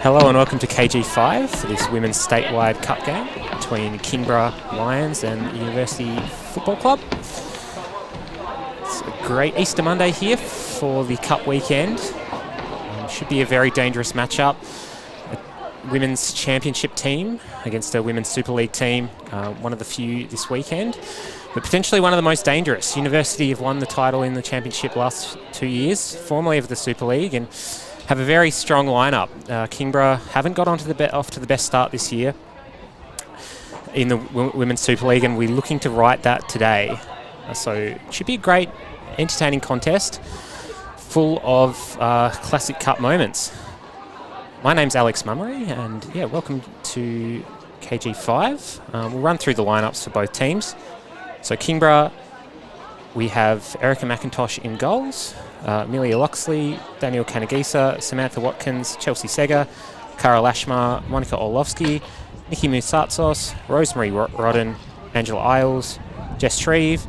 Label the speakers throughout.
Speaker 1: Hello and welcome to KG5, this Women's Statewide Cup game between Kimber Lions and University Football Club. It's a great Easter Monday here for the Cup weekend. Should be a very dangerous matchup. women's championship team against a women's Super League team, one of the few this weekend, but potentially one of the most dangerous. University have won the title in the championship last 2 years, formerly of the Super League, and have a very strong lineup. Kingborough haven't got off to the best start this year in the Women's Super League, and we're looking to right that today. So it should be a great, entertaining contest full of classic cup moments. My name's Alex Mummery, and yeah, welcome to KG5. We'll run through the lineups for both teams. So Kingborough, we have Erica McIntosh in goals, Amelia Loxley, Daniel Kanagisa, Samantha Watkins, Chelsea Sega, Cara Lashmar, Monica Orlovsky, Nikki Mousatsos, Rosemary Rodden, Angela Isles, Jess Shreve,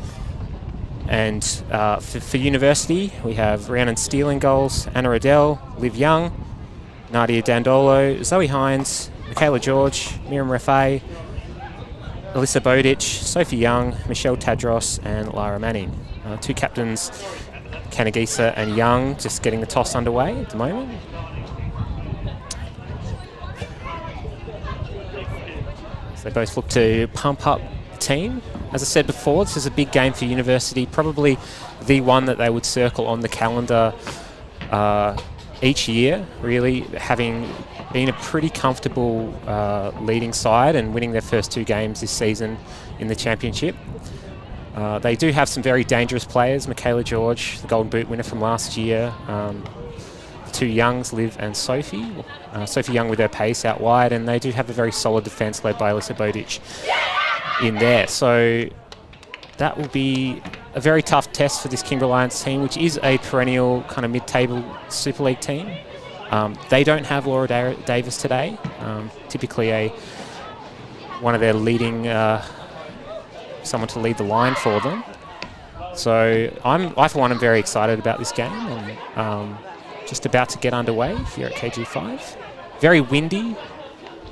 Speaker 1: and for University, we have Rhiannon Steele in goals, Anna Riddell, Liv Young, Nadia Dandolo, Zoe Hines, Michaela George, Miriam Refay, Alyssa Bowditch, Sophie Young, Michelle Tadros, and Lara Manning. Two captains, Kanagisa and Young, just getting the toss underway at the moment. So they both look to pump up the team. As I said before, this is a big game for University, probably the one that they would circle on the calendar each year, really, having been a pretty comfortable leading side and winning their first 2 games this season in the championship. They do have some very dangerous players. Michaela George, the Golden Boot winner from last year. 2 Youngs, Liv and Sophie. Sophie Young with her pace out wide, and they do have a very solid defence led by Alyssa Bowditch in there. So that will be a very tough test for this Kimber Lions team, which is a perennial kind of mid-table Super League team. They don't have Laura Davis today, typically one of their leading, someone to lead the line for them. So I for one am very excited about this game, and just about to get underway here at KG5. Very windy,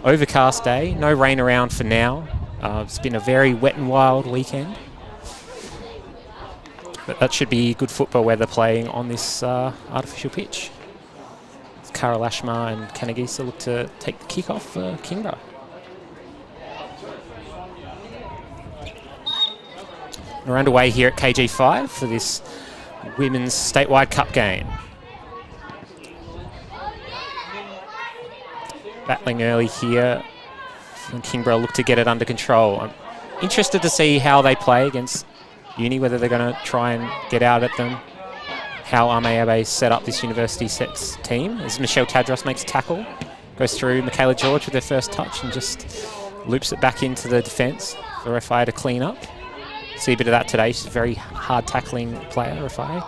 Speaker 1: overcast day, no rain around for now. It's been a very wet and wild weekend. But that should be good football weather playing on this artificial pitch. Cara Lashmar and Kanagisa look to take the kickoff for Kingborough. We're underway here at KG5 for this Women's Statewide Cup game. Battling early here, and Kingborough look to get it under control. I'm interested to see how they play against Uni, whether they're going to try and get out at them, how Abe set up this University sets team. As Michelle Tadros makes a tackle, goes through Michaela George with her first touch and just loops it back into the defence for Refai to clean up. See a bit of that today. She's a very hard tackling player, Refai.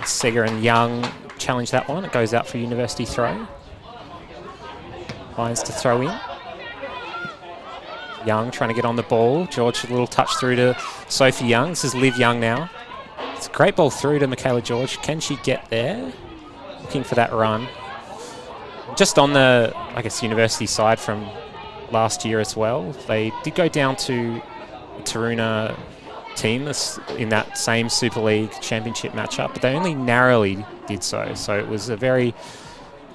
Speaker 1: Sega and Young challenge that one. It goes out for University throw. Lions to throw in. Young trying to get on the ball. George, a little touch through to Sophie Young. This is Liv Young now. It's a great ball through to Michaela George. Can she get there? Looking for that run. Just on the, I guess, University side from last year as well. They did go down to the Taruna team in that same Super League championship matchup, but they only narrowly did so. So it was a very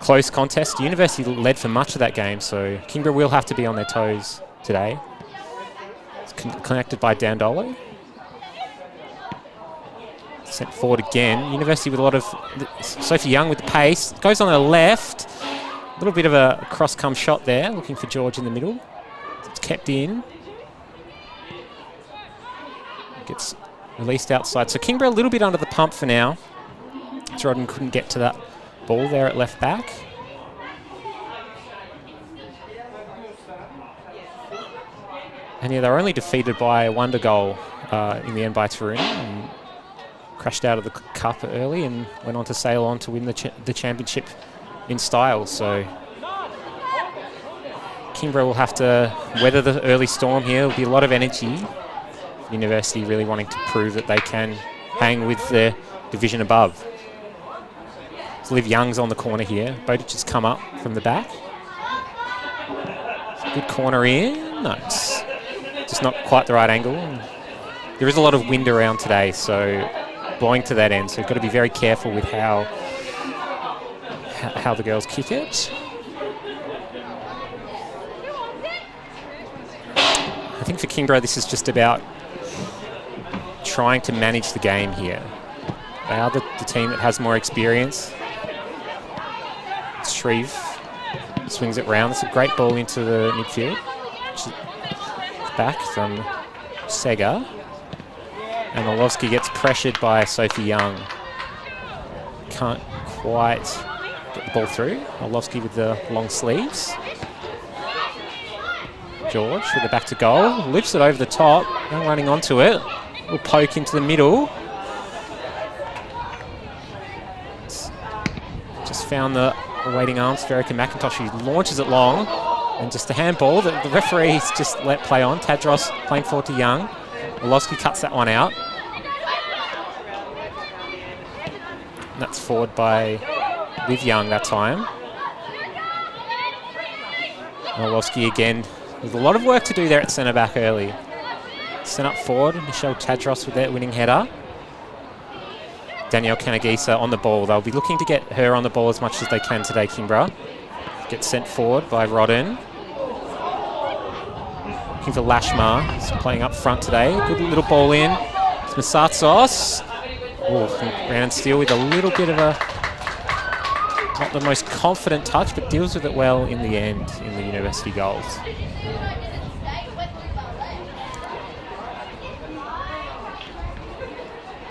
Speaker 1: close contest. University led for much of that game, so Kingborough will have to be on their toes today. It's connected by Dandolo. Sent forward again. University with a lot of... Sophie Young with the pace. Goes on the left. A little bit of a cross-come shot there. Looking for George in the middle. It's kept in. Gets released outside. So Kingborough a little bit under the pump for now. Jordan couldn't get to that ball there at left back. And yeah, they were only defeated by a wonder goal in the end by Taruna, and crashed out of the cup early and went on to sail on to win the championship in style. So Kingborough will have to weather the early storm here. There'll be a lot of energy. University really wanting to prove that they can hang with the division above. So Liv Young's on the corner here. Bowditch has come up from the back. Good corner in. No, it's just not quite the right angle. And there is a lot of wind around today, so blowing to that end. So you've got to be very careful with how how the girls kick it. I think for Kingborough, this is just about trying to manage the game here. They are the team that has more experience. Shreve swings it round. It's a great ball into the midfield. Back from Sega. And Orlovsky gets pressured by Sophie Young. Can't quite get the ball through. Orlovsky with the long sleeves. George with the back to goal. Lifts it over the top. Young running onto it. Little poke into the middle. Just found the waiting arms, Verica McIntosh, who launches it long. And just a handball that the referee's just let play on. Tadros playing forward to Young. Orlovsky cuts that one out. And that's forward by Liv Young that time. Orlovsky again with a lot of work to do there at centre back early. Sent up forward, Michelle Tadros with that winning header. Danielle Kanagisa on the ball. They'll be looking to get her on the ball as much as they can today, Kingborough. Gets sent forward by Rodden. Looking for Lashmar. He's playing up front today. Good little ball in. It's Masatsos. Ran Steele with a little bit of a, not the most confident touch, but deals with it well in the end in the university goals.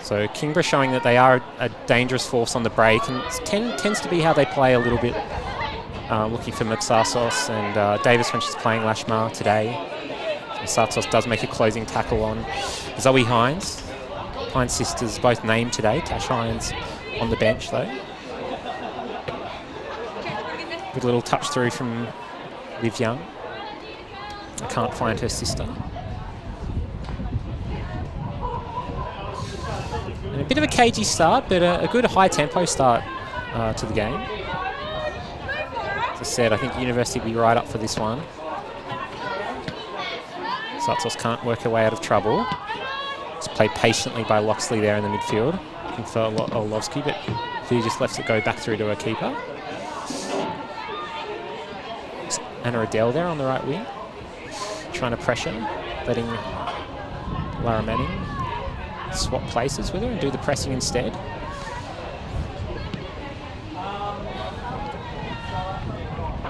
Speaker 1: So Kingborough showing that they are a dangerous force on the break, and it tends to be how they play a little bit. Looking for Matsasos and Davis when she's playing Lashmar today. Matsasos does make a closing tackle on Zoe Hines. Hines sisters both named today. Tash Hines on the bench though. Good little touch through from Liv Young. I can't find her sister. And a bit of a cagey start, but a good high tempo start to the game. As I said, I think University will be right up for this one. Satsos can't work her way out of trouble. It's played patiently by Loxley there in the midfield. Looking for Orlovsky, but he just lets it go back through to her keeper. It's Anna Adele there on the right wing. Trying to pressure, letting Lara Manning swap places with her and do the pressing instead.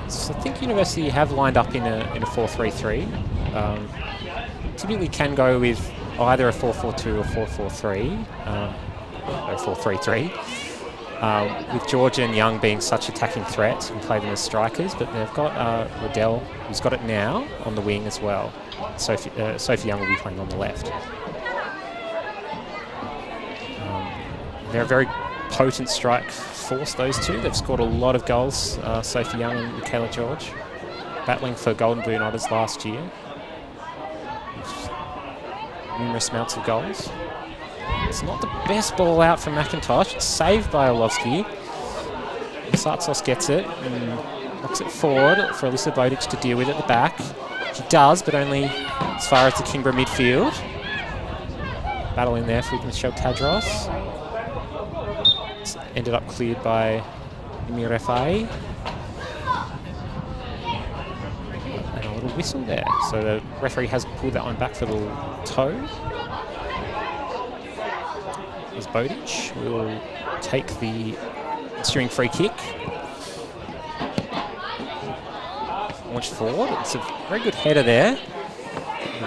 Speaker 1: So I think University have lined up in a 4-3-3. Typically can go with either a 4-4-2 or 4-4-3, or 4-3-3. With Georgia and Young being such attacking threats and play them as strikers, but they've got Riddell, who's got it now, on the wing as well. Sophie Young will be playing on the left. They're a very potent strike force, those two. They've scored a lot of goals, Sophie Young and Michaela George, battling for Golden Boot honours last year. Numerous amounts of goals. It's not the best ball out from McIntosh. It's saved by Orlovsky. Sartsos gets it and knocks it forward for Alyssa Bodic to deal with at the back. She does, but only as far as the Kingborough midfield. Battle in there for Michelle Tadros. It's ended up cleared by Imi Refai. And a little whistle there. So the referee has pulled that one back for the little toe. As Bodic will take the ensuing free kick. Launched forward. It's a very good header there.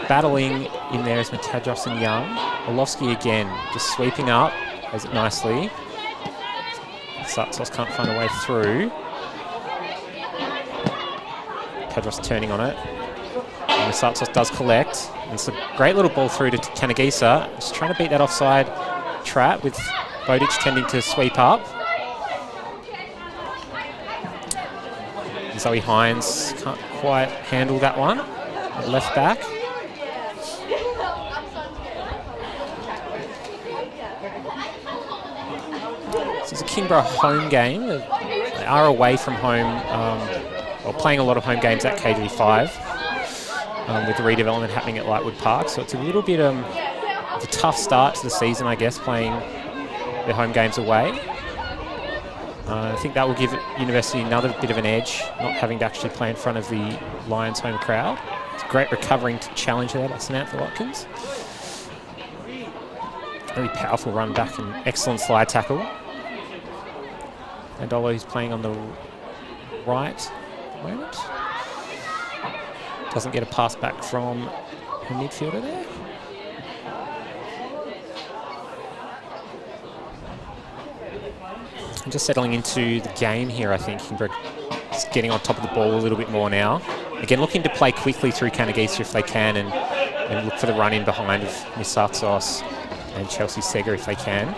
Speaker 1: Battling in there is Matadros and Young. Orlovsky again, just sweeping up, does it nicely. Sartsos can't find a way through. Tadros turning on it. And Sartsos does collect. And it's a great little ball through to Kanagisa. Just trying to beat that offside trap with Bodic tending to sweep up. Zoe Hines can't quite handle that one. Left back. This is a Kingborough home game. They are away from home, or playing a lot of home games at KG5 with the redevelopment happening at Lightwood Park. So it's a little bit of a tough start to the season, I guess, playing their home games away. I think that will give University another bit of an edge, not having to actually play in front of the Lions home crowd. It's a great recovering challenge there by Samantha Watkins. Really powerful run back and excellent slide tackle. Dandolo, who's playing on the right at the moment. Doesn't get a pass back from her midfielder there. And just settling into the game here, I think. Kimber is getting on top of the ball a little bit more now. Again, looking to play quickly through Kanagisa if they can, and look for the run in behind of Misatsos and Chelsea Seger if they can.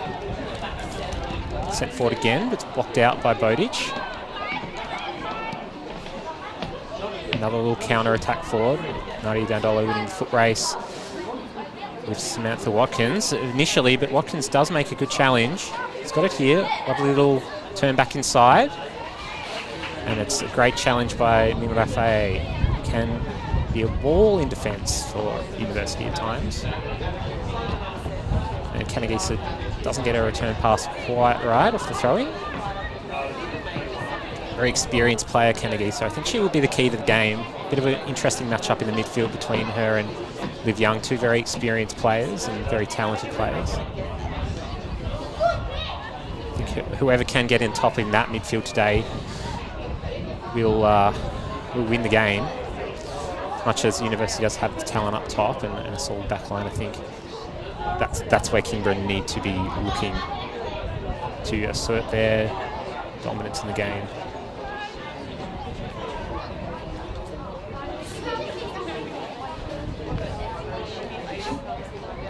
Speaker 1: Sent forward again, but it's blocked out by Bowditch. Another little counter attack forward. Nadia Dandolo winning the foot race with Samantha Watkins initially, but Watkins does make a good challenge. He's got it here. Lovely little turn back inside. And it's a great challenge by Mimarafe. Can be a wall in defence for University at times. And Kanagisa doesn't get a return pass quite right off the throwing. Very experienced player, Kanagisa. I think she will be the key to the game. Bit of an interesting matchup in the midfield between her and Liv Young, two very experienced players and very talented players. I think whoever can get in top in that midfield today will win the game. As much as University does have the talent up top and a solid back line, I think that's where Kingborough need to be looking to assert their dominance in the game.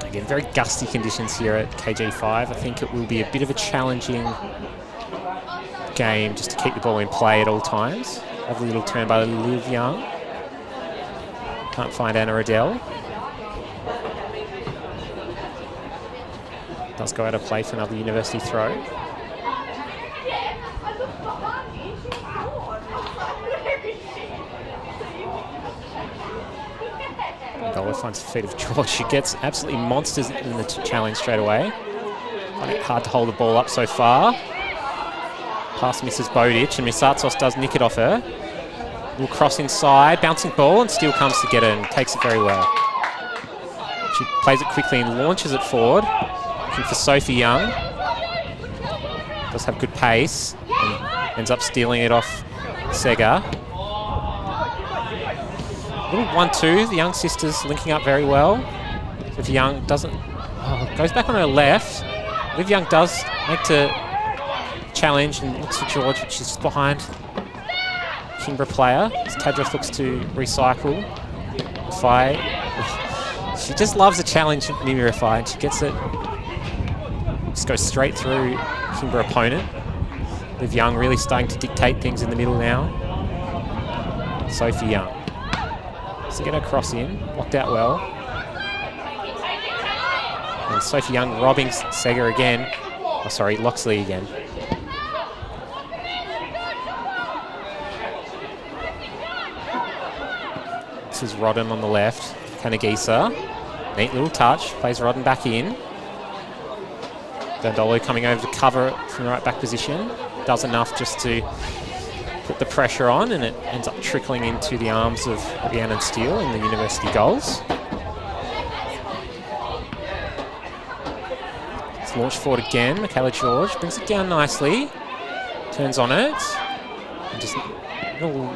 Speaker 1: Again, very gusty conditions here at KG5. I think it will be a bit of a challenging game just to keep the ball in play at all times. Lovely little turn by Liv Young. Can't find Anna Riddell. Does go out of play for another University throw. Dandolo finds the feet of George. She gets absolutely monsters in the challenge straight away. Find it hard to hold the ball up so far. Pass misses Bowditch, and Misatsos does nick it off her. Little cross inside, bouncing ball, and still comes to get it and takes it very well. She plays it quickly and launches it forward. Looking for Sophie Young. Does have good pace and ends up stealing it off Seger. Little 1-2, the Young sisters linking up very well. Sophie Young doesn't... goes back on her left. Liv Young does make to challenge and looks for George, which is just behind Kingborough player. As Tadros looks to recycle. She just loves a challenge, Mimi Rafai, and she gets it. Just goes straight through Kingborough opponent. Liv Young really starting to dictate things in the middle now. Sophie Young. So get her cross in, blocked out well. And Sophie Young robbing Seger again. Oh, sorry, Loxley again. This is Rodden on the left. Kanagisa. Neat little touch. Plays Rodden back in. Dandolo coming over to cover from the right back position. Does enough just to put the pressure on, and it ends up trickling into the arms of Rhiannon Steele in the University goals. It's launched forward again. Michaela George brings it down nicely. Turns on it. And just a little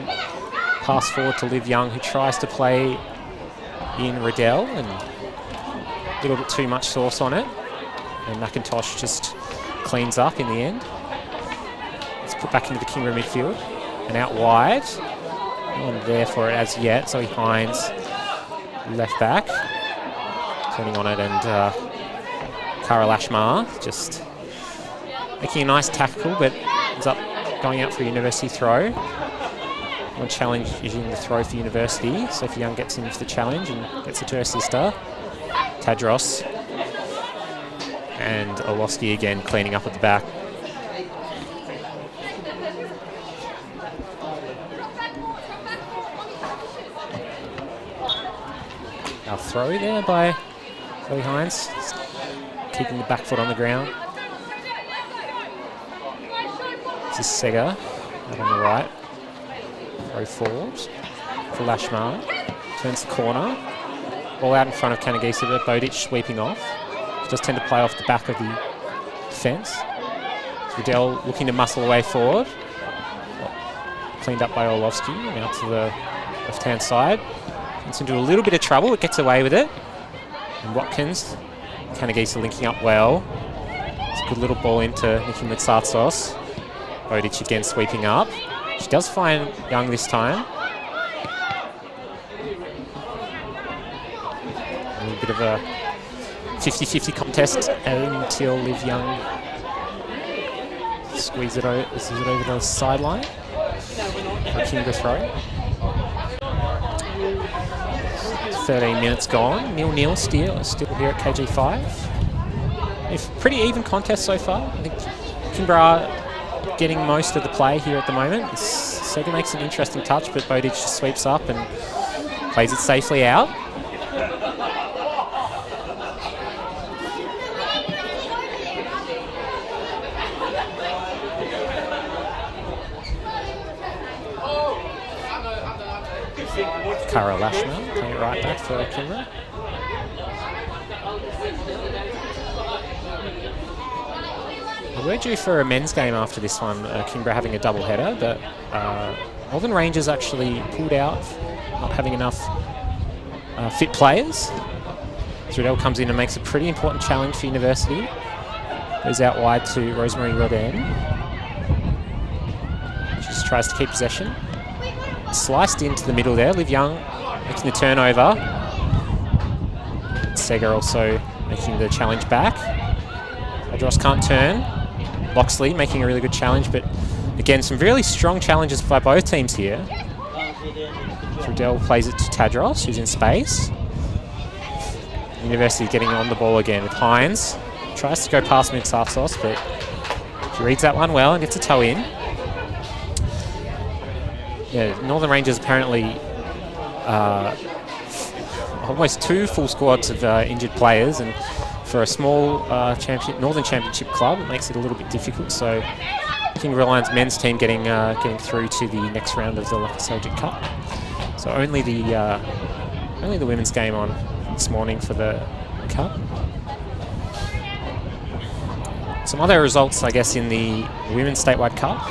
Speaker 1: pass forward to Liv Young, who tries to play in Riddell, and a little bit too much sauce on it. And McIntosh just cleans up in the end. It's put back into the Kingborough midfield. And out wide. No one there for it as yet. Zoe Hines, left back. Turning on it, and Cara Lashmar just making a nice tackle, but ends up going out for a University throw. One challenge using the throw for University. Sophie Young gets in for the challenge and gets it to her sister, Tadros. And Oloski again cleaning up at the back. Our throw there by Zoe Hines, keeping the back foot on the ground. This is Sega out on the right. Throw forward for Lashmar. Turns the corner. Ball out in front of Kanagisa, but Bodic sweeping off. He does tend to play off the back of the defence. Riddell looking to muscle away forward. Cleaned up by Orlovsky. Now to the left-hand side. Gets into a little bit of trouble, but gets away with it. And Watkins, Kanagisa linking up well. It's a good little ball into Nikki Mitsatsos. Bodic again sweeping up. She does find Young this time. A little bit of a 50-50 contest until Liv Young squeezes it over the sideline for a Kimber throw. 13 minutes gone. 0-0 still here at KG5. It's pretty even contest so far. I think Kimber are getting most of the play here at the moment. Sega makes an interesting touch, but Bodic just sweeps up and plays it safely out. Kara Lashmar playing it right back for Kimber. We're due for a men's game after this one, Kingborough having a double header, but Northern Rangers actually pulled out, not having enough fit players. Riddell comes in and makes a pretty important challenge for University. Goes out wide to Rosemary Rodin. She just tries to keep possession. Sliced into the middle there. Liv Young making the turnover. Sega also making the challenge back. Adros can't turn. Loxley making a really good challenge, but again, some really strong challenges by both teams here. Riddell plays it to Tadros, who's in space. University getting on the ball again with Hines. Tries to go past Mitsatsos, but she reads that one well and gets a toe in. Yeah, Northern Rangers apparently almost 2 full squads of injured players, and for a small Northern Championship club, it makes it a little bit difficult. So, Kimber Lions men's team getting through to the next round of the Statewide Cup. So only the women's game on this morning for the cup. Some other results, I guess, in the Women's Statewide Cup.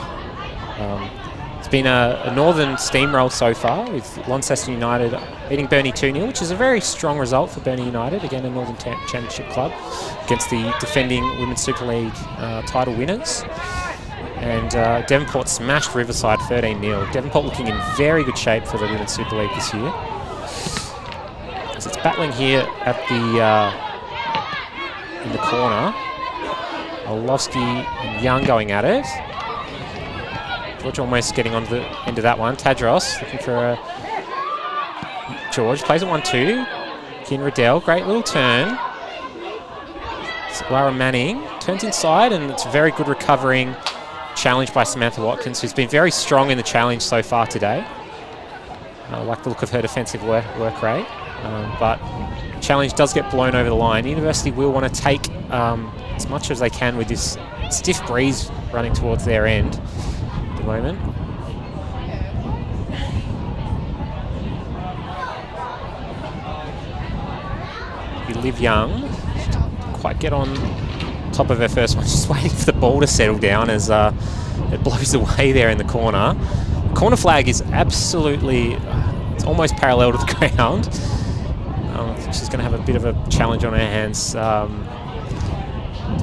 Speaker 1: It's been a Northern steamroll so far, with Launceston United beating Burnie 2-0, which is a very strong result for Burnie United, again a Northern Championship club, against the defending Women's Super League title winners. And Devonport smashed Riverside 13-0. Devonport looking in very good shape for the Women's Super League this year. So it's battling here at in the corner. Orlovsky and Young going at it. George almost getting on the end of that one. Tadros looking for George plays it 1-2. Kin Riddell, great little turn. Lara Manning turns inside, and it's a very good recovering challenge by Samantha Watkins, who's been very strong in the challenge so far today. I like the look of her defensive work rate, but challenge does get blown over the line. University will want to take as much as they can with this stiff breeze running towards their end at the moment. Liv Young quite get on top of her first one, just waiting for the ball to settle down as it blows away there in the corner. Corner flag is absolutely, it's almost parallel to the ground. I think she's going to have a bit of a challenge on her hands to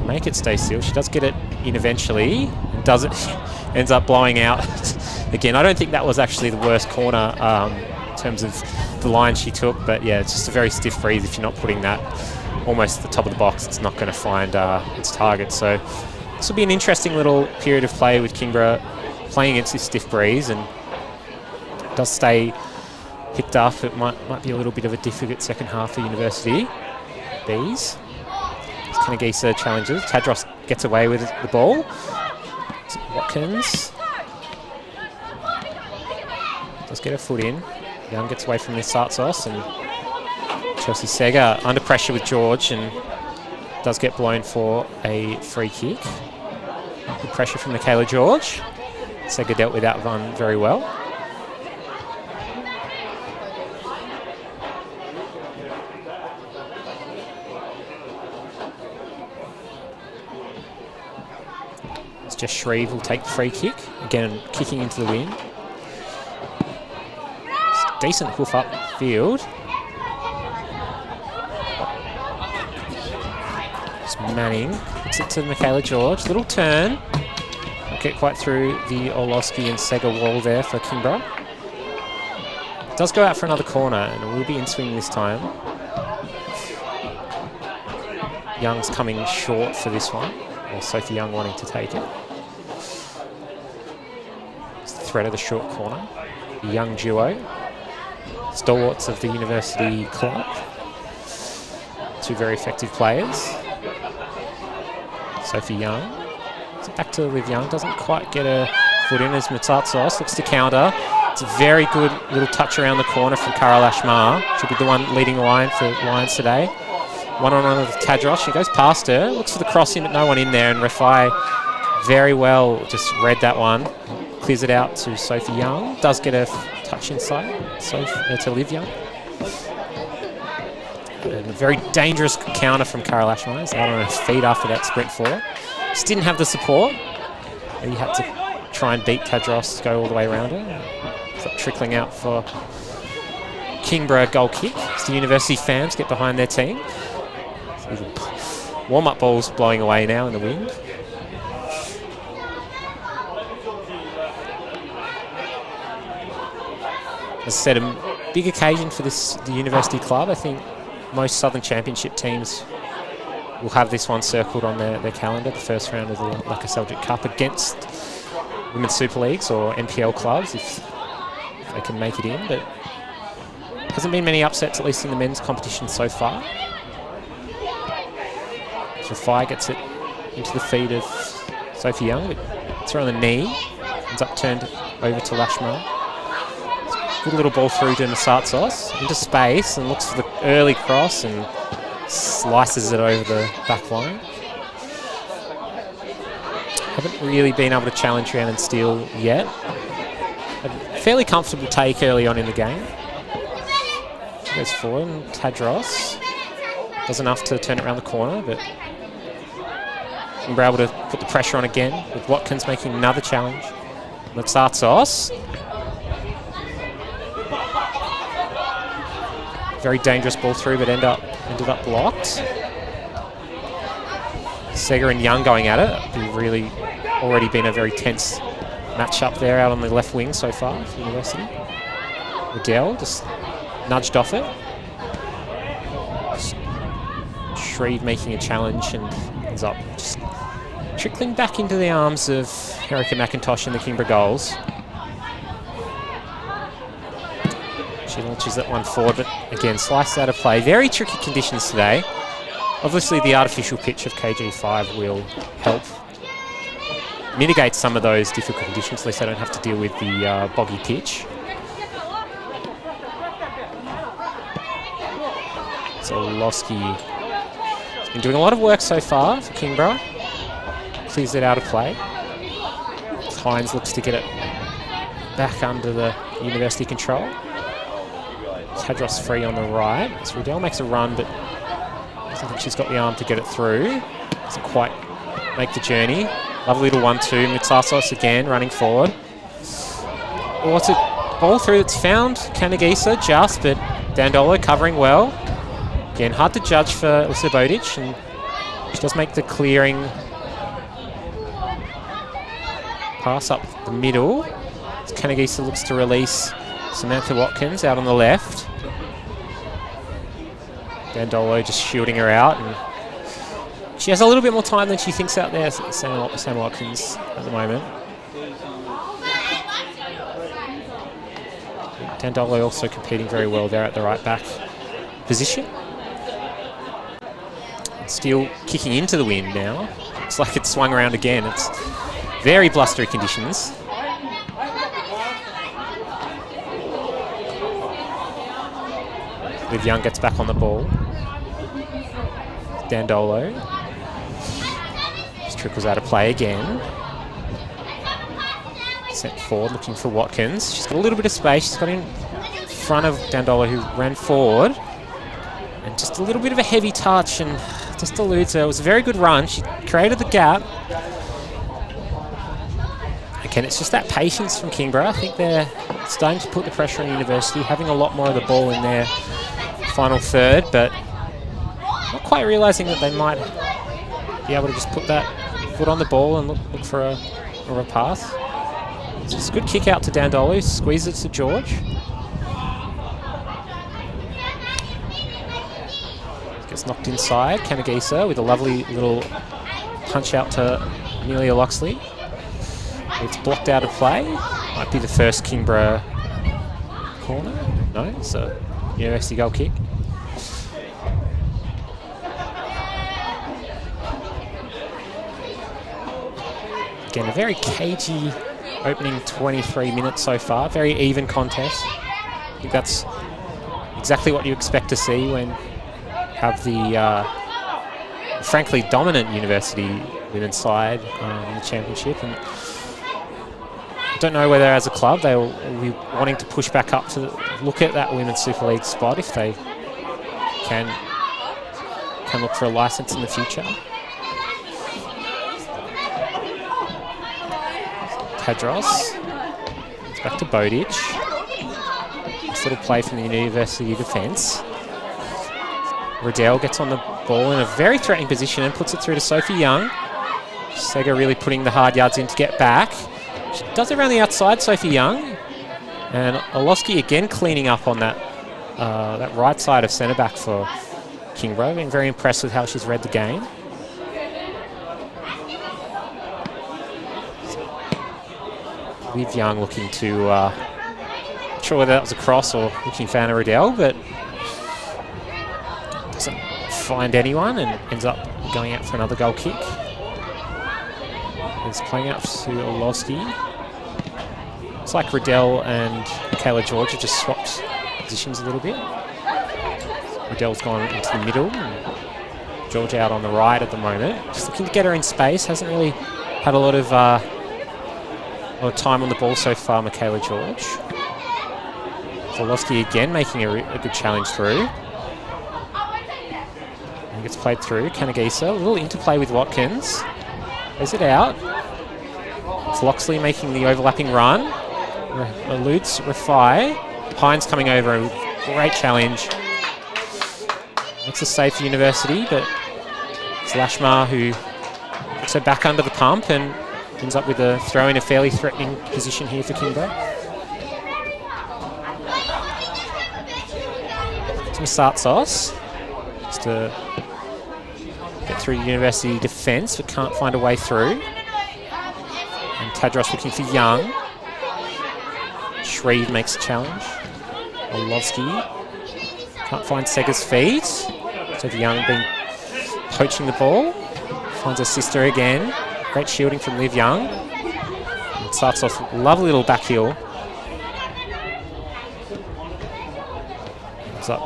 Speaker 1: make it stay still. She does get it in eventually, and does it, ends up blowing out. Again, I don't think that was actually the worst corner in terms of the line she took, but yeah, it's just a very stiff breeze. If you're not putting that almost at the top of the box, it's not going to find its target. So this will be an interesting little period of play with Kingborough playing against this stiff breeze, and it does stay picked up. It might be a little bit of a difficult second half for University Bees. Kanagisa challenges. Tadros gets away with the ball. Watkins does get her foot in. Young gets away from this Sartsos, and Chelsea Sega under pressure with George, and does get blown for a free kick. Good pressure from Michaela George. Sega dealt with that one very well. It's just Shreve will take the free kick. Again, kicking into the wind. Decent hoof up field. Manning puts it to Michaela George. Little turn. Not get quite through the Orlowski and Sega wall there for Kingborough. Does go out for another corner, and it will be in swing this time. Young's coming short for this one, or Sophie Young wanting to take it. It's the threat of the short corner. The young duo. Stalwarts of the University Club. Two very effective players. Sophie Young. Back to Liv Young. Doesn't quite get her foot in as Mitsatsos looks to counter. It's a very good little touch around the corner from Carol Ashmar. She'll be the one leading the line for Lions today. One-on-one with Tadros. She goes past her. Looks for the cross in, but no one in there. And Refai very well just read that one. Clears it out to Sophie Young. Does get a touch inside to Liv Young. And a very dangerous counter from Carol Ashmar. Out on her feet after that sprint forward. Just didn't have the support. He had to try and beat Tadros, go all the way around her. So trickling out for Kingborough goal kick. As the University fans get behind their team. Warm-up balls blowing away now in the wind. As I said, a big occasion for the University Club. I think most Southern Championship teams will have this one circled on their calendar, the first round of the Laka Seljuk Cup against Women's Super Leagues or NPL clubs if they can make it in, but hasn't been many upsets, at least in the men's competition so far. Refai gets it into the feet of Sophie Young, but it's her on the knee, ends up turned over to Lashmar. Good little ball through to Masatsos into space and looks for the early cross and slices it over the back line. Haven't really been able to challenge Rhiannon Steele yet. A fairly comfortable take early on in the game. She goes forward and Tadros does enough to turn it around the corner, but we're able to put the pressure on again with Watkins making another challenge. Matsatsos. Very dangerous ball through, but ended up blocked. Sega and Young going at it. It's really already been a very tense match-up there out on the left wing so far for University. Liddell just nudged off it. Shreve making a challenge and ends up just trickling back into the arms of Erica McIntosh and the Kingborough goals. She launches that one forward, but again, sliced out of play. Very tricky conditions today. Obviously, the artificial pitch of KG5 will help mitigate some of those difficult conditions. At least they don't have to deal with the boggy pitch. So Losky has been doing a lot of work so far for Kingborough. Clears it out of play. Hines looks to get it back under the University control. Tadros free on the right. So Riddell makes a run, but I don't think she's got the arm to get it through. Doesn't quite make the journey. Lovely little 1-2. Mitsasos again running forward. Oh, what's it? Ball through that's found Kanagisa just, but Dandolo covering well. Again, hard to judge for Alyssa Bodic, and she does make the clearing pass up the middle. Kanagisa looks to release Samantha Watkins out on the left. Dandolo just shielding her out, and she has a little bit more time than she thinks out there, Sam Watkins, at the moment. Dandolo also competing very well there at the right back position. Steele kicking into the wind now. Looks like it's swung around again. It's very blustery conditions. Liv Young gets back on the ball. Dandolo. Just Trickles out of play again. Set forward, looking for Watkins. She's got a little bit of space. She's got in front of Dandolo, who ran forward. And just a little bit of a heavy touch and just eludes her. It was a very good run. She created the gap. Again, it's just that patience from Kingborough. I think they're starting to put the pressure on University, having a lot more of the ball in their final third, but not quite realising that they might be able to just put that foot on the ball and look for a pass. It's just a good kick out to Dandolo, squeeze it to George. Gets knocked inside. Kanagisa with a lovely little punch out to Amelia Loxley. It's blocked out of play. Might be the first Kingborough corner. No, it's a University goal kick. Again, a very cagey opening 23 minutes so far. Very even contest. I think that's exactly what you expect to see when have the frankly dominant University women's side in the championship. And I don't know whether as a club they will be wanting to push back up to look at that Women's Super League spot if they can look for a licence in the future. Tadros. It's back to Bowditch. Nice little play from the University defence. Riddell gets on the ball in a very threatening position and puts it through to Sophie Young. Sega really putting the hard yards in to get back. She does it around the outside, Sophie Young. And Olowski again cleaning up on that right side of centre back for Kingborough. Been very impressed with how she's read the game. Liv Young looking to, not sure whether that was a cross or looking for Anna Riddell, but doesn't find anyone and ends up going out for another goal kick. It's playing out to Olowski. It's like Riddell and Michaela George have just swapped positions a little bit. Riddell's gone into the middle and George out on the right at the moment. Just looking to get her in space. Hasn't really had a lot of time on the ball so far, Michaela George. Olowski again making a good challenge through. And gets played through. Kanagisa, a little interplay with Watkins. Plays it out. It's Loxley making the overlapping run. Eludes Rafai. Hines coming over, a great challenge. It's a save for University, but it's Lashmar who puts her back under the pump and ends up with a throw in a fairly threatening position here for Kingborough. To Sartsos. Just to get through the University defence, but can't find a way through. And Tadros looking for Young. Shreve makes a challenge. Olowski can't find Sega's feet. So Young been poaching the ball. Finds her sister again. Great shielding from Liv Young. And starts off lovely little back heel. Ends up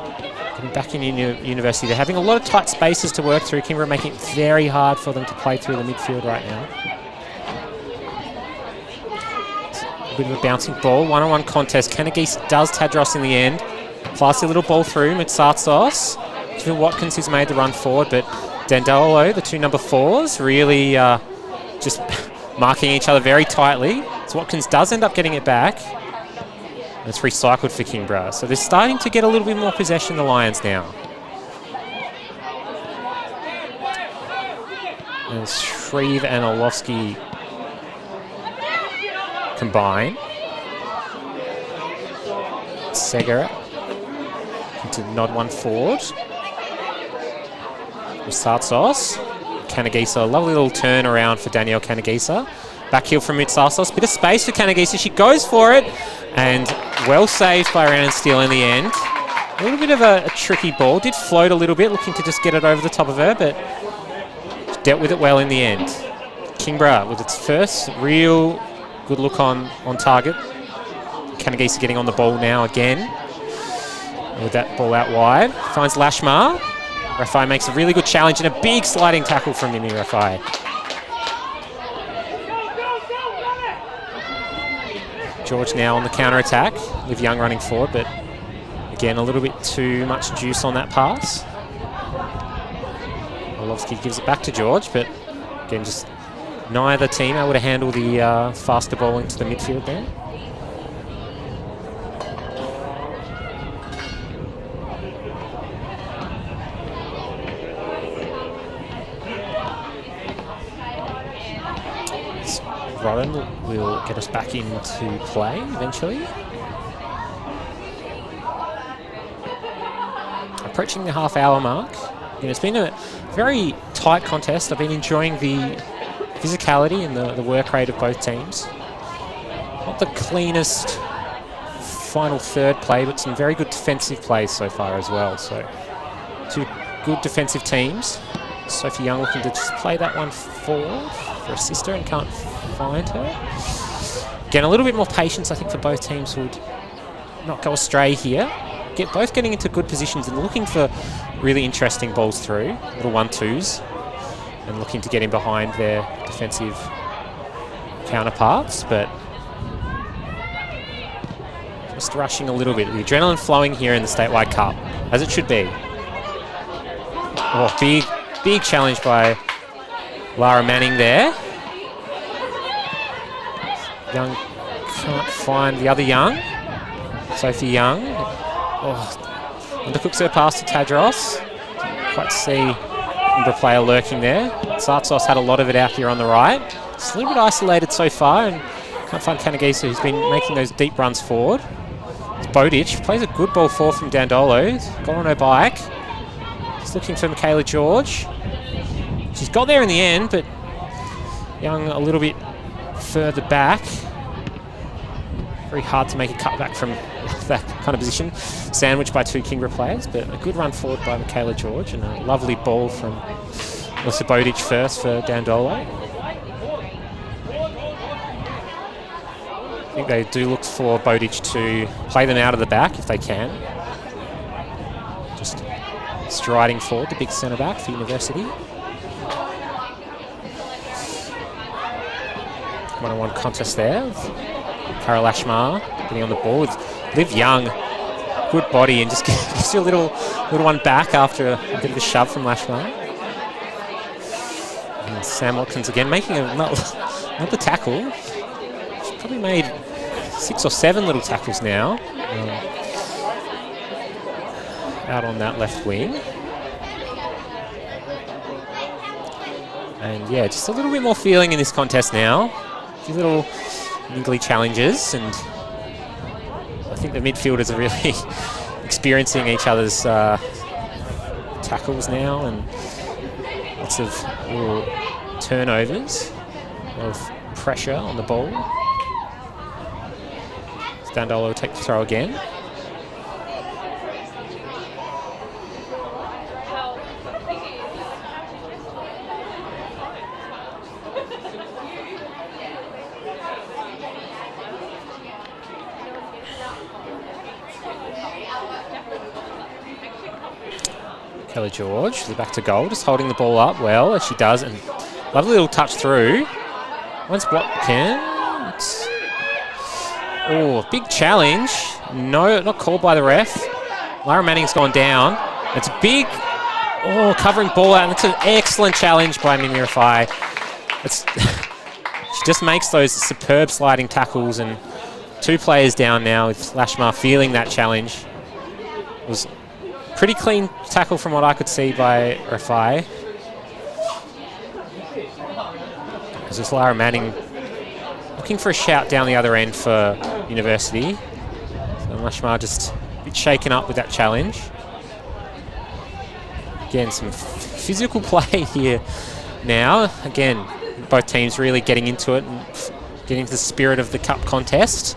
Speaker 1: getting back in University. They're having a lot of tight spaces to work through. Kimber making it very hard for them to play through the midfield right now. A bit of a bouncing ball. One-on-one contest. Kanagis does Tadros in the end. Classy little ball through. Mitsatsos. Even Watkins who's made the run forward, but Dandolo, the two number 4s, really just marking each other very tightly. So Watkins does end up getting it back. And it's recycled for Kingborough. So they're starting to get a little bit more possession, the Lions now. And Shreve and Olowski combine. Sega to nod one forward. Mitsatsos. Kanagisa, a lovely little turn around for Danielle Kanagisa. Back heel from Mitsatsos. Bit of space for Kanagisa. She goes for it. And well saved by Rhiannon Steele in the end. A little bit of a tricky ball. Did float a little bit, looking to just get it over the top of her, but she dealt with it well in the end. Kingborough with its first real good look on target. Kanagisa getting on the ball now again. With that ball out wide. Finds Lashmar. Rafai makes a really good challenge and a big sliding tackle from Mimi Rafai. George now on the counter-attack with Young running forward, but again, a little bit too much juice on that pass. Orlovsky gives it back to George, but again, just neither team able to handle the faster ball into the midfield there. Rowan will get us back into play eventually. Approaching the half-hour mark. It's been a very tight contest. I've been enjoying the physicality and the work rate of both teams. Not the cleanest final third play, but some very good defensive plays so far as well. So, two good defensive teams. Sophie Young looking to just play that one forward for a sister and can't find her. Again, a little bit more patience, I think, for both teams would not go astray here. Both getting into good positions and looking for really interesting balls through, little 1-2s, and looking to get in behind their defensive counterparts, but just rushing a little bit. The adrenaline flowing here in the Statewide Cup, as it should be. Oh, big challenge by Lara Manning there. Young can't find the other Young. Sophie Young. Oh, undercooks her pass to Tadros. Didn't quite see Kimber player lurking there. Sartsos had a lot of it out here on the right. Just a little bit isolated so far, and can't find Kanagisa, who's been making those deep runs forward. It's Bowditch plays a good ball forward from Dandolo. Got on her bike. Just looking for Michaela George. She's got there in the end, but Young a little bit further back. Very hard to make a cutback from that kind of position. Sandwiched by two Kingborough players, but a good run forward by Michaela George and a lovely ball from Melissa Bowditch first for Dandolo. I think they do look for Bowditch to play them out of the back if they can. Just striding forward, the big centre back for University. One-on-one contest there. Carol Ashmar getting on the ball with Liv Young. Good body and just gives you a little one back after a bit of a shove from Lashmar. And Sam Watkins again making another tackle. She's probably made 6 or 7 little tackles now. Out on that left wing. And yeah, just a little bit more feeling in this contest now. A few little niggly challenges, and I think the midfielders are really experiencing each other's tackles now, and lots of little turnovers of pressure on the ball. Dandolo will take the throw again. Kelly George, back to goal, just holding the ball up well, as she does, and lovely little touch through. Once Watkins. Oh, big challenge. No, not called by the ref. Lara Manning's gone down. It's a big, covering ball out, and it's an excellent challenge by Mimira Fai. She just makes those superb sliding tackles, and 2 players down now with Lashmar feeling that challenge. It was pretty clean tackle from what I could see by Rafai. It's just Lara Manning looking for a shout down the other end for University. So Lashmar just a bit shaken up with that challenge. Again, some physical play here now. Again, both teams really getting into it and getting into the spirit of the cup contest.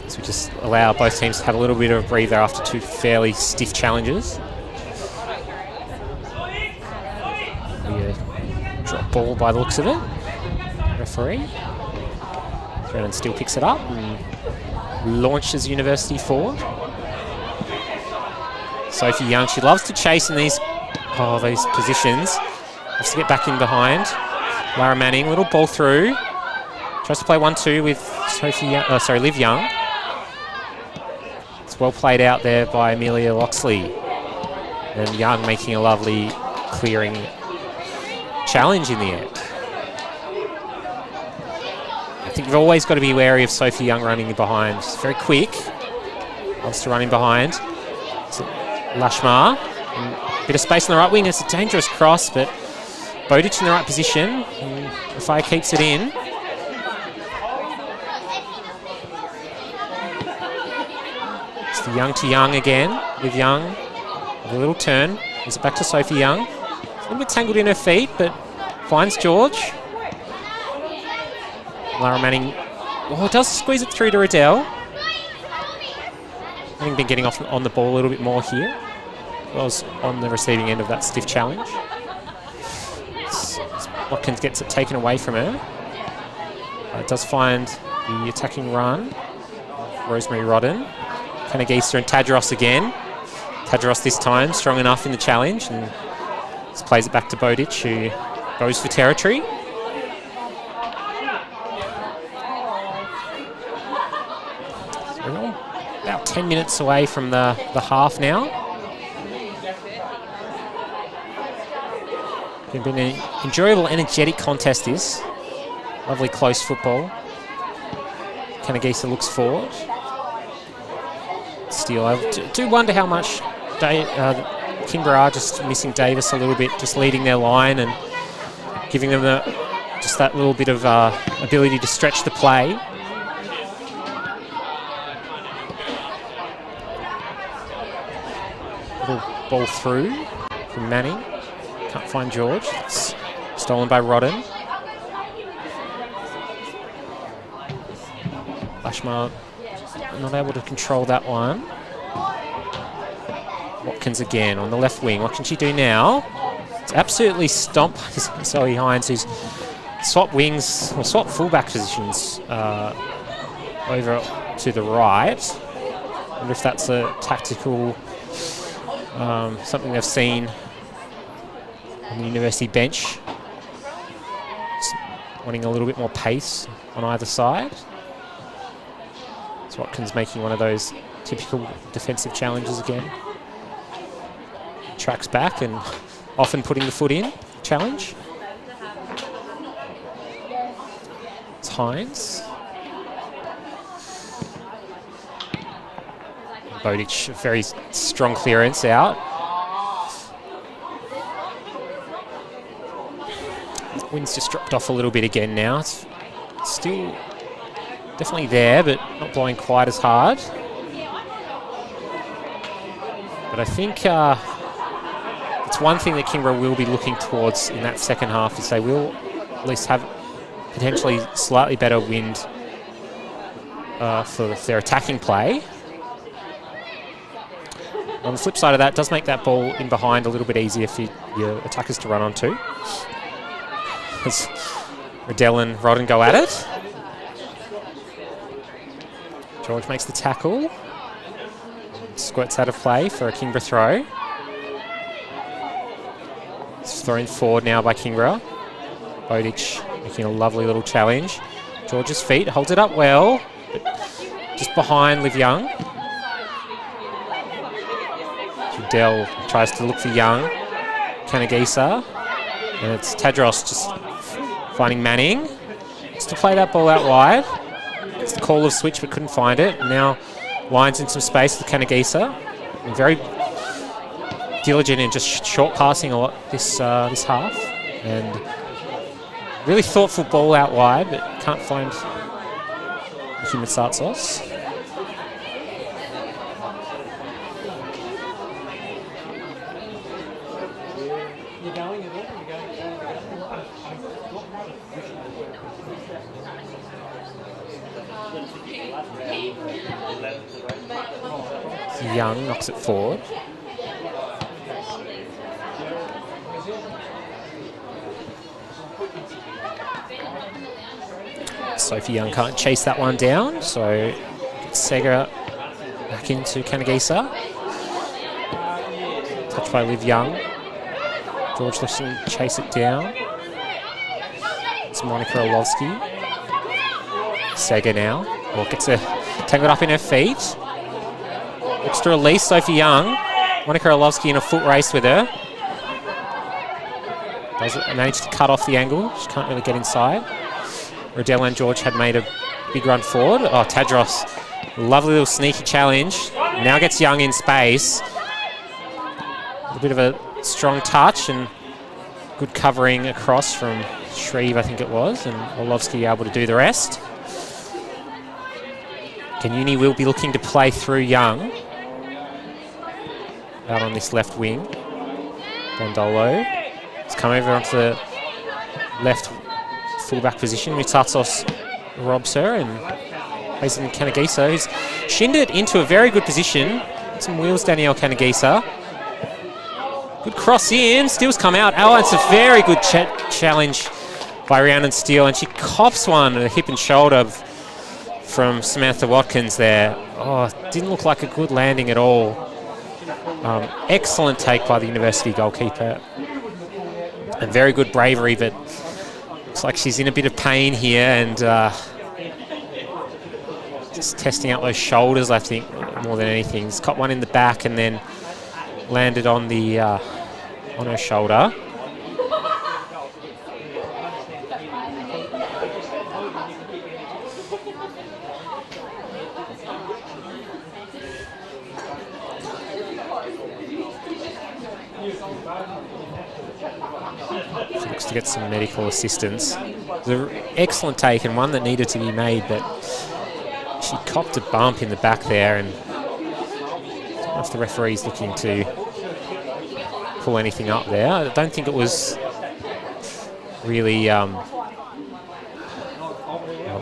Speaker 1: So we just allow both teams to have a little bit of a breather after 2 fairly stiff challenges. Drop ball by the looks of it. Referee. Brennan still picks it up and launches University forward. Sophie Young, she loves to chase in these positions. Has to get back in behind. Lara Manning, little ball through. Tries to play 1-2 with Liv Young. It's well played out there by Amelia Loxley. And Young making a lovely clearing challenge in the end. I think you've always got to be wary of Sophie Young running in behind. She's very quick. Loves to run in behind. So Lashmar. Bit of space on the right wing. It's a dangerous cross, but Bowditch in the right position. The Fire keeps it in. It's the Young to Young again. With Young. A little turn. Is it back to Sophie Young? A little bit tangled in her feet, but finds George. Lara Manning does squeeze it through to Riddell. Manning been getting off on the ball a little bit more here. Was on the receiving end of that stiff challenge. Watkins gets it taken away from her. It does find the attacking run. Rosemary Rodden. Kanagisa and Tadros again. Tadros this time strong enough in the challenge and just plays it back to Bowditch, who goes for territory. So we're about 10 minutes away from the half now. It's been an enjoyable, energetic contest this. Lovely close football. Kanagisa looks forward. Steal. I do wonder how much Kingborough are just missing Davis a little bit, just leading their line and giving them just that little bit of ability to stretch the play. Little ball through from Manning. Can't find George. It's stolen by Rodden. Lashmar not able to control that one. Watkins again on the left wing. What can she do now? It's absolutely stomped by Zoe Hines, who's swapped wings, or swapped fullback positions over to the right. I wonder if that's a tactical, something they've seen on the university bench. Just wanting a little bit more pace on either side. So Watkins making one of those typical defensive challenges again. Tracks back and often putting the foot in. Challenge. It's Hines. Bowditch, very strong clearance out. Wind's just dropped off a little bit again now. It's still definitely there, but not blowing quite as hard. But I think it's one thing that Kingborough will be looking towards in that second half, is they will at least have potentially slightly better wind for their attacking play. On the flip side of that, it does make that ball in behind a little bit easier for your attackers to run onto. As Riddell and Rodden go at it. George makes the tackle. Squirts out of play for a Kingborough throw. It's thrown forward now by Kingborough. Bowditch making a lovely little challenge. George's feet, holds it up well, but just behind Liv Young. Riddell tries to look for Young. Kanagisa. And it's Tadros just finding Manning. Just to play that ball out wide. It's the call of switch, but couldn't find it. And now Lions in some space with Kanagisa. And very diligent in just short passing a lot this half. And really thoughtful ball out wide, but can't find Human Sartsos. Young knocks it forward. Sophie Young can't chase that one down, so Sega back into Kanagisa. Touched by Liv Young. George looks to chase it down. It's Monica Orlovsky. Sega now. Or gets her tangled up in her feet. Looks to release Sophie Young. Monica Orlovsky in a foot race with her. Doesn't manage to cut off the angle. She can't really get inside. Riddell and George had made a big run forward. Oh, Tadros. Lovely little sneaky challenge. Now gets Young in space. A bit of a strong touch and good covering across from Shreve, I think it was, and Orlovsky able to do the rest. Kenyuni will be looking to play through Young. Out on this left wing. Dandolo. He's come over onto the left fullback position. Mitsatsos robs her and plays in Kanagisa, who's shinned it into a very good position. Some wheels, Danielle Kanagisa. Good cross in. Steele's come out. Oh, it's a very good challenge by Rhiannon Steele, and she cops one at a hip and shoulder from Samantha Watkins there. Oh, didn't look like a good landing at all. Excellent take by the University goalkeeper. And very good bravery, but looks like she's in a bit of pain here and just testing out those shoulders, I think, more than anything. She's caught one in the back and then landed on the on her shoulder. She looks to get some medical assistance. It was an excellent take and one that needed to be made, but she copped a bump in the back there, and I don't know if the referee's looking to pull anything up there. I don't think it was really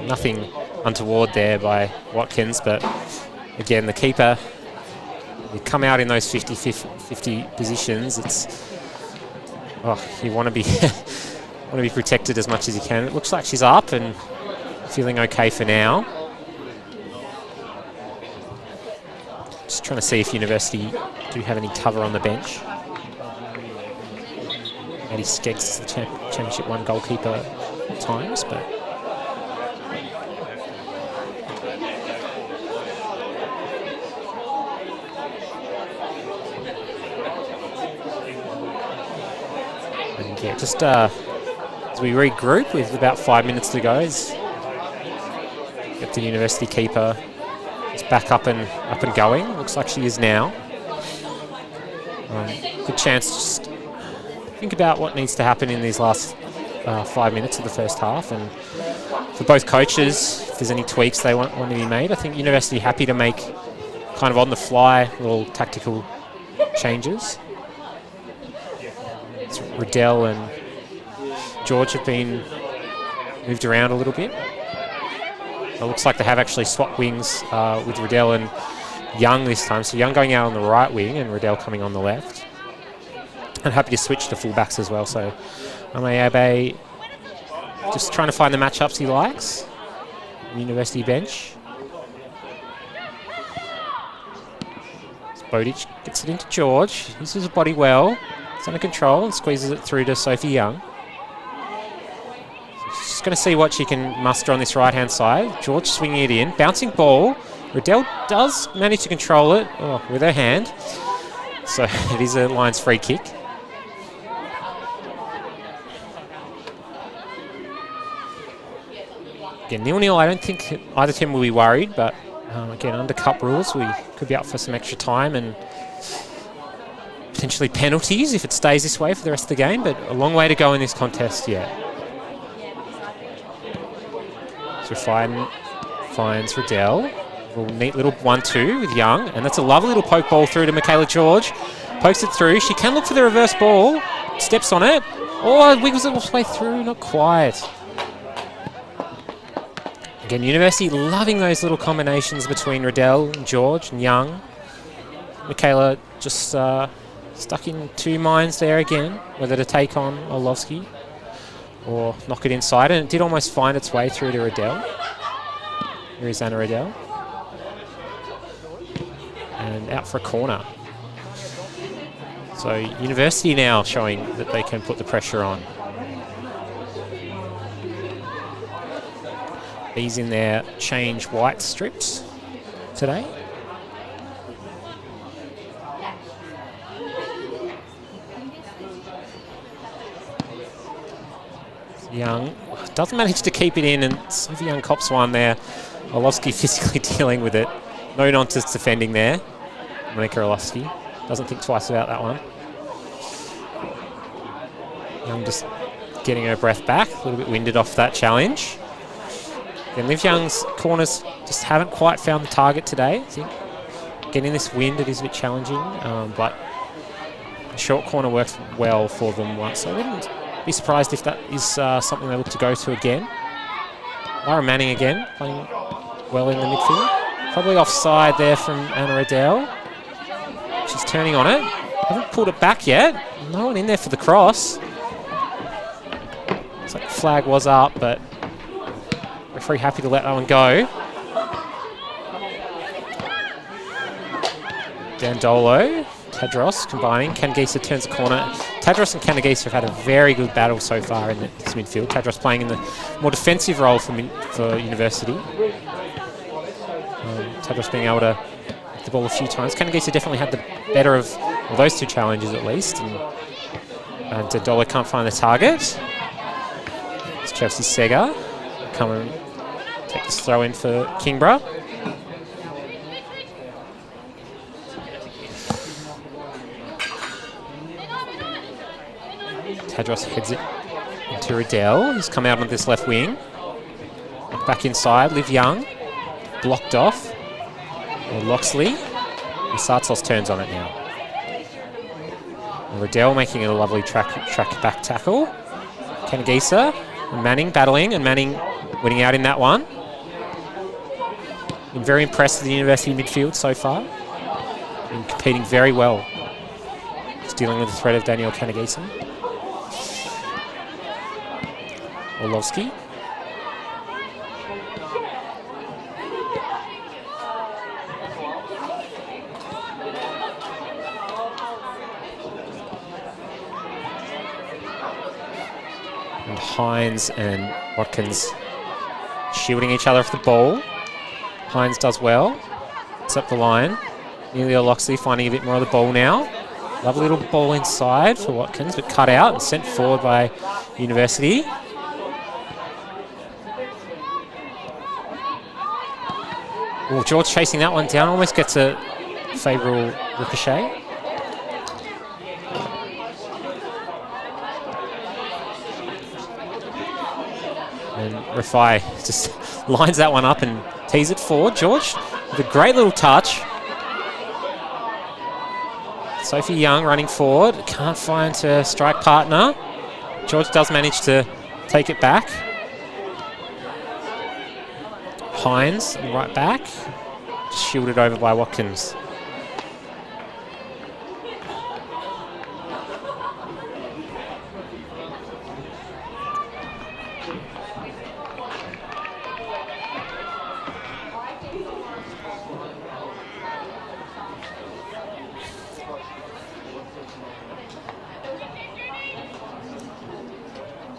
Speaker 1: nothing untoward there by Watkins, but again, the keeper, you come out in those 50-50 positions, it's you want to be protected as much as you can. It looks like she's up and feeling okay for now. Just trying to see if University do have any cover on the bench. Maddie Skeggs is the Championship 1 goalkeeper at times, but and yeah, just as we regroup with about 5 minutes to go, get the University keeper is back up and going. Looks like she is now. Good chance to just think about what needs to happen in these last 5 minutes of the first half, and for both coaches, if there's any tweaks they want to be made. I think University happy to make kind of on the fly little tactical changes. So Riddell and George have been moved around a little bit. It looks like they have actually swapped wings with Riddell and Young this time. So Young going out on the right wing and Riddell coming on the left. And happy to switch to fullbacks as well. So Amayabe just trying to find the matchups he likes. University bench. Bodic gets it into George. Uses his body well. It's under control and squeezes it through to Sophie Young. Just going to see what she can muster on this right-hand side. George swinging it in. Bouncing ball. Riddell does manage to control it with her hand. So it is a Lions free kick. Again, 0-0, I don't think either team will be worried, but again, under cup rules, we could be up for some extra time and potentially penalties if it stays this way for the rest of the game, but a long way to go in this contest yet. So finds Riddell. A neat little 1-2 with Young, and that's a lovely little poke ball through to Michaela George. Pokes it through. She can look for the reverse ball. Steps on it. Oh, wiggles it all the way through. Not quite. Again, University loving those little combinations between Riddell and George and Young. Michaela just stuck in two minds there again, whether to take on Orlovsky or knock it inside, and it did almost find its way through to Riddell. Here is Anna Riddell. And out for a corner. So University now showing that they can put the pressure on. These in their change white strips today. Young doesn't manage to keep it in, and Sophie Young cops one there. Orlovsky physically dealing with it. No nonsense defending there. Monica Orlovsky doesn't think twice about that one. Young just getting her breath back, a little bit winded off that challenge. And Liv Young's corners just haven't quite found the target today. I think getting this wind, it is a bit challenging, but the short corner works well for them once. So I wouldn't be surprised if that is something they look to go to again. Lara Manning again, playing well in the midfield. Probably offside there from Anna Adele. She's turning on it. Haven't pulled it back yet. No one in there for the cross. Looks like the flag was up, but referee happy to let that one go. Dandolo, Tadros combining. Kanagisa turns the corner. Tadros and Kanagisa have had a very good battle so far in this midfield. Tadros playing in the more defensive role for University. Tadros being able to hit the ball a few times. Kanagisa definitely had the better of those two challenges at least. And Dandolo can't find the target. It's Chelsea Sega. Come and take this throw in for Kingborough. Tadros heads it into Riddell, who's come out on this left wing. Back inside, Liv Young, blocked off. Loxley, and Sartsos turns on it now. And Riddell making a lovely track back tackle. Kanagisa and Manning battling, and Manning winning out in that one. Been very impressed with the University midfield so far. Been competing very well. Just dealing with the threat of Danielle Kanagisa. Orlovsky. And Hines and Watkins shielding each other off the ball. Hines does well. It's up the line. Nearly Loxley finding a bit more of the ball now. Lovely little ball inside for Watkins, but cut out and sent forward by University. Oh, George chasing that one down, almost gets a favourable ricochet. And Rafai just lines that one up and tees it forward. George with a great little touch. Sophie Young running forward, can't find her strike partner. George does manage to take it back. Hines right back, shielded over by Watkins.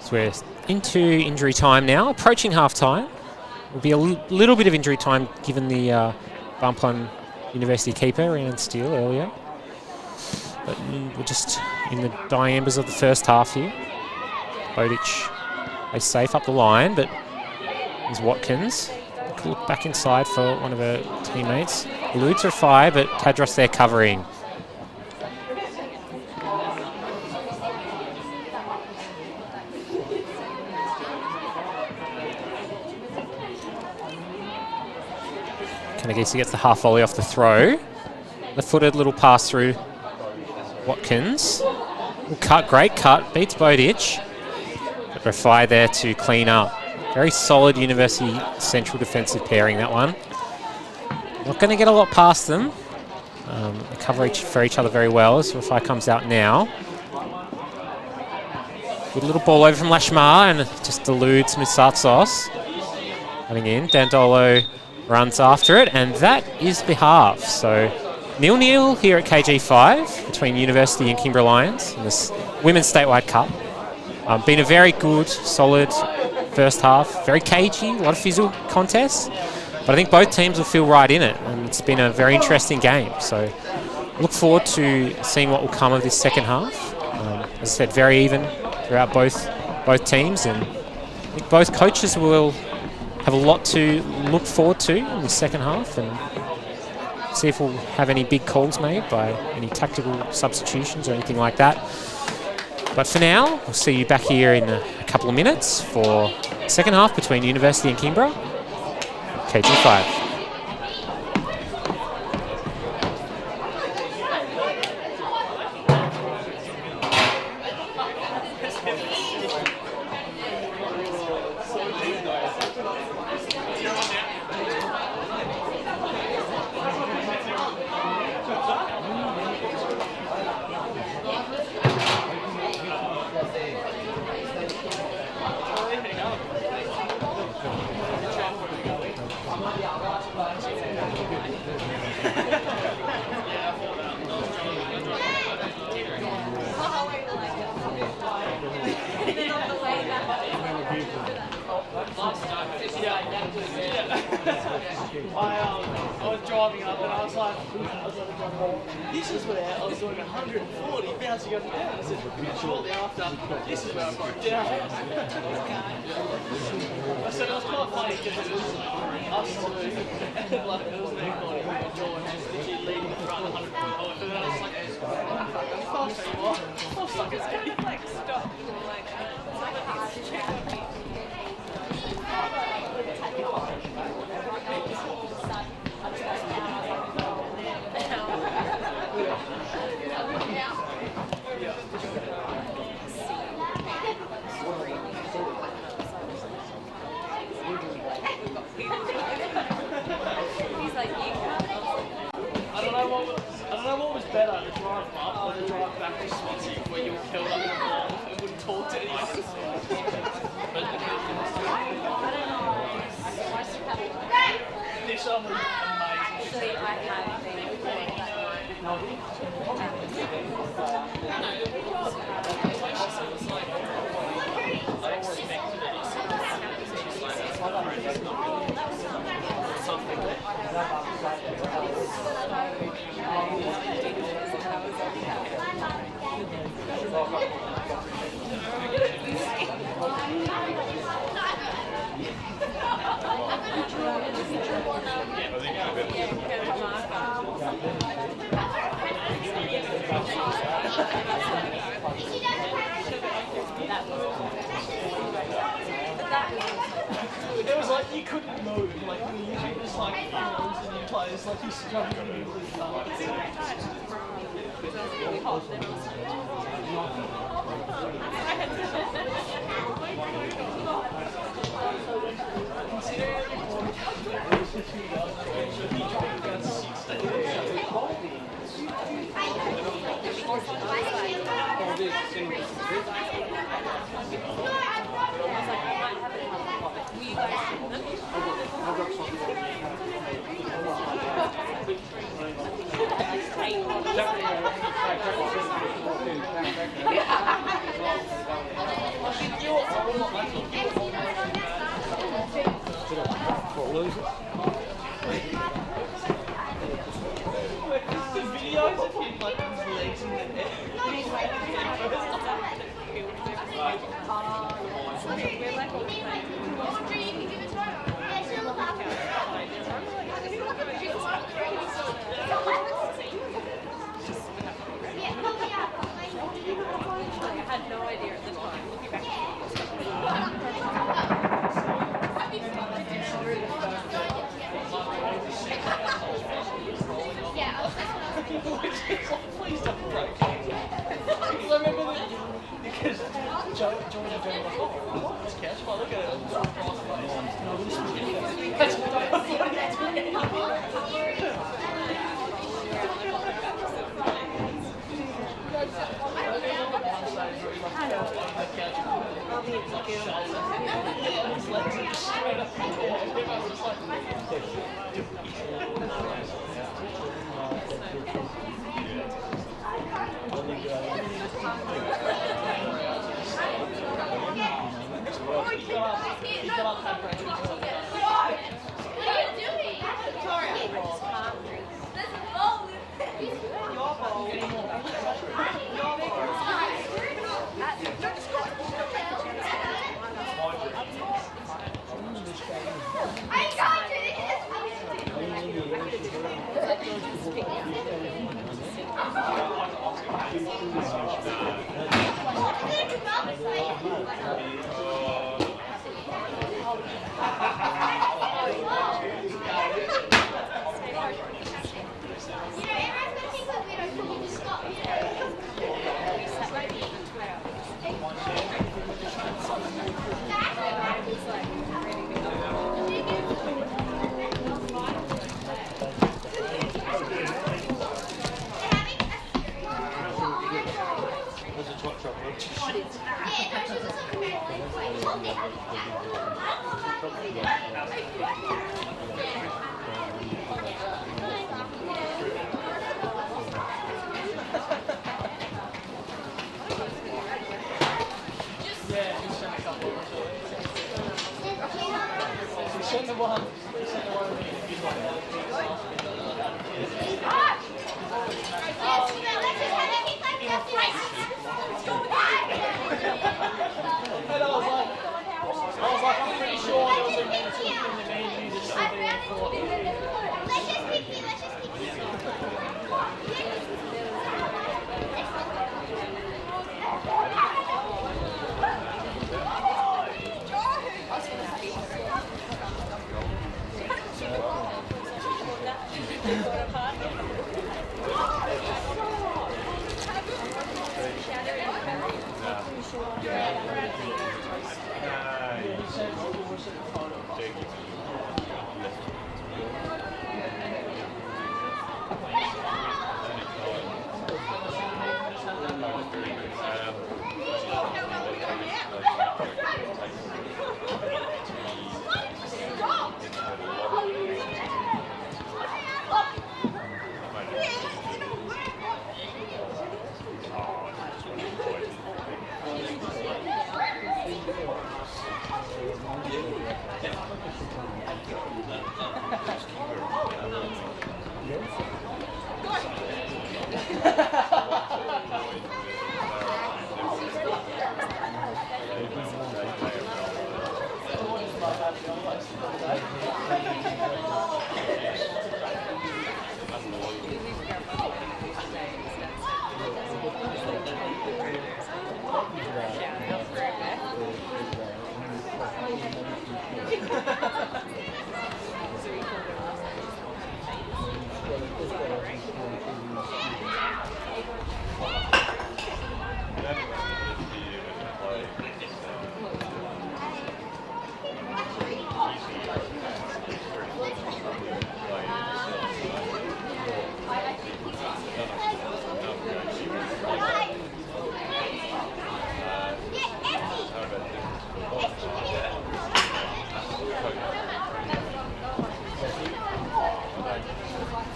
Speaker 1: So we're into injury time now, approaching half time. Will be a little bit of injury time given the bump on University keeper Rhiannon Steele earlier. But we're just in the dying embers of the first half here. Bodic is safe up the line, but here's Watkins. Look back inside for one of her teammates. Eludes Rafai, but Tadros there covering. Kanagisa gets the half volley off the throw. Left-footed little pass through Watkins. Cut, great cut, beats Bodic. But Rafai there to clean up. Very solid University central defensive pairing, that one. Not going to get a lot past them. They cover for each other very well as Rafai comes out now. Good little ball over from Lashmar and just eludes Sartsos. Coming in, Dandolo runs after it, and that is behalf. So 0-0 here at KG5 between University and Kimber Lions in this Women's Statewide Cup. Been a very good, solid first half, very cagey, a lot of physical contests, but I think both teams will feel right in it, and it's been a very interesting game. So look forward to seeing what will come of this second half. As I said, very even throughout both teams, and I think both coaches will have a lot to look forward to in the second half, and see if we'll have any big calls made by any tactical substitutions or anything like that. But for now, we'll see you back here in a couple of minutes for second half between University and Kingborough, KG5.
Speaker 2: I was driving up and I was like, this is where I was doing 140, bouncing up and down. I said, shortly after, this is where I broke down. I said, it was quite funny because it was us two, and like, it was me, Connie, and Jordan, and literally leading the front 140, and then I was like, fast anymore. I was like, it's going to like, stop. I don't know what was better, the drive up or the drive back to Swansea, where you were killed up in the ball and wouldn't talk to anyone. This one was amazing. I have it was like you couldn't move, like when you usually just like moves and you play, it's like you struggle to move with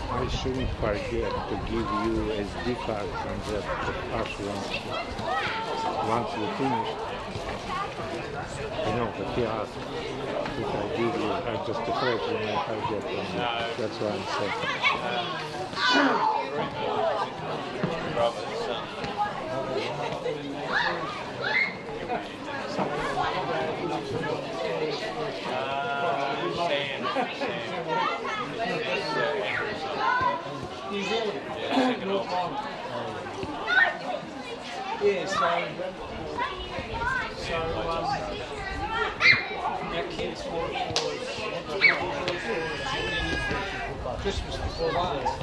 Speaker 3: I shouldn't forget to give you SD card from the us once you finish. You know, but he asked if I give you. I'm just afraid when I forget from you. That's why I'm saying.
Speaker 4: Yeah, our kids for Christmas before last.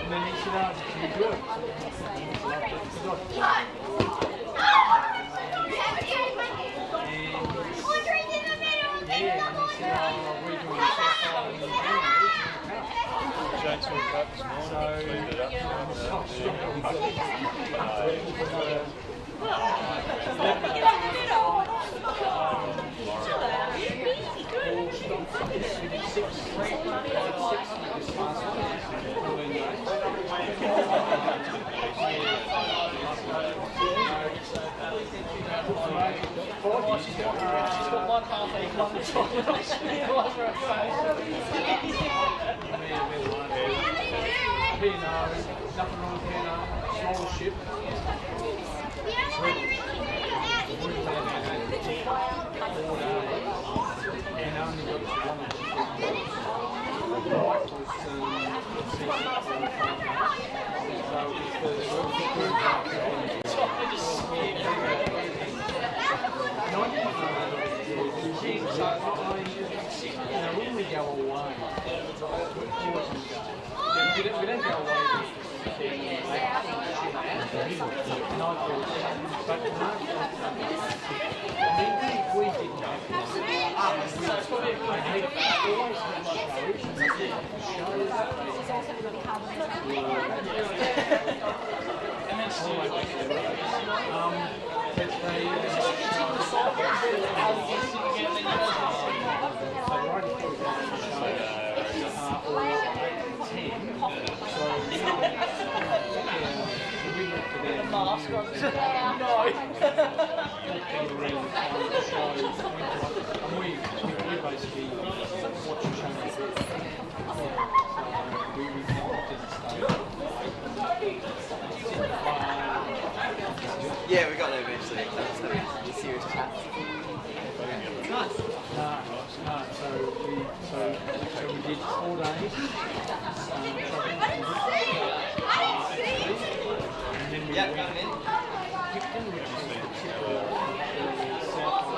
Speaker 4: And then he said, "Oh, can you do it?" Yeah, and he said, oh, we're doing the Statewide and New Zealand Regional Cup. So,
Speaker 2: She's got one half a one top over her face.
Speaker 4: P&O, nothing wrong with P&O, smaller ship. And only got one of the Mike was when we go away, we don't go away we didn't
Speaker 2: Mask on. No.
Speaker 4: We basically watch the channel. We didn't stay.
Speaker 5: Yeah, we got there eventually. That was having a serious chat. Nice.
Speaker 4: No. So we did 4 days. And then we went to Picton, which is the tip of south of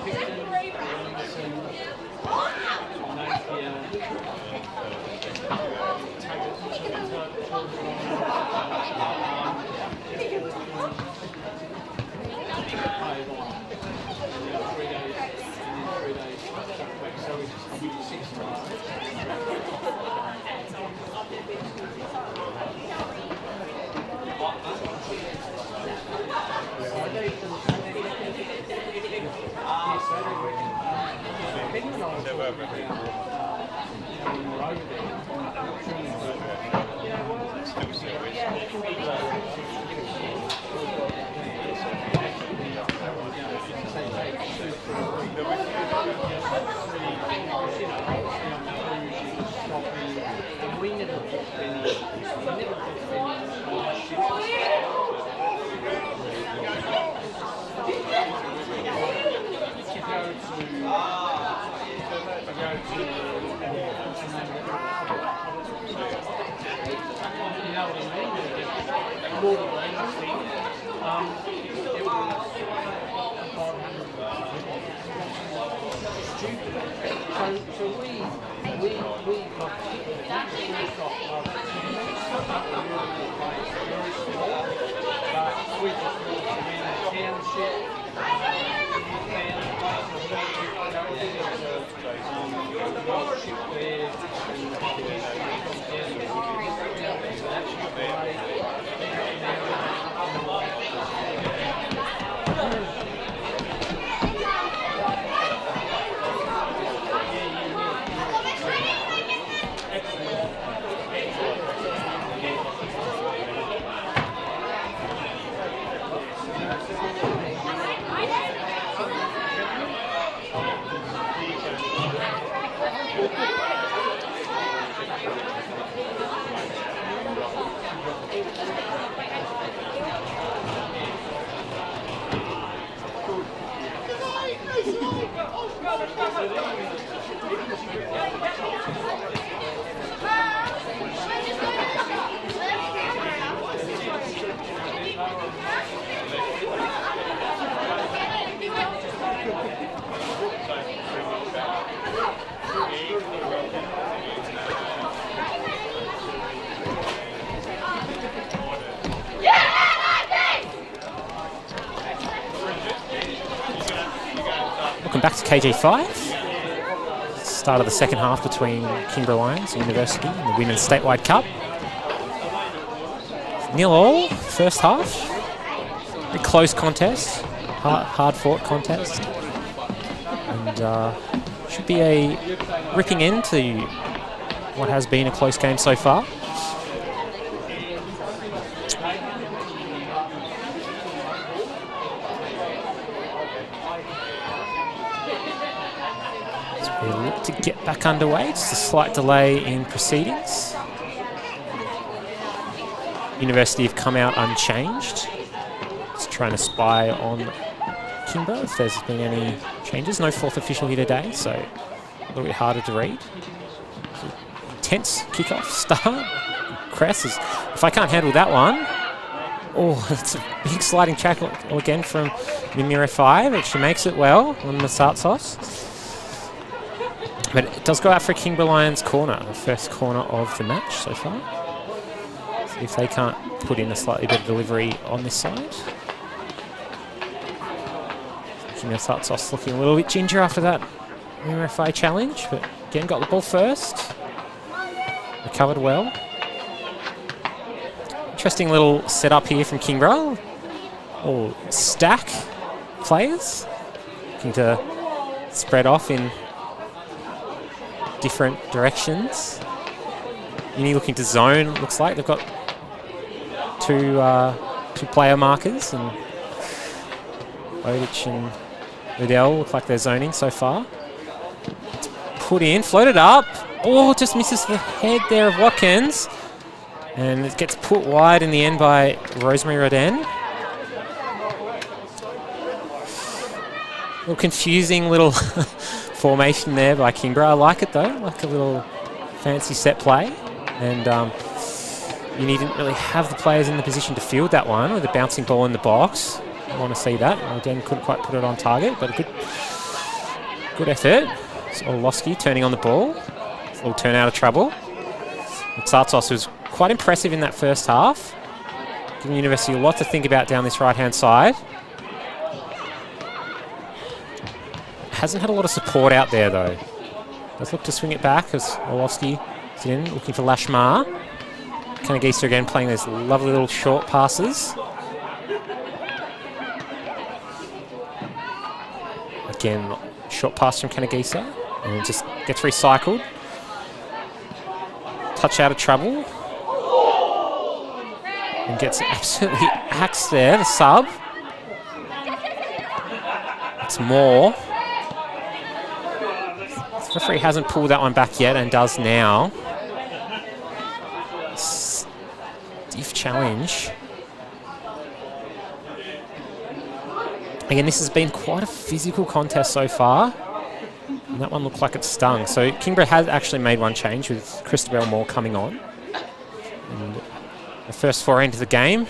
Speaker 4: Picton, Wellington, Napier, so we did 6 days. We never booked any So we got but we just walked around the township, ship there,
Speaker 1: KG5. Start of the second half between Kimber Lions University and the Women's Statewide Cup. 0-0 first half. A close contest, hard-fought contest. And should be a ripping end to what has been a close game so far. We look to get back underway. Just a slight delay in proceedings. University have come out unchanged. Just trying to spy on Kingborough if there's been any changes. No fourth official here today, so a little bit harder to read. Intense kickoff start. Cress is, if I can't handle that one. Oh, it's a big sliding tackle again from Mimira 5, but she makes it well on the Sartsos. But it does go out for a Kimber Lions corner, the first corner of the match so far. See if they can't put in a slightly better delivery on this side. Kimber Sartsos looking a little bit ginger after that MFA challenge, but again got the ball first. Recovered well. Interesting little setup here from Kingborough. All stack players. Looking to spread off in different directions. Uni looking to zone, looks like. They've got two player markers, and Odich and Liddell look like they're zoning so far. It's put in, floated up. Oh, just misses the head there of Watkins. And it gets put wide in the end by Rosemary Rodin. A little confusing little formation there by Kingborough. I like it though, like a little fancy set play. And Uni didn't really have the players in the position to field that one with a bouncing ball in the box. I want to see that. Again, couldn't quite put it on target, but a good effort. It's Orlowski turning on the ball. A little turn out of trouble. Sartsos was quite impressive in that first half, giving University a lot to think about down this right-hand side. Hasn't had a lot of support out there though. Does look to swing it back as Orlowski is in, looking for Lashmar. Kanagisa again playing those lovely little short passes. Again, short pass from Kanagisa, and it just gets recycled. Touch out of trouble. And gets absolutely axed there, the sub. It's more. The referee hasn't pulled that one back yet and does now. Stiff challenge. Again, this has been quite a physical contest so far. And that one looked like it stung. So Kingborough has actually made one change with Christabel Moore coming on. And the first foray into the game.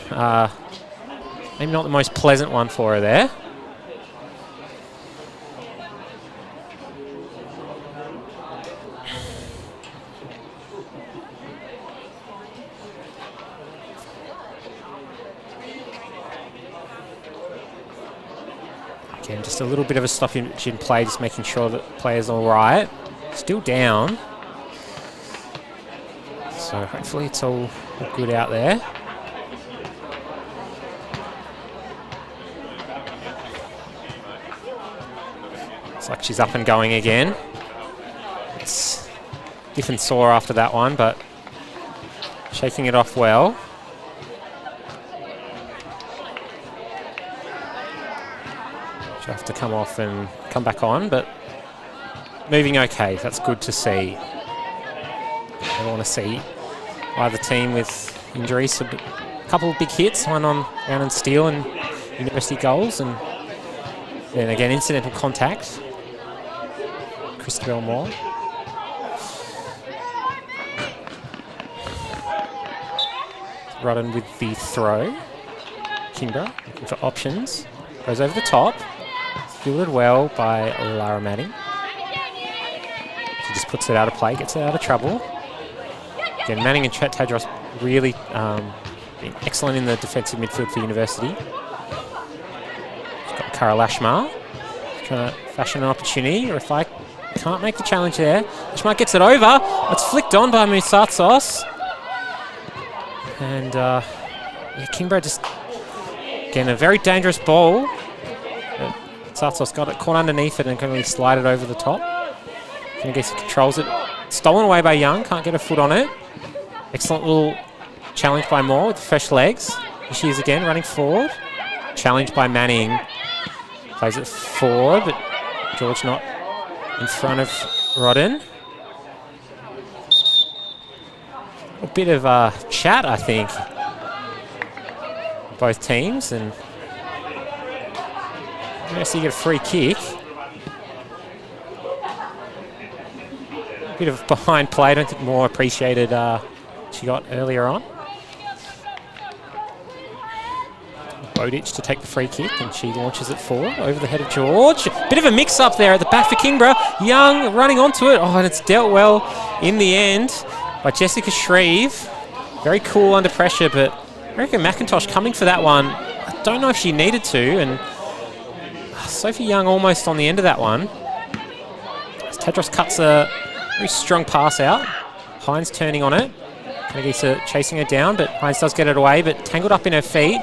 Speaker 1: Maybe not the most pleasant one for her there. Again, just a little bit of a stoppage in play, just making sure that the player's all right. Still down. So hopefully it's all good out there. Looks like she's up and going again. It's stiff and sore after that one, but shaking it off well. She'll have to come off and come back on, but moving okay. That's good to see. I want to see either team with injuries. A couple of big hits, one on Round and Steel and University goals, and then again incidental contact. Christabel Moore. Rodden with the throw. Kingborough looking for options. Goes over the top. Fielded well by Lara Manning. She just puts it out of play, gets it out of trouble. Again, Manning and Tadros really been excellent in the defensive midfield for University. She's got Kara Lashmar. trying to fashion an opportunity. Or if I can't make the challenge there, Schmidt gets it over. It's flicked on by Moussatos. And yeah, Kingborough just, again, a very dangerous ball. Moussatos got it, caught underneath it and can really slide it over the top. I guess he controls it. Stolen away by Young, can't get a foot on it. Excellent little challenge by Moore with fresh legs. Here she is again, running forward. Challenge by Manning. Plays it forward, but George not in front of Rodden. A bit of chat, I think, both teams, and Mercy get a free kick. Bit of behind play. I don't think Moore appreciated she got earlier on. Bowditch to take the free kick, and she launches it forward over the head of George. Bit of a mix-up there at the back for Kingborough. Young running onto it. Oh, and it's dealt well in the end by Jessica Shreve. Very cool under pressure, but I reckon McIntosh coming for that one. I don't know if she needed to, and Sophie Young almost on the end of that one. As Tedros cuts a very strong pass out. Hines turning on it. Kanagisa chasing her down, but Hines does get it away, but tangled up in her feet.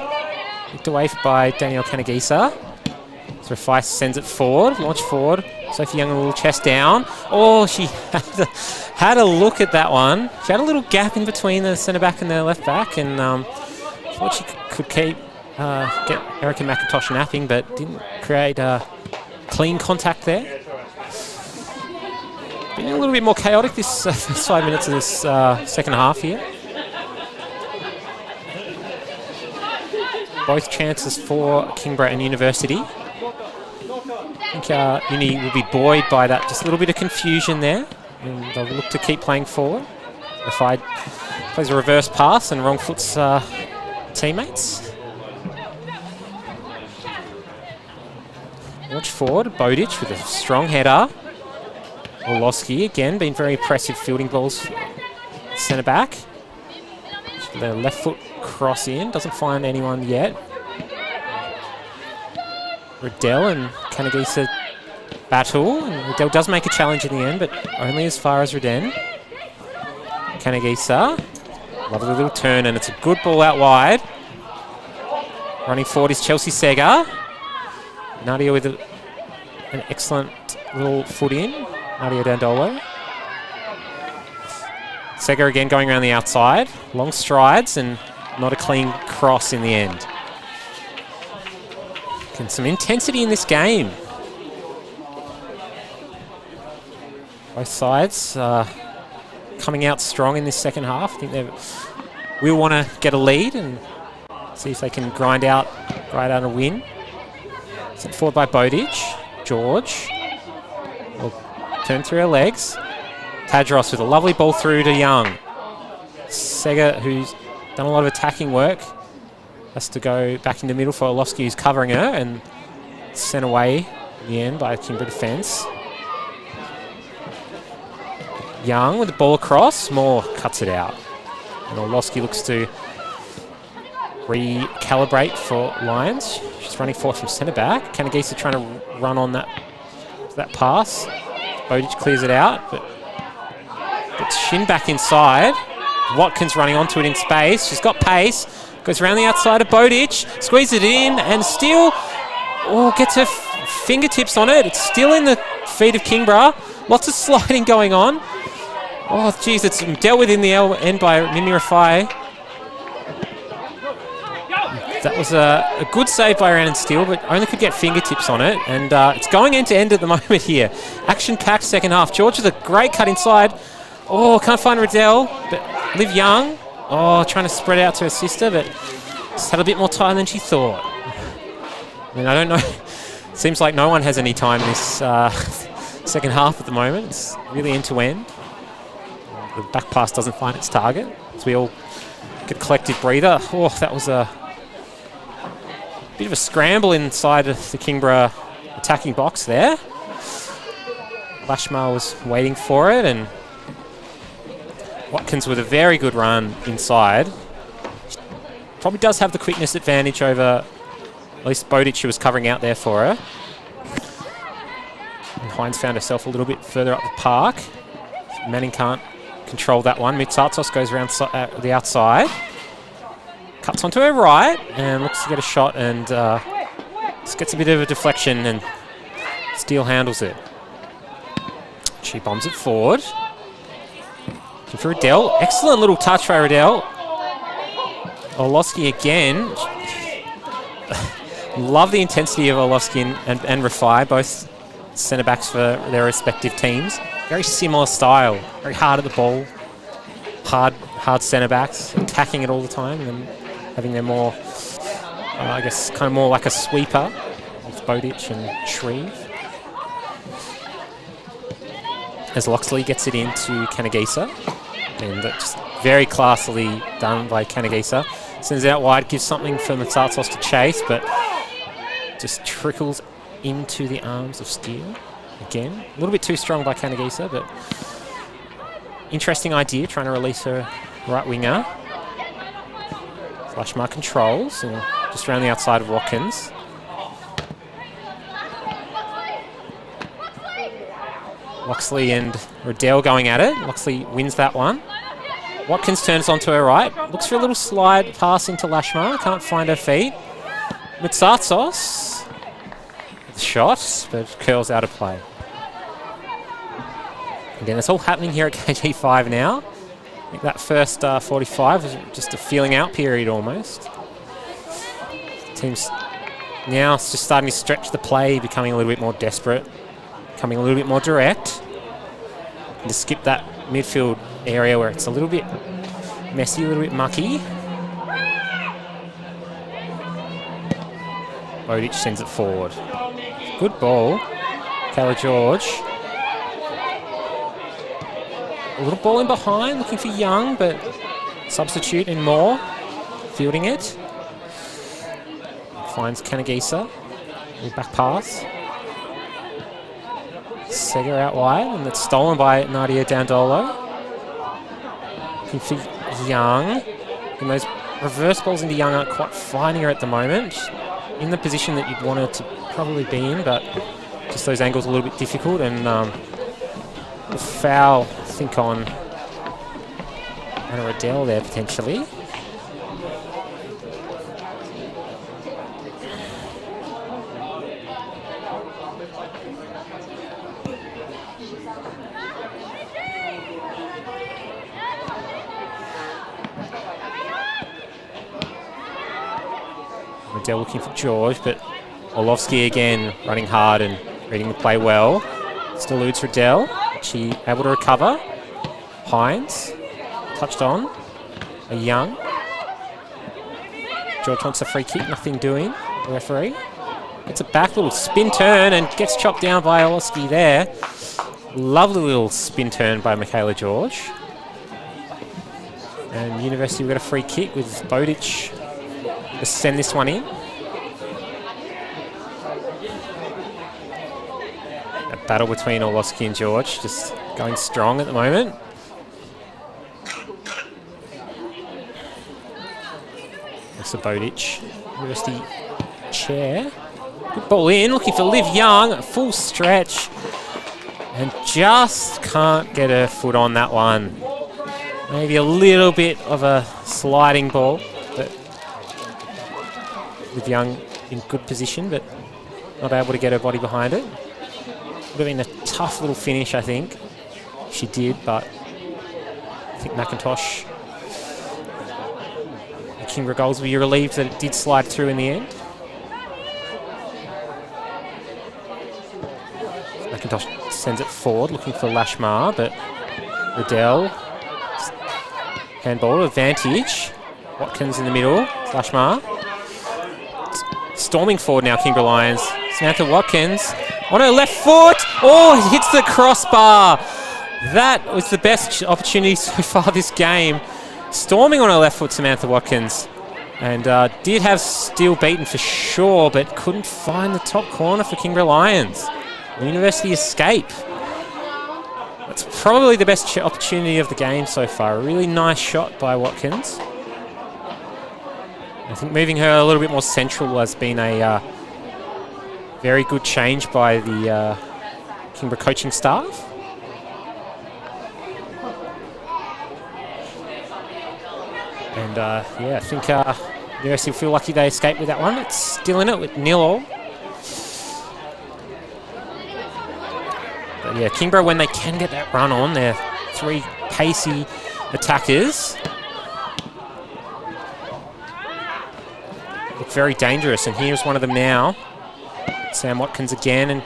Speaker 1: Picked away by Danielle Kanagisa. So Fife sends it forward, launch forward. Sophie Young a little chest down. Oh, she had a look at that one. She had a little gap in between the centre back and the left back, and thought she could keep get Erica McIntosh napping, but didn't create clean contact there. Been a little bit more chaotic this first 5 minutes of this second half here. Both chances for Kingborough and University. I think Uni will be buoyed by that. Just a little bit of confusion there. And they'll look to keep playing forward. If I plays a reverse pass and wrong foots teammates. Watch forward, Bowditch with a strong header. Orlowski again, been very impressive fielding balls. Centre back. The left foot cross in, doesn't find anyone yet. Riddell and Kanagisa battle, and Riddell does make a challenge in the end, but only as far as Redden. Kanagisa, lovely little turn, and it's a good ball out wide. Running forward is Chelsea Sega. Nadia with an excellent little foot in. Nadia Dandolo. Sega again going around the outside. Long strides and not a clean cross in the end. And some intensity in this game. Both sides coming out strong in this second half. I think they will want to get a lead and see if they can grind out a win. Sent forward by Bowditch. George will turn through her legs. Tadros with a lovely ball through to Young. Sega, who's done a lot of attacking work, has to go back in the middle for Orlowski, who's covering her, and sent away in the end by Kimber defence. Young with the ball across. Moore cuts it out. And Orlowski looks to recalibrate for Lions. She's running forward from centre back. Kanagisa trying to run on that pass. Bowditch clears it out, but gets Shin back inside. Watkins running onto it in space. She's got pace. Goes around the outside of Bowditch. Squeezes it in and still gets her fingertips on it. It's still in the feet of Kingborough. Lots of sliding going on. Oh, geez, it's dealt with in the end by Mimi Rafai. That was a good save by Rhiannon Steele, but only could get fingertips on it. And it's going end to end at the moment here. Action-packed second half. George with a great cut inside. Oh, can't find Riddell, but Liv Young. Oh, trying to spread out to her sister, but just had a bit more time than she thought. I mean, I don't know. Seems like no one has any time in this second half at the moment. It's really end to end. The back pass doesn't find its target, so we all get a collective breather. Oh, that was a bit of a scramble inside of the Kingborough attacking box there. Lashmar was waiting for it, and Watkins with a very good run inside. Probably does have the quickness advantage over at least Bowditch, who was covering out there for her. Hines found herself a little bit further up the park. Manning can't control that one. Mitsatsos goes around the outside. Cuts onto her right and looks to get a shot, and just gets a bit of a deflection, and Steele handles it. She bombs it forward. Looking for Riddell. Excellent little touch by Riddell. Orlovsky again. Love the intensity of Orlovsky and Rafai, both centre-backs for their respective teams. Very similar style. Very hard at the ball. Hard centre-backs. Attacking it all the time, and having their more, I guess, kind of more like a sweeper with Bowditch and Shreve. As Loxley gets it into Kanagisa, and that's just very classily done by Kanagisa. Sends it out wide, gives something for Matsatsos to chase, but just trickles into the arms of Steele. Again, a little bit too strong by Kanagisa, but interesting idea, trying to release her right winger. Lashmar controls, and just around the outside of Watkins. Loxley and Riddell going at it. Loxley wins that one. Watkins turns onto her right. Looks for a little slide pass into Lashmar. Can't find her feet. Mitsatsos. The shot, but curls out of play. Again, it's all happening here at KG5 now. I think that first 45 was just a feeling out period almost. Team's now just starting to stretch the play, becoming a little bit more desperate, becoming a little bit more direct. And to skip that midfield area where it's a little bit messy, a little bit mucky. Bowditch sends it forward. Good ball. Kayla George. A little ball in behind, looking for Young, but substitute in Moore. Fielding it. Finds Kanagisa. Back pass. Sega out wide, and it's stolen by Nadia Dandolo. Looking for Young. And those reverse balls into Young aren't quite finding her at the moment. She's in the position that you'd want her to probably be in, but just those angles a little bit difficult, and the foul, I think, on Anna Riddell there potentially. Riddell looking for George, but Orlovsky again running hard and reading the play well. Still eludes Riddell. She able to recover. Hines touched on. A Young. George wants a free kick, nothing doing. The referee. It's a back little spin turn and gets chopped down by Orlovsky there. Lovely little spin turn by Michaela George. And University, we've got a free kick with Bowditch to send this one in. A battle between Orlovsky and George, just going strong at the moment. That's a Bowditch. University chair. Good ball in, looking for Liv Young, a full stretch. And just can't get her foot on that one. Maybe a little bit of a sliding ball, but with Young in good position, but not able to get her body behind it. Would have been a tough little finish, I think. She did, but I think McIntosh, the Kingborough goals, will be relieved that it did slide through in the end. McIntosh sends it forward, looking for Lashmar, but Riddell. Handball advantage. Watkins in the middle. Lashmar. Storming forward now, Kimber Lions. Samantha Watkins on her left foot. Oh, it hits the crossbar. That was the best opportunity so far this game. Storming on her left foot, Samantha Watkins. And did have Steele beaten for sure, but couldn't find the top corner for Kimber Lions. University escape. That's probably the best opportunity of the game so far. A really nice shot by Watkins. I think moving her a little bit more central has been a very good change by the Kingborough coaching staff. And yeah, I think University will feel lucky they escaped with that one. It's still in it with 0-0. But yeah, Kingborough, when they can get that run on, they're 3 pacey attackers. Look very dangerous, and here's one of them now. Sam Watkins again, and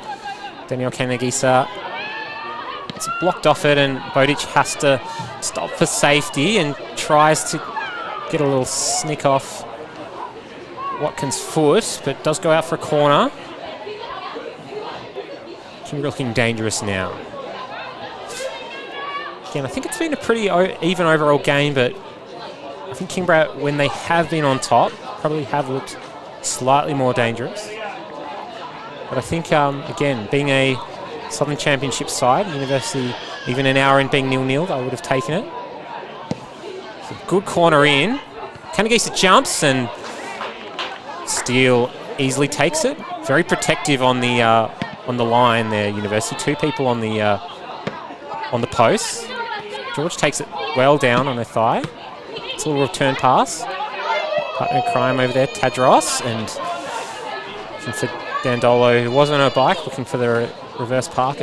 Speaker 1: Daniel Kanagisa. It's blocked off it, and Bodic has to stop for safety and tries to get a little snick off Watkins' foot, but does go out for a corner. Kingborough looking dangerous now. Again, I think it's been a pretty even overall game, but I think Kingborough, when they have been on top, probably have looked slightly more dangerous. But I think, again, being a Southern Championship side, University, even an hour in being 0-0, I would have taken it. So good corner in. Kanagisa jumps, and Steele easily takes it. Very protective on the line there, University. 2 people on the post. George takes it well down on her thigh. It's a little return pass. Partner in crime over there, Tadros, and looking for Dandolo, who was on her bike, looking for the reverse pass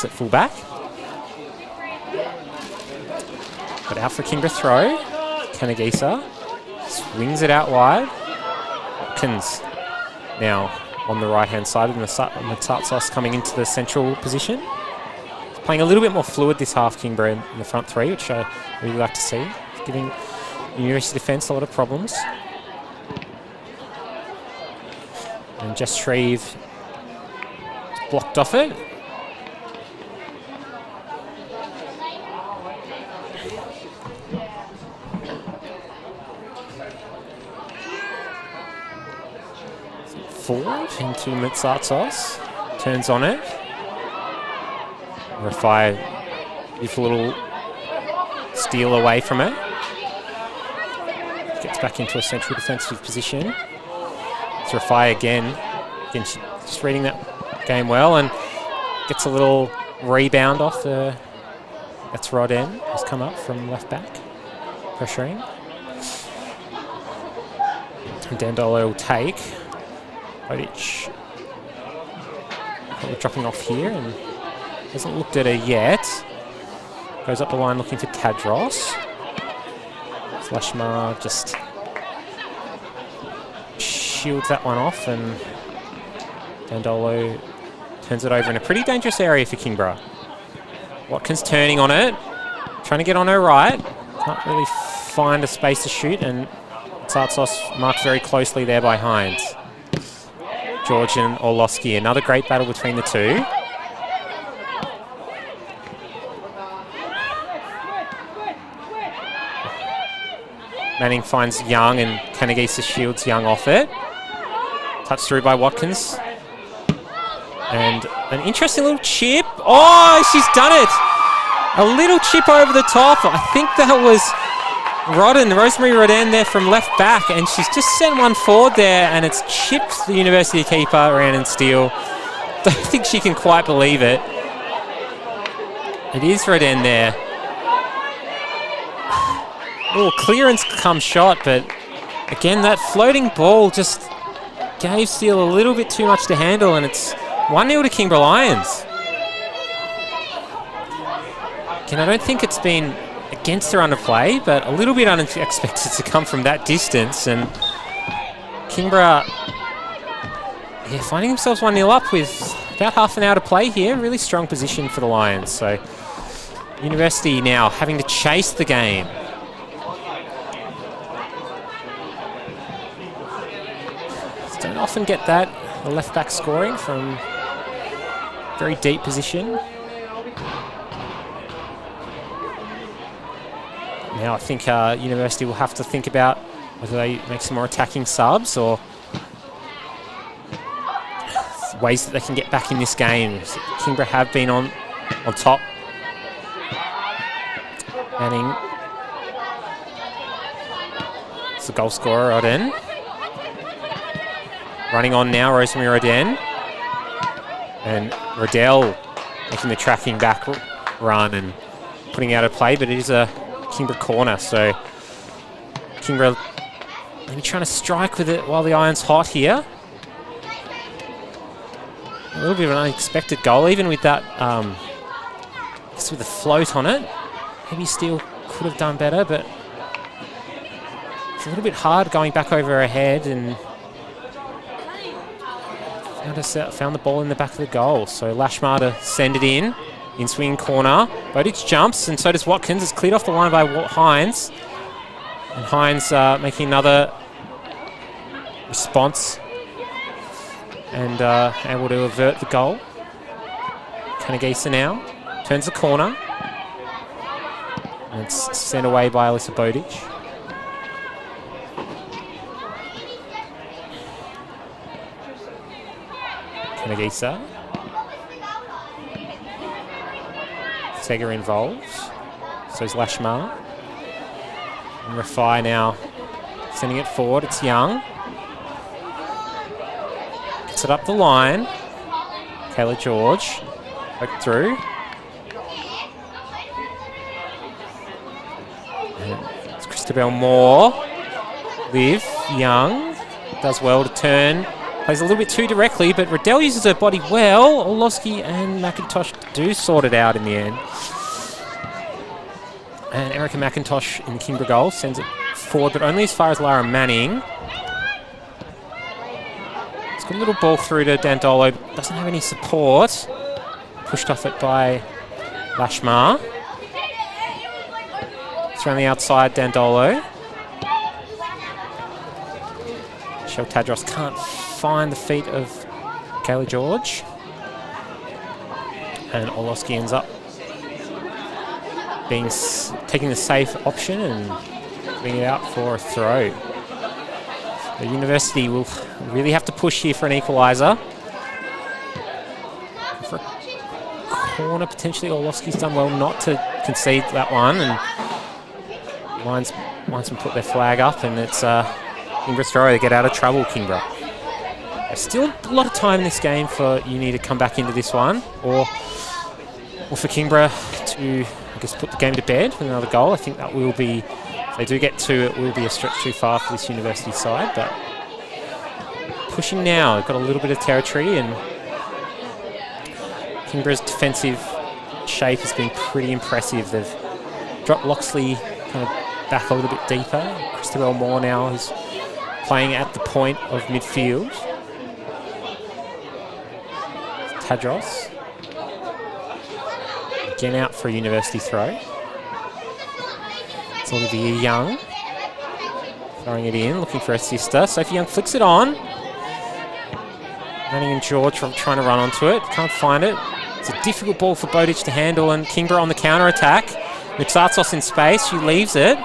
Speaker 1: at fullback. But out for Kingborough throw. Kanagisa swings it out wide. Watkins now on the right-hand side, and Matsatsos coming into the central position. Playing a little bit more fluid this half, Kingborough in the front 3, which I really like to see. It's giving University defence a lot of problems. And Jess Shreve blocked off it. Forward into Matsatsos. Turns on it. Rafai, beautiful little steal away from it. Gets back into a central defensive position. It's Rafai again. Again, she's just reading that game well, and gets a little rebound off the... That's Rodden, has come up from left back, pressuring. And Dandolo will take. Bodic probably dropping off here, and hasn't looked at her yet. Goes up the line looking for Tadros. Slashmar just shields that one off, and Dandolo turns it over in a pretty dangerous area for Kingborough. Watkins turning on it, trying to get on her right. Can't really find a space to shoot, and Tsatsos marked very closely there by Hines. George and Orlowski, another great battle between the two. Manning finds Young, and Kanagisa shields Young off it. Touched through by Watkins. And an interesting little chip. Oh, she's done it! A little chip over the top. I think that was Rosemary Rodden there from left back, and she's just sent one forward there, and it's chipped the University keeper, Rhiannon Steele. Don't think she can quite believe it. It is Rodden there. Oh, clearance come shot, but again, that floating ball just gave Steele a little bit too much to handle, and it's 1-0 to Kimber Lions. Again, I don't think it's been against the run of play, but a little bit unexpected to come from that distance, and Kingborough finding themselves 1-0 up with about half an hour to play here. Really strong position for the Lions. So University now having to chase the game. Don't often get that, the left back scoring from very deep position. Now I think University will have to think about whether they make some more attacking subs or ways that they can get back in this game. Kingborough have been on top. Manning. It's the goal scorer, Rodden. Running on now, Rosemary Rodden. And Riddell making the tracking back run and putting out a play, but it is a Kingborough corner, so Kingborough maybe trying to strike with it while the iron's hot here. A little bit of an unexpected goal, even with that, just with the float on it. Maybe Steele could have done better, but it's a little bit hard going back over her head, and found the ball in the back of the goal. So Lashmar to send it in swinging corner. Bowditch jumps, and so does Watkins. It's cleared off the line by Hines. And Hines making another response and able to avert the goal. Kanagisa now turns the corner. And it's sent away by Alyssa Bowditch. Kanagisa. Sega involved. So is Lashmar. And Rafai now sending it forward. It's Young. Gets it up the line. Kayla George. Poked through. And it's Christabel Moore. Liv. Young. Does well to turn. Plays a little bit too directly, but Riddell uses her body well. Orlovsky and McIntosh do sort it out in the end. And Erica McIntosh in the Kingborough goal sends it forward, but only as far as Lara Manning. It's got a little ball through to Dandolo. Doesn't have any support. Pushed off it by Lashmar. It's around the outside, Dandolo. Michelle Tadros can't find the feet of Kayla George. And Orlovsky ends up taking the safe option and putting it out for a throw. The University will really have to push here for an equaliser. For a corner, potentially Orlovsky's done well not to concede that one, and Linesman put their flag up, and it's Kingborough throw to get out of trouble, Kingborough. There's still a lot of time in this game for Uni to come back into this one, or for Kingborough to, I guess, put the game to bed with another goal. I think that will be, if they do get two, it will be a stretch too far for this University side, but pushing now. They've got a little bit of territory, and Kingborough's defensive shape has been pretty impressive. They've dropped Loxley kind of back a little bit deeper. Christabel Moore now is playing at the point of midfield. Tadros. Again out for a University throw. It's Olivia Young. Throwing it in, looking for her sister. Sophie Young flicks it on. Manning and George trying to run onto it. Can't find it. It's a difficult ball for Bowditch to handle, and Kingborough on the counter-attack. Mitsatsos in space. She leaves it.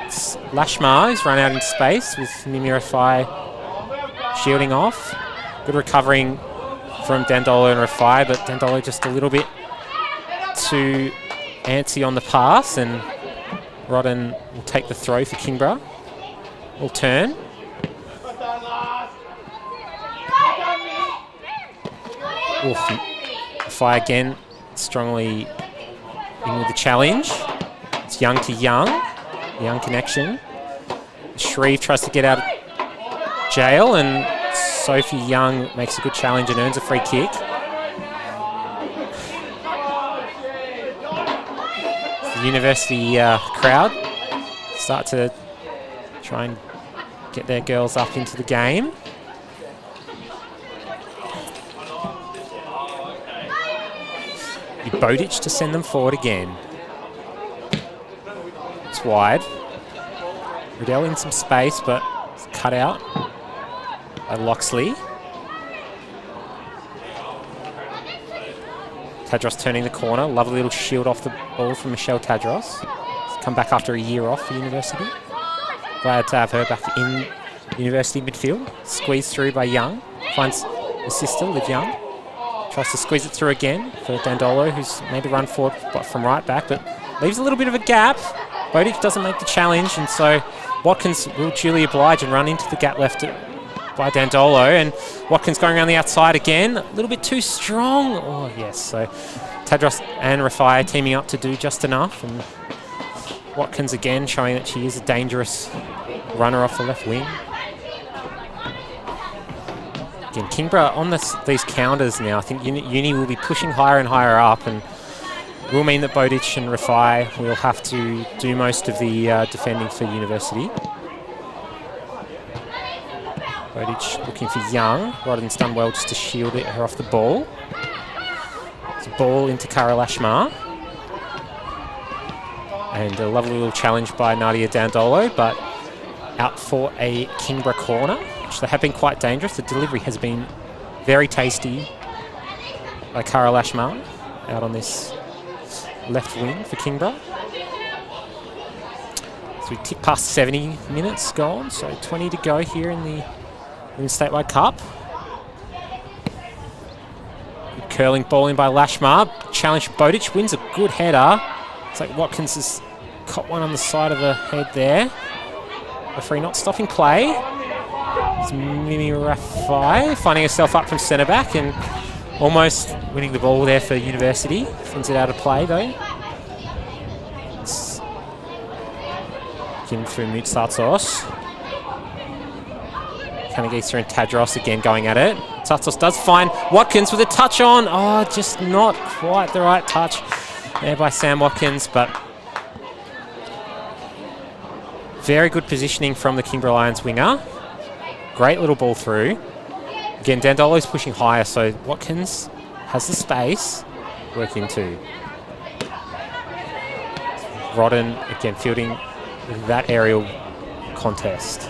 Speaker 1: It's Lashmar who's run out in space with Mimi-Rafai shielding off. Good recovering from Dandolo and Rafai, but Dandolo just a little bit too antsy on the pass, and Rodden will take the throw for Kingborough. Will turn. Oof. Rafai again strongly in with the challenge. It's Young to Young. Young connection. Shreve tries to get out of jail, and Sophie Young makes a good challenge and earns a free kick. The University crowd start to try and get their girls up into the game. Bowditch to send them forward again. It's wide. Riddell in some space, but it's cut out by Loxley. Tadros turning the corner. Lovely little shield off the ball from Michelle Tadros. She's come back after a year off for University. Glad to have her back in University midfield. Squeezed through by Young. Finds her sister, Liv Young. Tries to squeeze it through again for Dandolo, who's made a run forward from right back, but leaves a little bit of a gap. Bowditch doesn't make the challenge, and so Watkins will duly oblige and run into the gap left by Dandolo, and Watkins going around the outside again. A little bit too strong. Oh, yes. So Tadros and Rafai teaming up to do just enough. And Watkins again showing that she is a dangerous runner off the left wing. Again, Kingborough on these counters now. I think Uni will be pushing higher and higher up, and will mean that Bowditch and Rafai will have to do most of the defending for University. Bowditch looking for Young. Rodden's done well just to shield her off the ball. It's a ball into Kara Lashmar. And a lovely little challenge by Nadia Dandolo, but out for a Kingborough corner, which they have been quite dangerous. The delivery has been very tasty by Kara Lashmar out on this left wing for Kingborough. So we tick past 70 minutes gone, so 20 to go here in the Statewide Cup. Good curling ball in by Lashmar. Challenge for Bowditch, wins a good header. It's like Watkins has caught one on the side of the head there. Referee not stopping play. It's Mimi Rafai finding herself up from centre back and almost winning the ball there for University. Sends it out of play though. It's in through Mutsatos. Kanagisa and Tadros again going at it. Tsatos does find Watkins with a touch on. Oh, just not quite the right touch there by Sam Watkins, but very good positioning from the Kimber Lions winger. Great little ball through. Again, Dandolo's pushing higher, so Watkins has the space to work into. Rodden again fielding that aerial contest.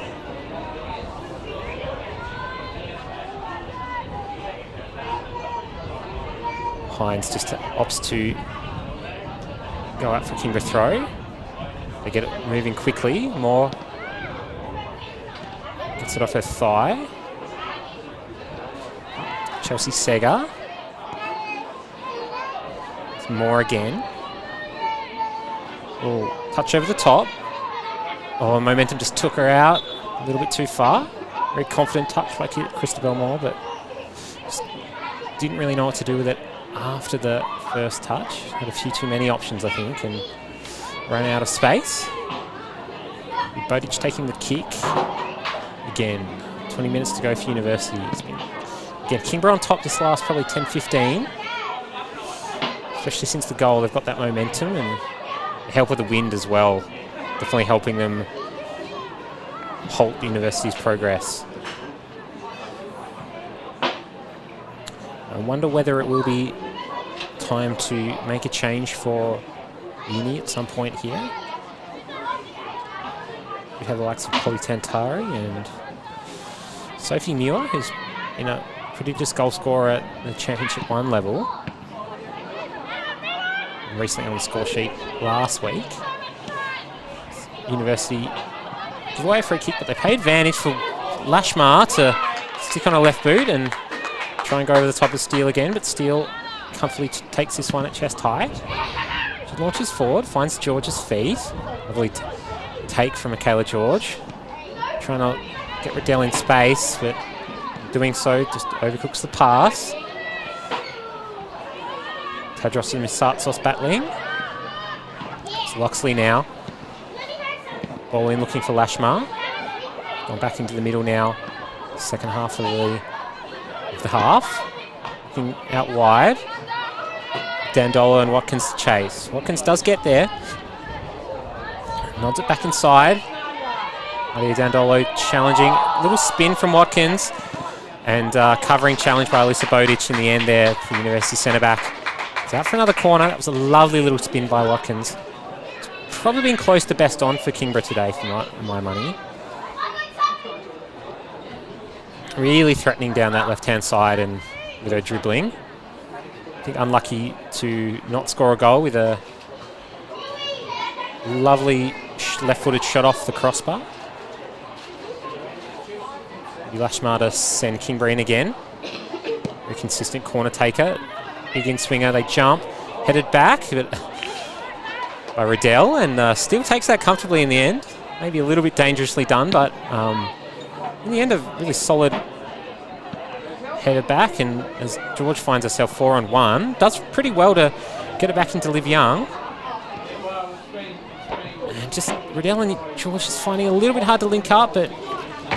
Speaker 1: Hines just opts to go out for Kingborough throw. They get it moving quickly. Moore gets it off her thigh. Chelsea Sega. It's Moore again. Oh, touch over the top. Oh, momentum just took her out a little bit too far. Very confident touch by Christabel Moore, but just didn't really know what to do with it after the first touch. Had a few too many options, I think, and ran out of space. Bowditch taking the kick. Again, 20 minutes to go for University. It's been, again, Kingborough on top this last probably 10-15. Especially since the goal, they've got that momentum and the help of the wind as well. Definitely helping them halt University's progress. I wonder whether it will be time to make a change for Uni at some point here. We have the likes of Polly Tantari and Sophie Muir, who's been a prodigious goal scorer at the Championship 1 level. And recently on the score sheet last week. University give away a free kick, but they pay advantage for Lashmar to stick on a left boot and try and go over the top of Steele again, but Steele comfortably takes this one at chest height. She launches forward, finds George's feet. Lovely take from Michaela George. Trying to get Riddell in space, but doing so just overcooks the pass. Tadros and Misatsos battling. It's Loxley now. Ball in looking for Lashmar. Gone back into the middle now. Second half of the half. Looking out wide. Dandolo and Watkins to chase. Watkins does get there. Nods it back inside. Nadia Dandolo challenging. Little spin from Watkins. And covering challenge by Alyssa Bowditch in the end there for University centre-back. It's out for another corner. That was a lovely little spin by Watkins. It's probably been close to best on for Kingborough today, for my money. Really threatening down that left-hand side and with her dribbling. I think unlucky to not score a goal with a lovely left-footed shot off the crossbar. Lashmar to send Kingborough in again. Very consistent corner taker. Big in swinger, they jump. Headed back by Riddell, and Steele takes that comfortably in the end. Maybe a little bit dangerously done, but in the end, a really solid header back, and as George finds herself 4-on-1, does pretty well to get it back into Liv Young. And just Riddell and George is finding it a little bit hard to link up, but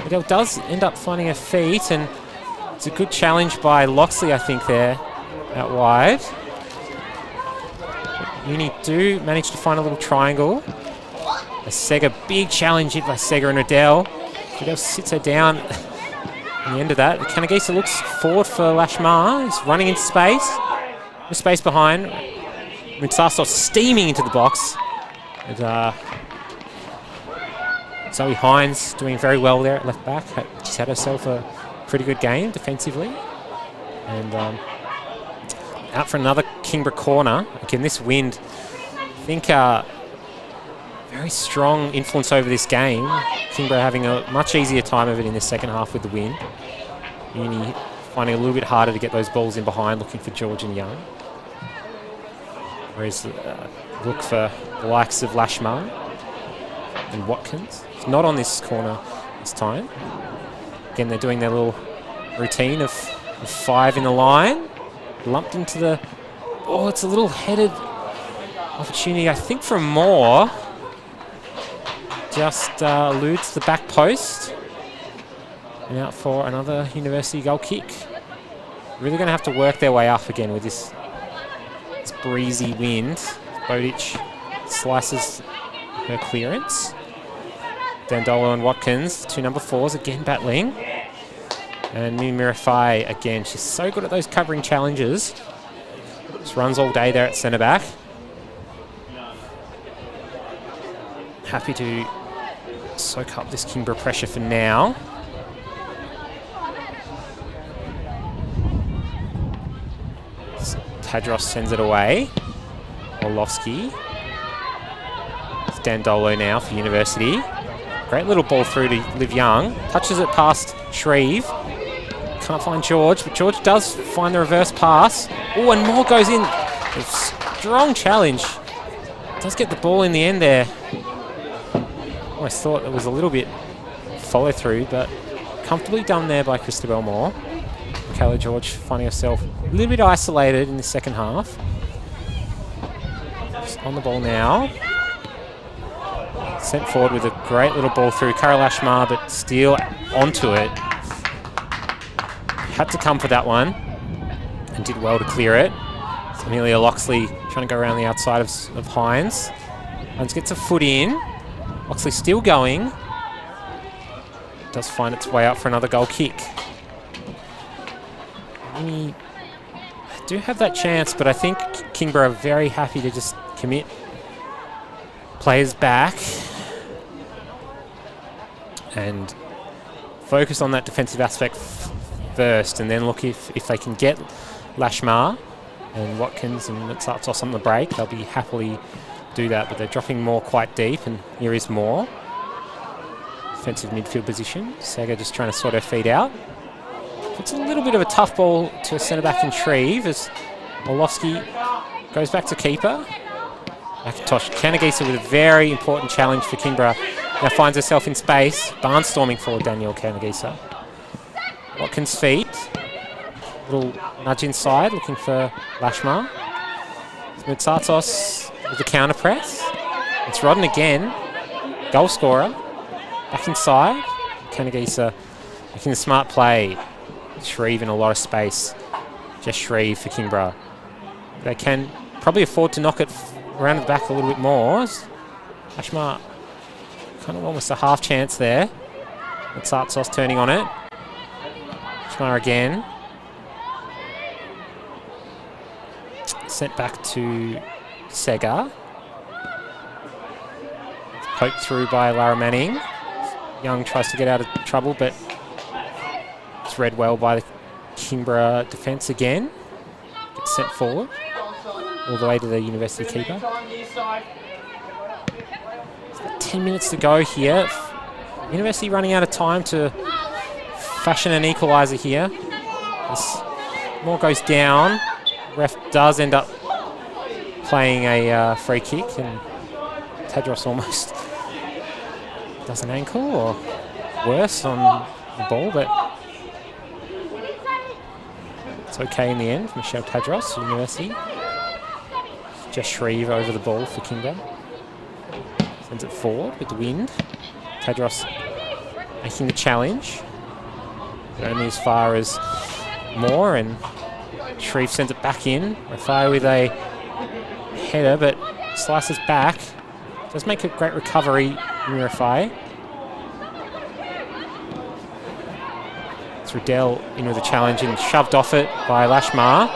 Speaker 1: Riddell does end up finding her feet, and it's a good challenge by Loxley, I think, there out wide. But Uni do manage to find a little triangle. A Sega, big challenge hit by Sega and Riddell. Riddell sits her down. At the end of that, Kanagisa looks forward for Lashmar. He's running into space. No space behind. Mutsaso steaming into the box. And, Zoe Hines doing very well there at left back. She's had herself a pretty good game defensively. And out for another Kingborough corner. Again, this wind, I think, very strong influence over this game. Kingborough having a much easier time of it in the second half with the wind. Uni finding a little bit harder to get those balls in behind, looking for George and Young. Whereas look for the likes of Lashmar and Watkins. It's not on this corner this time. Again, they're doing their little routine of 5 in the line. Lumped into the... Oh, it's a little headed opportunity, I think, from Moore. Just eludes the back post. And out for another University goal kick. Really going to have to work their way up again with this breezy wind. Bodic slices her clearance. Dandolo and Watkins, 2 number 4s, again battling. And Mirafai again, she's so good at those covering challenges. Just runs all day there at centre back. Happy to soak up this Kingborough pressure for now. Tadros sends it away. Orlovsky. It's Dandolo now for University. Great little ball through to Liv Young. Touches it past Shreve. Can't find George, but George does find the reverse pass. Oh, and Moore goes in. A strong challenge. Does get the ball in the end there. Almost thought it was a little bit follow through, but comfortably done there by Christabel Moore. Michaela George finding herself a little bit isolated in the second half. Just on the ball now. Sent forward with a great little ball through. Carol Ashmar, but Steele onto it. Had to come for that one and did well to clear it. So Amelia Loxley trying to go around the outside of Hines. Hines gets a foot in. Loxley still going. Does find its way up for another goal kick. We do have that chance, but I think Kingborough are very happy to just commit players back and focus on that defensive aspect first, and then look if they can get Lashmar and Watkins and Mutsatos on the break, they'll be happily do that, but they're dropping Moore quite deep, and here is Moore. Defensive midfield position. Saga just trying to sort her feet out. It's a little bit of a tough ball to centre-back in Shreve as Orlovsky goes back to keeper. McIntosh, Kanagisa with a very important challenge for Kingborough. Now finds herself in space, barnstorming for Danielle Kanagisa. Watkins' feet. Little nudge inside, looking for Lashmar. Mutsatos with the counter press. It's Rodden again. Goal scorer. Back inside. Kanagisa making the smart play. Shreve in a lot of space. Just Shreve for Kingborough. They can probably afford to knock it around the back a little bit more. Ashmar kind of almost a half chance there. Mutsatos turning on it. Ashmar again. Sent back to Sega. Poked through by Lara Manning. Young tries to get out of trouble, but it's read well by the Kingborough defence again. Gets sent forward all the way to the University keeper. 10 minutes to go here. University running out of time to fashion an equalizer here. As Moore goes down. Ref does end up playing a free kick, and Tadros almost does an ankle or worse on the ball, but it's okay in the end. Michelle Tadros, University. Just Shreve over the ball for Kimber. Sends it forward with the wind. Tadros making the challenge, but only as far as Moore, and Shreve sends it back in. Rafai with a header, but slices back. Does make a great recovery in Rafai. It's Riddell in with a challenge and shoved off it by Lashmar.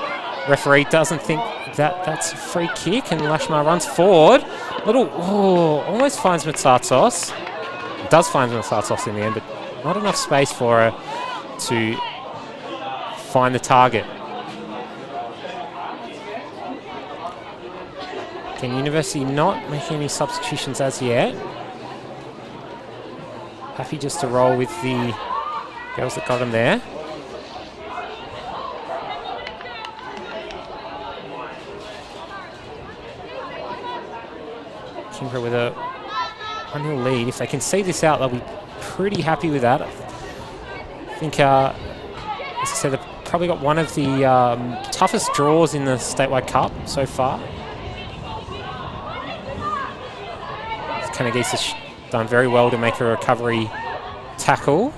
Speaker 1: Referee doesn't think that's a free kick, and Lashmar runs forward. Almost finds Matsatsos. Does find Matsatsos in the end, but not enough space for her to find the target. Again, University not making any substitutions as yet. Happy just to roll with the girls that got him there. Kimber with a 1-0 lead. If they can see this out, they'll be pretty happy with that. I think, as I said, they've probably got one of the toughest draws in the Statewide Cup so far. Kanagisa has done very well to make a recovery tackle.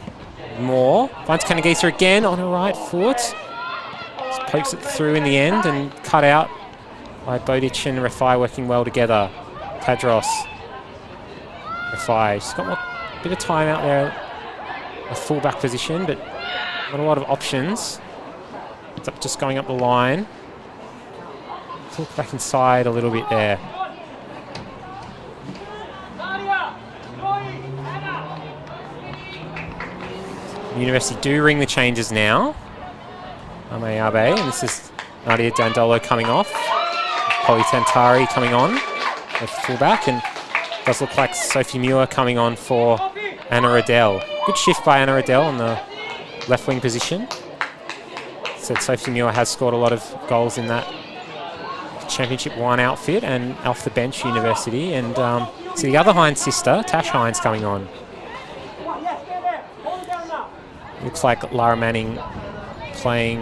Speaker 1: Moore finds Kanagisa again on her right foot. Just pokes it through in the end and cut out by Bodic and Rafai working well together. Tadros. Rafai. She's got a bit of time out there, a full-back position, but not a lot of options. It's up just going up the line. Look back inside a little bit there. University do ring the changes now. Ameabe, and this is Nadia Dandolo coming off. Polly Tantari coming on as fullback, and it does look like Sophie Muir coming on for Anna Riddell. Good shift by Anna Riddell on the left wing position. Said Sophie Muir has scored a lot of goals in that Championship 1 outfit and off the bench University. And so the other Hines sister, Tash Hines, coming on. Looks like Lara Manning playing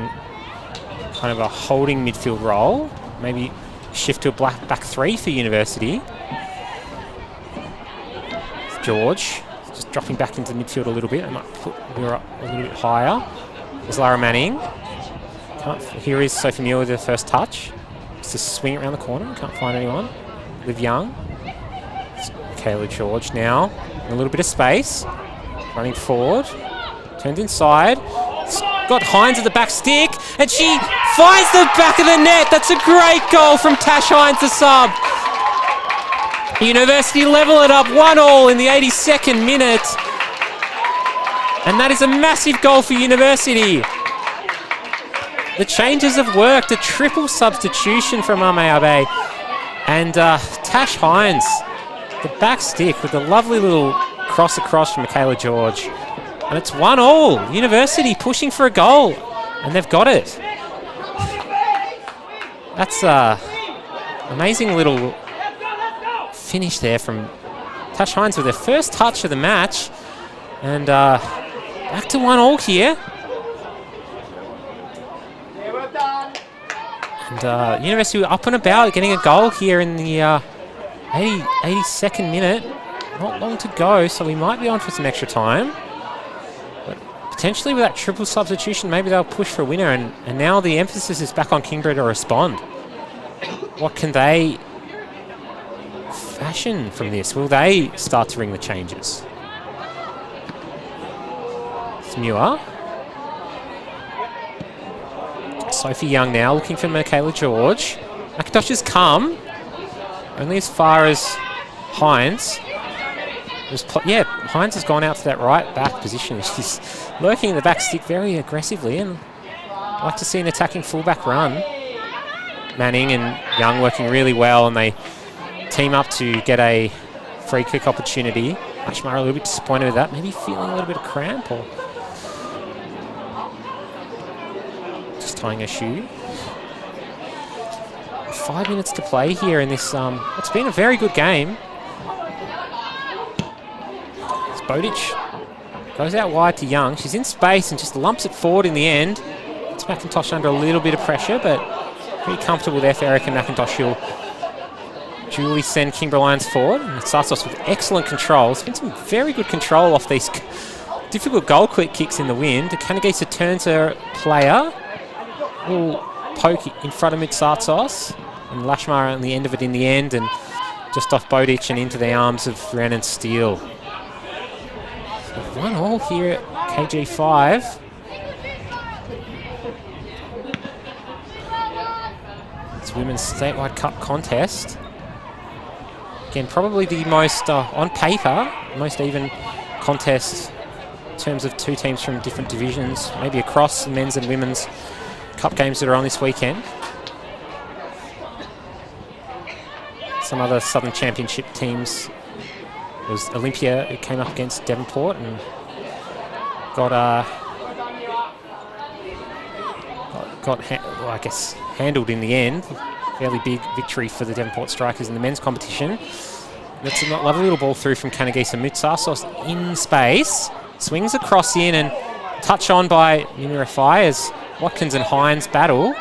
Speaker 1: kind of a holding midfield role. Maybe shift to a back three for University. George just dropping back into the midfield a little bit. I might put her up a little bit higher. There's Lara Manning. Here is Sophie Muir with her first touch. Just to swing it around the corner. Can't find anyone. Liv Young. It's Kayla George now. In a little bit of space. Running forward. Turned inside. Got Hines at the back stick. And she finds the back of the net. That's a great goal from Tash Hines, the sub. University level it up 1-1 in the 82nd minute. And that is a massive goal for University. The changes have worked. A triple substitution from Ameabe. And Tash Hines, the back stick with a lovely little cross across from Michaela George. And it's 1-1. University pushing for a goal. And they've got it. That's an amazing little finish there from Tash Hines with her first touch of the match. And back to 1-1 here. And University were up and about, getting a goal here in the 82nd minute. Not long to go, so we might be on for some extra time. But potentially with that triple substitution, maybe they'll push for a winner. And now the emphasis is back on Kingborough to respond. What can they fashion from this? Will they start to ring the changes? It's Muir. Sophie Young now looking for Michaela George. McIntosh has come. Only as far as Hines. Hines has gone out to that right back position. She's lurking in the back stick very aggressively, and I'd like to see an attacking fullback run. Manning and Young working really well, and they team up to get a free kick opportunity. Ashmar a little bit disappointed with that. Maybe feeling a little bit of cramp or just tying a shoe. 5 minutes to play here in this. It's been a very good game. It's Bodic Goes out wide to Young. She's in space and just lumps it forward in the end. It's McIntosh under a little bit of pressure, but pretty comfortable there for Erica McIntosh. She'll duly send Kimber Lions forward. And it starts off with excellent control. It's been some very good control off these difficult goal quick kicks in the wind. Kanagisa turns her player. Little poke in front of Mitsatsos. And Lashmar on the end of it in the end. And just off Bowditch and into the arms of Rhiannon Steele. So 1-1 here at KG5. It's Women's Statewide Cup contest. Again, probably the most, on paper, most even contest in terms of two teams from different divisions, maybe across the men's and women's cup games that are on this weekend. Some other Southern Championship teams. It was Olympia who came up against Devonport and got I guess, handled in the end. Fairly big victory for the Devonport Strikers in the men's competition. That's a lovely little ball through from Kanagisa. Mutsasos in space. Swings across in and touch on by Numurify as Watkins and Hines battle.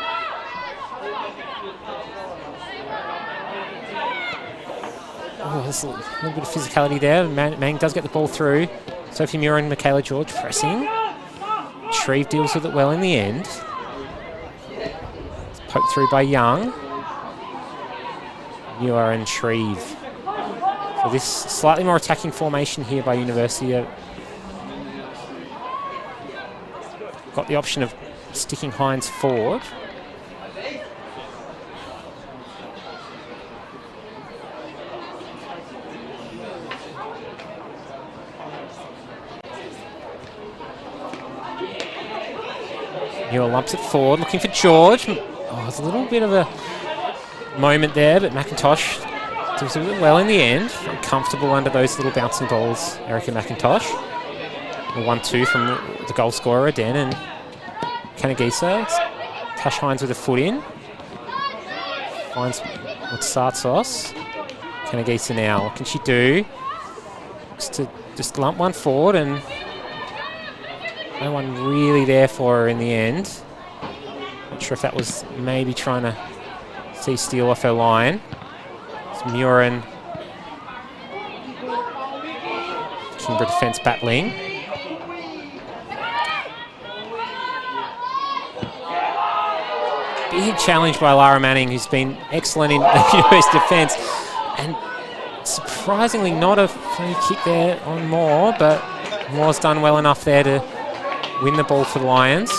Speaker 1: Oh, there's a little bit of physicality there. Mang does get the ball through. Sophie Muir and Michaela George pressing. Shreve deals with it well in the end. It's poked through by Young. Muir and Shreve. So this slightly more attacking formation here by University. Got the option of sticking Hines forward. Muir lumps it forward, looking for George. Oh, there's a little bit of a moment there, but McIntosh does it well in the end. Very comfortable under those little bouncing balls, Erica McIntosh. A 1-2 from the goal scorer, Den and Kanagisa. Tash Hines with a foot in. Finds Mutsatos. Kanagisa now, what can she do? Looks to just lump one forward and no one really there for her in the end. Not sure if that was maybe trying to see Steele off her line. It's Muir and Kimber defence battling. Big challenge by Lara Manning, who's been excellent in US defence. And surprisingly not a free kick there on Moore, but Moore's done well enough there to win the ball for the Lions.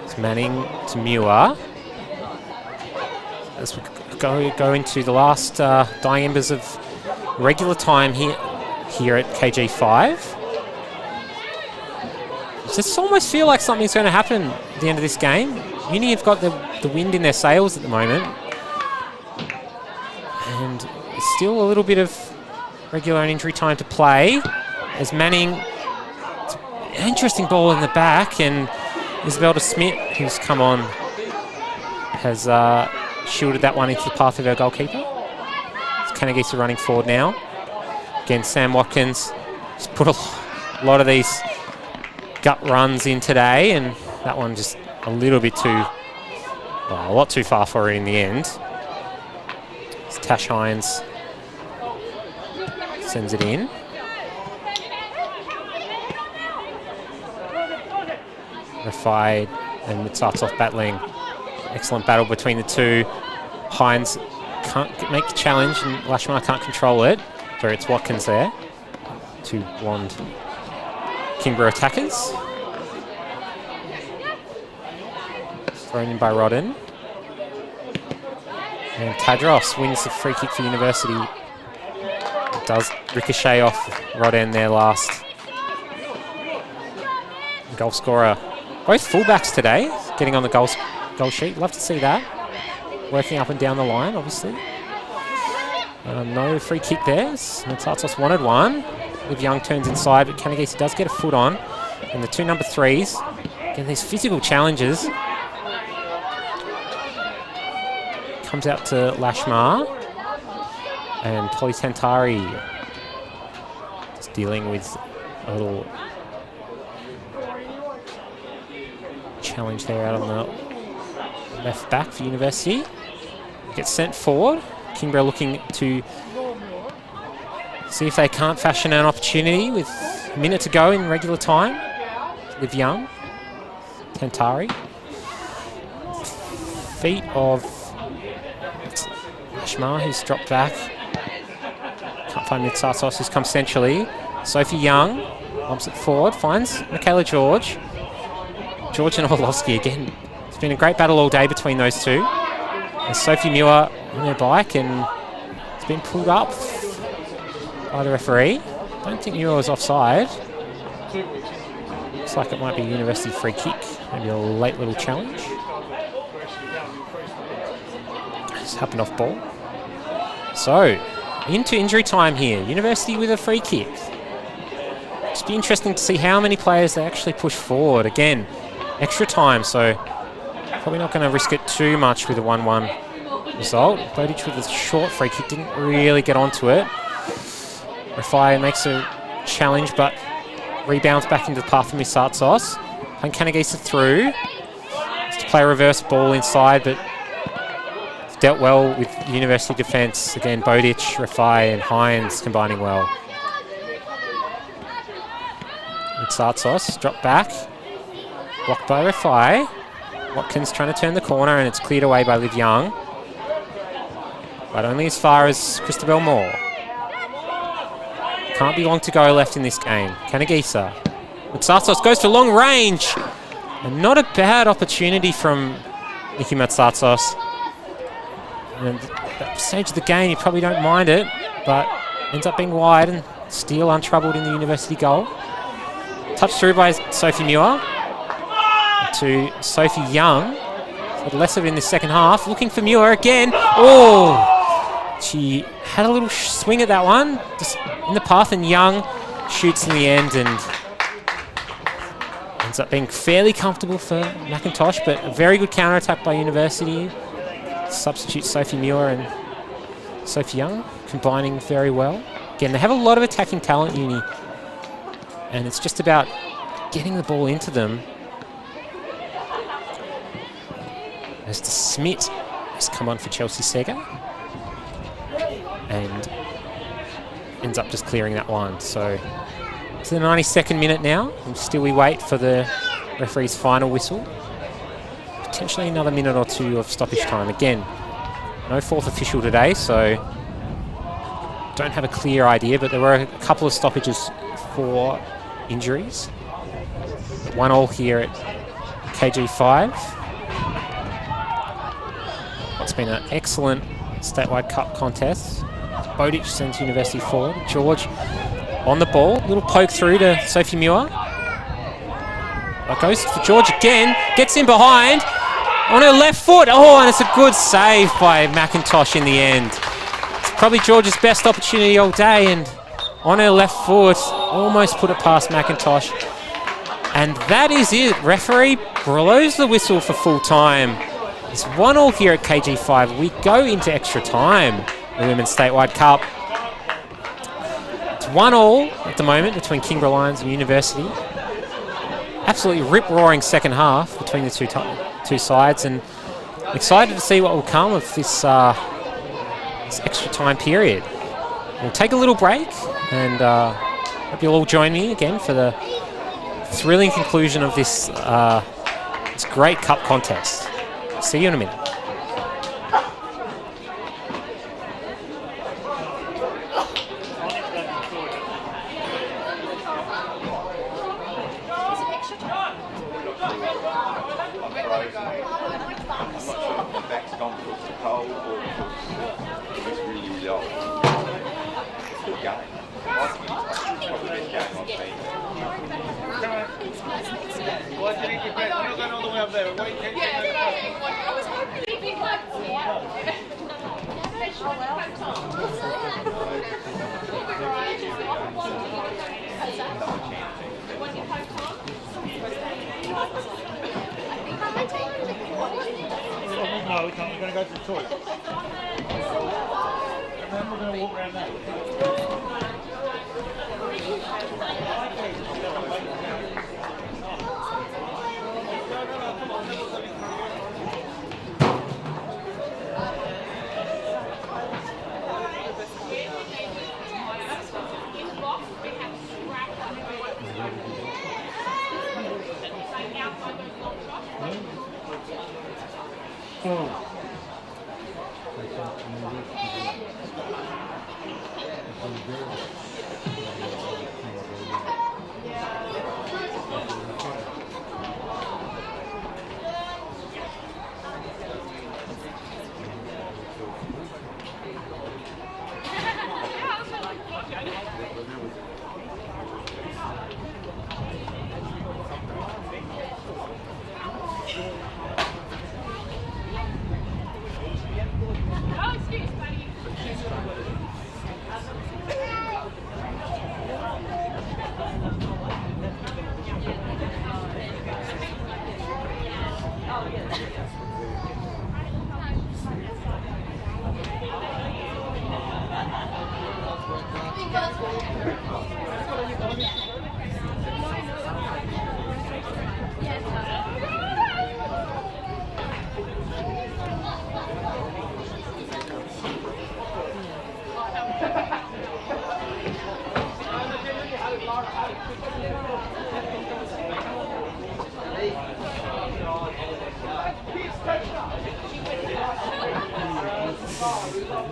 Speaker 1: It's Manning to Muir. As we go into the last dying embers of regular time here at KG5. It just almost feel like something's going to happen at the end of this game. Uni have got the wind in their sails at the moment. And still a little bit of regular and injury time to play. As Manning, an interesting ball in the back, and Isabel de Smit, who's come on, has shielded that one into the path of our goalkeeper. It's Kanagisa running forward now. Again, Sam Watkins just put a lot of these gut runs in today, and that one just a little bit too, well, a lot too far for her in the end. It's Tash Hines sends it in. Rafai and Mitsatsos battling. Excellent battle between the two. Hines can't make the challenge and Lashmar can't control it. So it's Watkins there. Two blonde Kingborough attackers. Thrown in by Rodden. And Tadros wins the free kick for University. It does ricochet off Rodden there last. Goal scorer. Both fullbacks today getting on the goal sheet. Love to see that. Working up and down the line, obviously. No free kick there. Mitsatsos wanted one. Liv Young turns inside, but Kanagisa does get a foot on. And the two number threes, again, these physical challenges. comes out to Lashmar. And Polly Tantari just dealing with a little challenge there out on the left back for University. Gets sent forward. Kingborough looking to see if they can't fashion an opportunity with a minute to go in regular time. Liv Young, Tantari. Feet of Ashmar, who's dropped back. Can't find Mitsatsos, who's come centrally. Sophie Young bumps it forward, finds Michaela George. George and Orlovsky again. It's been a great battle all day between those two. And Sophie Muir on her bike, and it's been pulled up by the referee. Don't think Muir was offside. Looks like it might be a University free kick. Maybe a late little challenge. Just happened off ball. So, into injury time here. University with a free kick. Just be interesting to see how many players they actually push forward. Again, extra time, so probably not going to risk it too much with a 1-1 result. Bowditch with a short free kick, didn't really get onto it. Rafai makes a challenge, but rebounds back into the path for Mitsatsos. And Kanagisa through. Just to play a reverse ball inside, but it's dealt well with University defence. Again, Bowditch, Rafai and Hines combining well. Mitsatsos drop back. Blocked by Rafai. Watkins trying to turn the corner, and it's cleared away by Liv Young. But only as far as Christabel Moore. Can't be long to go left in this game. Kanagisa. Mitsatsos goes for long range. And not a bad opportunity from Nikki Mitsatsos. And at that stage of the game, you probably don't mind it, but ends up being wide and still untroubled in the University goal. Touched through by Sophie Muir to Sophie Young. So less of it in the second half. Looking for Muir again. Oh! She had a little swing at that one, just in the path, and Young shoots in the end and ends up being fairly comfortable for McIntosh, but a very good counter-attack by University. Substitute Sophie Muir and Sophie Young, combining very well. Again, they have a lot of attacking talent, Uni, and it's just about getting the ball into them. As the Smith has come on for Chelsea Sega and ends up just clearing that one. So it's the 92nd minute now, and still we wait for the referee's final whistle. Potentially another minute or two of stoppage time. Again, no fourth official today, so don't have a clear idea, but there were a couple of stoppages for injuries. 1-1 here at KG5. It's been an excellent Statewide Cup contest. Bowditch sends University forward. George on the ball. Little poke through to Sophie Muir. Goes for George again. Gets in behind. On her left foot. Oh, and it's a good save by McIntosh in the end. It's probably George's best opportunity all day, and on her left foot, almost put it past McIntosh. And that is it. Referee blows the whistle for full time. It's 1-1 here at KG5. We go into extra time, the Women's Statewide Cup. It's 1-1 at the moment between Kimber Lions and University. Absolutely rip-roaring second half between the two sides, and excited to see what will come of this, this extra time period. We'll take a little break, and hope you'll all join me again for the thrilling conclusion of this, this great cup contest. See you in a minute.
Speaker 3: No, we're going to go to the toilet.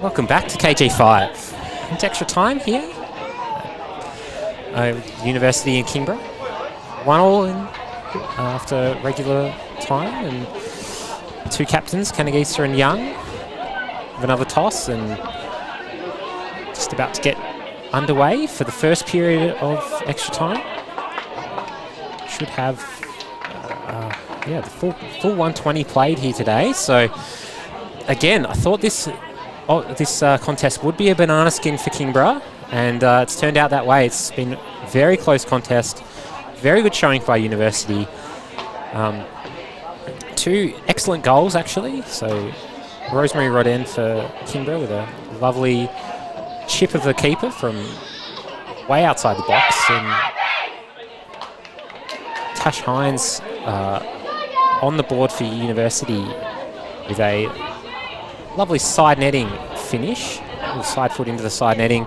Speaker 1: Welcome back to KG5. It's extra time here. University in Kingborough. 1-1 in after regular time, and two captains, Kanagisa and Young, with another toss, and just about to get underway for the first period of extra time. Should have the full 120 played here today. So again, I thought this contest would be a banana skin for Kingborough, and it's turned out that way. It's been a very close contest, very good showing by University. Two excellent goals actually. So Rosemary Rodin for Kingborough with a lovely chip of the keeper from way outside the box, and Tash Hines on the board for University with a lovely side netting finish, side foot into the side netting,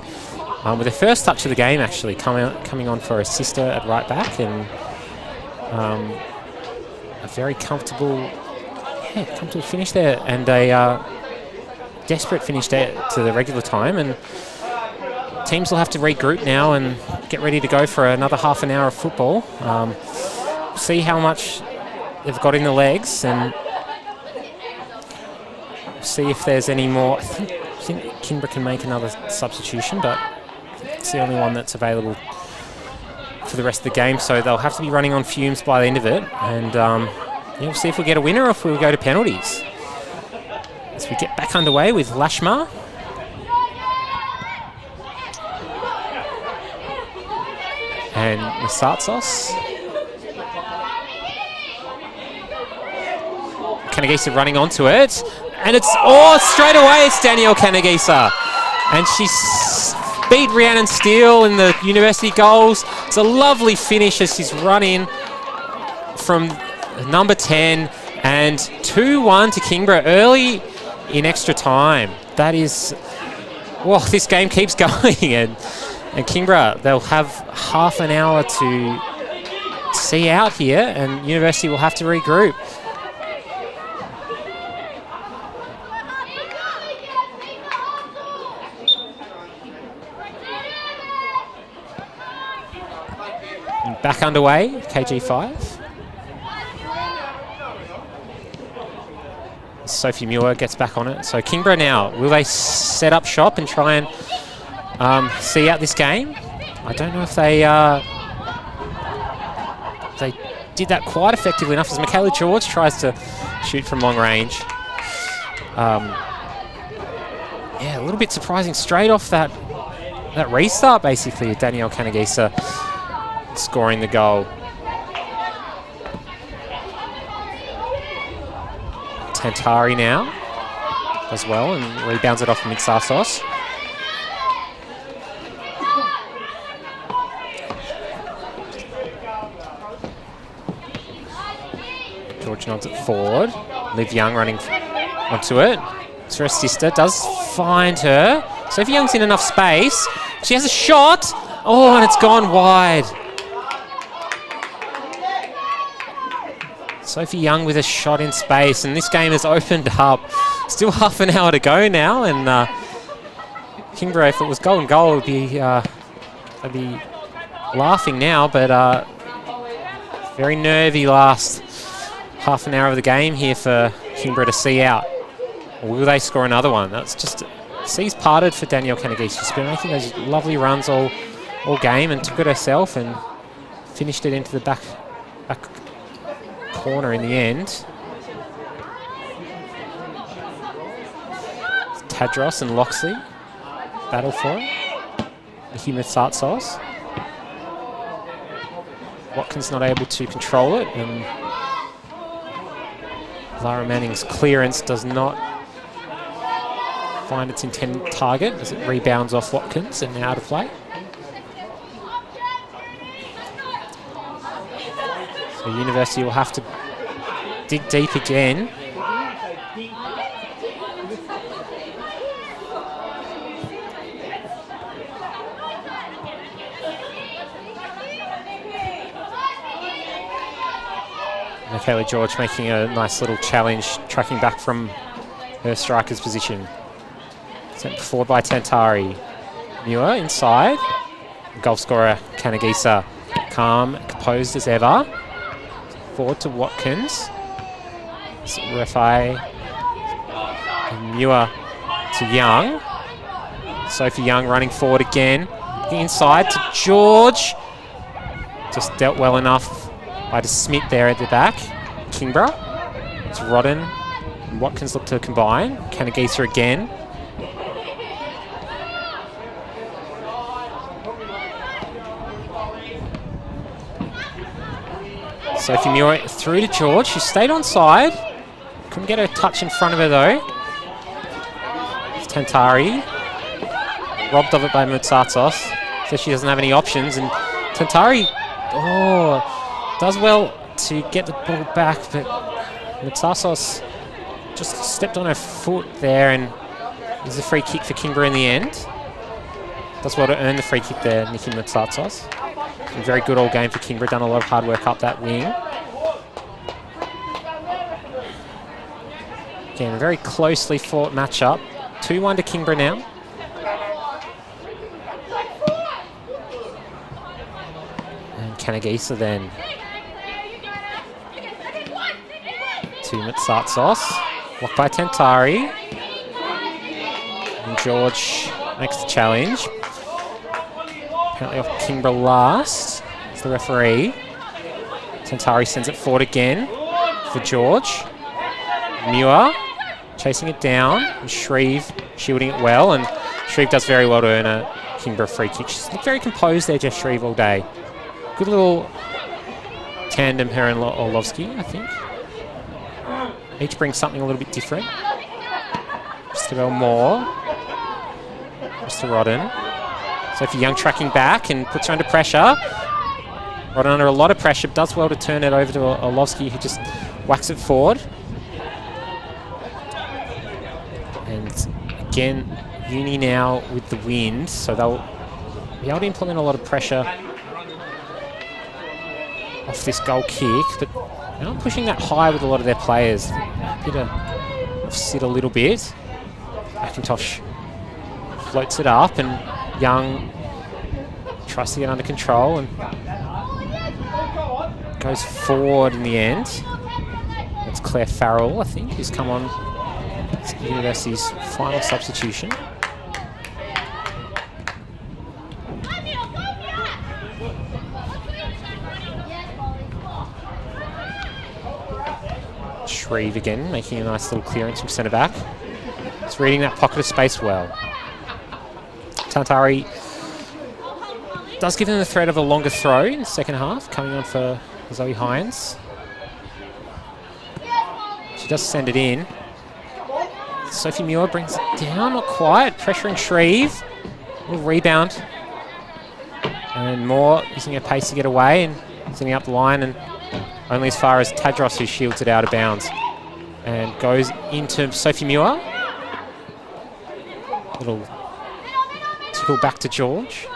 Speaker 1: with the first touch of the game actually coming on for a sister at right back, and a very comfortable finish there, and a desperate finish there to the regular time. And teams will have to regroup now and get ready to go for another half an hour of football. See how much they've got in the legs, and see if there's any more. I think Kingborough can make another substitution, but it's the only one that's available for the rest of the game, so they'll have to be running on fumes by the end of it. And we'll see if we get a winner or if we'll go to penalties. As we get back underway with Lashmar. And Masatsos. Kanagisa running onto it. And it's, straight away it's Danielle Kanagisa. And she's beat Rhiannon Steele in the University goals. It's a lovely finish as she's run in from number 10. And 2-1 to Kingborough early in extra time. That is, this game keeps going. And Kingborough, they'll have half an hour to see out here, and University will have to regroup. Back underway, KG5. Sophie Muir gets back on it. So Kingborough now, will they set up shop and try and see out this game? I don't know if they did that quite effectively enough as Michaela George tries to shoot from long range. A little bit surprising straight off that restart basically with Danielle Kanagisa scoring the goal. Tantari now as well, and rebounds it off from Mitsarsos. George nods it forward. Liv Young running onto it. It's her sister, does find her. Sophie Young's in enough space. She has a shot. Oh, and it's gone wide. Sophie Young with a shot in space, and this game has opened up. Still half an hour to go now, and Kingborough, if it was golden goal, would be they'd be laughing now, but very nervy last half an hour of the game here for Kingborough to see out. Or will they score another one? That's just seas parted for Danielle Kanagis. She's been making those lovely runs all game and took it herself and finished it into the back corner in the end. Tadros and Loxley battle for it. Nikki Mitsatsos. Watkins not able to control it, and Lara Manning's clearance does not find its intended target as it rebounds off Watkins and now to play. So University will have to dig deep again. Michaela George making a nice little challenge, tracking back from her striker's position. Sent forward by Tantari. Muir inside. Goal scorer Kanagisa, calm, composed as ever. Forward to Watkins. Refi. And Muir to Young. Sophie Young running forward again. Inside to George. Just dealt well enough by De Smit there at the back. Kingborough. It's Rodden and Watkins look to combine. Kanagisa again. Sophie Muir through to George, who stayed on side. Couldn't get her touch in front of her though. It's Tantari. Robbed of it by Mutsatos. So she doesn't have any options. And Tantari does well to get the ball back, but Mutsatos just stepped on her foot there, and there's a free kick for Kingborough in the end. Does well to earn the free kick there, Nikki Mutsatos. Been very good all game for Kingborough, done a lot of hard work up that wing. Again, a very closely fought matchup. 2-1 to Kingborough now. And Kanagisa then. To Mitsatsos. Blocked by Tantari. And George makes the challenge. Apparently off Kingborough last. It's the referee. Tantari sends it forward again for George. Muir chasing it down. And Shreve shielding it well. And Shreve does very well to earn a Kingborough free kick. She's looked very composed there, Jess Shreve, all day. Good little tandem, her and Orlovsky, I think. Each brings something a little bit different. Christabel Moore. Mr. Rodden. Sophie Young tracking back and puts her under pressure. Rodden under a lot of pressure, does well to turn it over to Orlovsky, who just whacks it forward. And again, Uni now with the wind, so they'll be able to implement a lot of pressure off this goal kick, but they're not pushing that high with a lot of their players. Happy to sit a little bit. McIntosh floats it up, and Young tries to get under control and goes forward in the end. It's Claire Farrell, I think, who's come on. It's University's final substitution. Shreve again, making a nice little clearance from centre back. It's reading that pocket of space well. Tantari does give them the threat of a longer throw in the second half, coming on for Zoe Hines. She does send it in. Sophie Muir brings it down, not quite, pressuring Shreve. A little rebound. And Moore using her pace to get away and sending up the line, and only as far as Tadros, who shields it out of bounds. And goes into Sophie Muir. Little tickle back to George.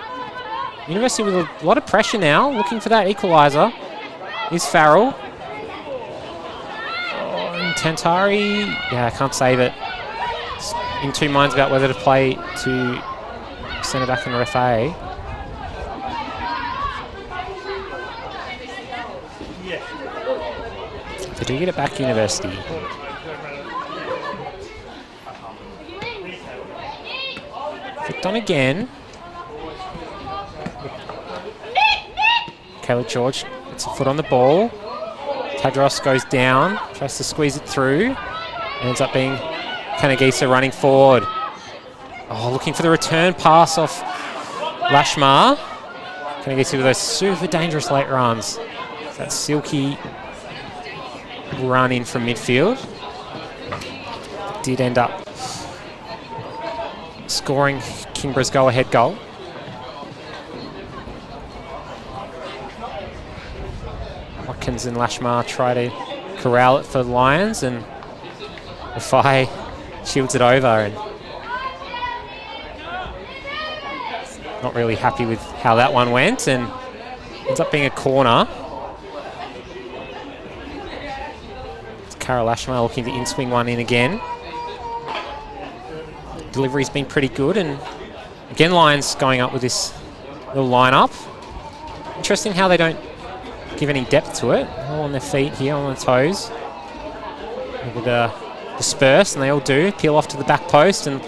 Speaker 1: University with a lot of pressure now, looking for that equaliser. Is Farrell. Oh, and Tantari, yeah, I can't save it. It's in two minds about whether to play to centre back and RFA. They do get it back, University. Flicked on again. Kayla George gets a foot on the ball. Tadros goes down, tries to squeeze it through. Ends up being Kanagisa running forward. Oh, looking for the return pass off Lashmar. Kanagisa with those super dangerous late runs. That silky run in from midfield. Did end up scoring Kingborough's go-ahead goal. Watkins and Lashmar try to corral it for the Lions, and Rafai shields it over, and not really happy with how that one went, and ends up being a corner. It's Cara Lashmar looking to in-swing one in again. Delivery's been pretty good, and again Lions going up with this little lineup. Interesting how they don't give any depth to it. All on their feet here, on their toes. They would disperse, and they all do. Peel off to the back post, and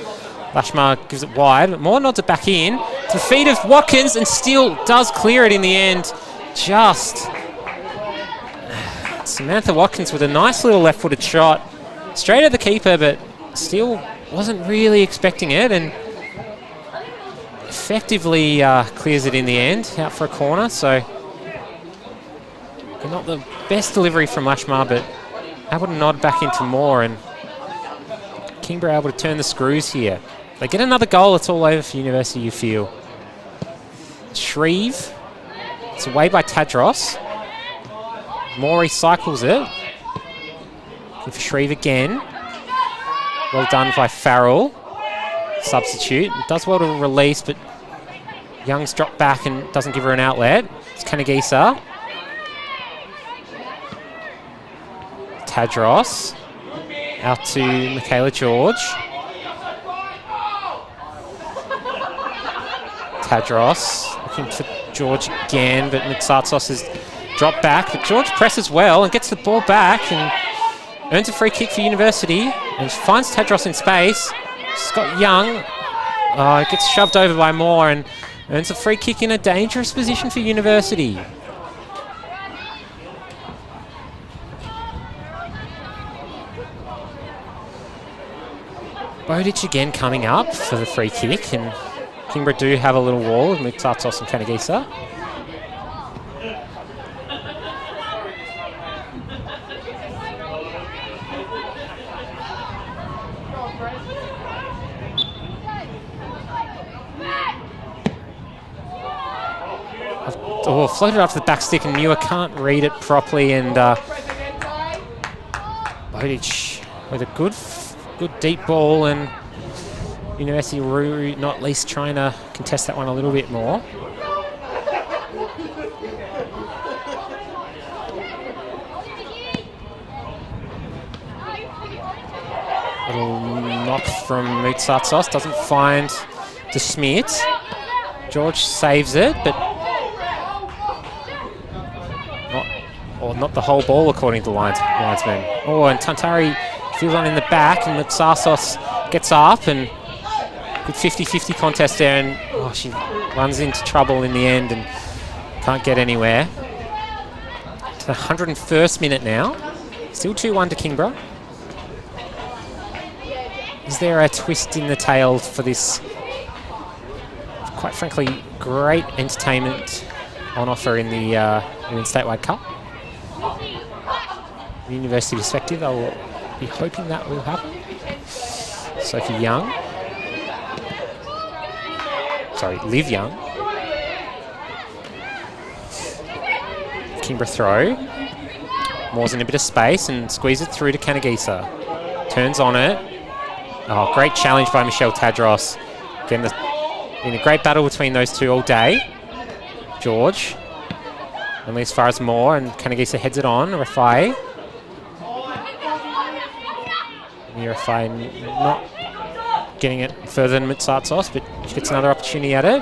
Speaker 1: Lashmar gives it wide, but Moore nods it back in to the feet of Watkins, and still does clear it in the end. Just Samantha Watkins with a nice little left-footed shot straight at the keeper, but still wasn't really expecting it, and effectively clears it in the end, out for a corner. So not the best delivery from Lashmar, but able to nod back into Moore, and Kingborough able to turn the screws here. They get another goal, it's all over for University, you feel. Shreve, it's away by Tadros. Moore recycles it. Looking for Shreve again. Well done by Farrell. Substitute. Does well to release, but Young's dropped back and doesn't give her an outlet. It's Kanagisa. Tadros. Out to Michaela George. Tadros. Looking for George again, but Mitsatsos has dropped back. But George presses well and gets the ball back and earns a free kick for University, and finds Tadros in space. Scott Young gets shoved over by Moore and earns a free kick in a dangerous position for University. Bowditch again coming up for the free kick, and Kingborough do have a little wall with Mitsatsos and Kanagisa. Oh, floated up to the back stick, and Muir can't read it properly, and Bowditch with a good deep ball, and University not least trying to contest that one a little bit more. Little knock from Mitsatsos, doesn't find DeSmit. George saves it, but not the whole ball according to the linesman. Oh, and Tantari feels on in the back, and Mitsatsos gets up, and good 50-50 contest there, and she runs into trouble in the end and can't get anywhere. To the 101st minute now. Still 2-1 to Kingborough. Is there a twist in the tail for this, quite frankly, great entertainment on offer in the Women's Statewide Cup? From a University perspective, I will be hoping that will happen. Sophie Young. Sorry, Liv Young. Kingborough throw. Moore's in a bit of space and squeeze it through to Kanagisa. Turns on it. Oh, great challenge by Michelle Tadros. Again, been a great battle between those two all day. George. Only as far as Moore, and Kanagisa heads it on. Rafai. Rafai not getting it further than Mitsatsos, but she gets another opportunity at it.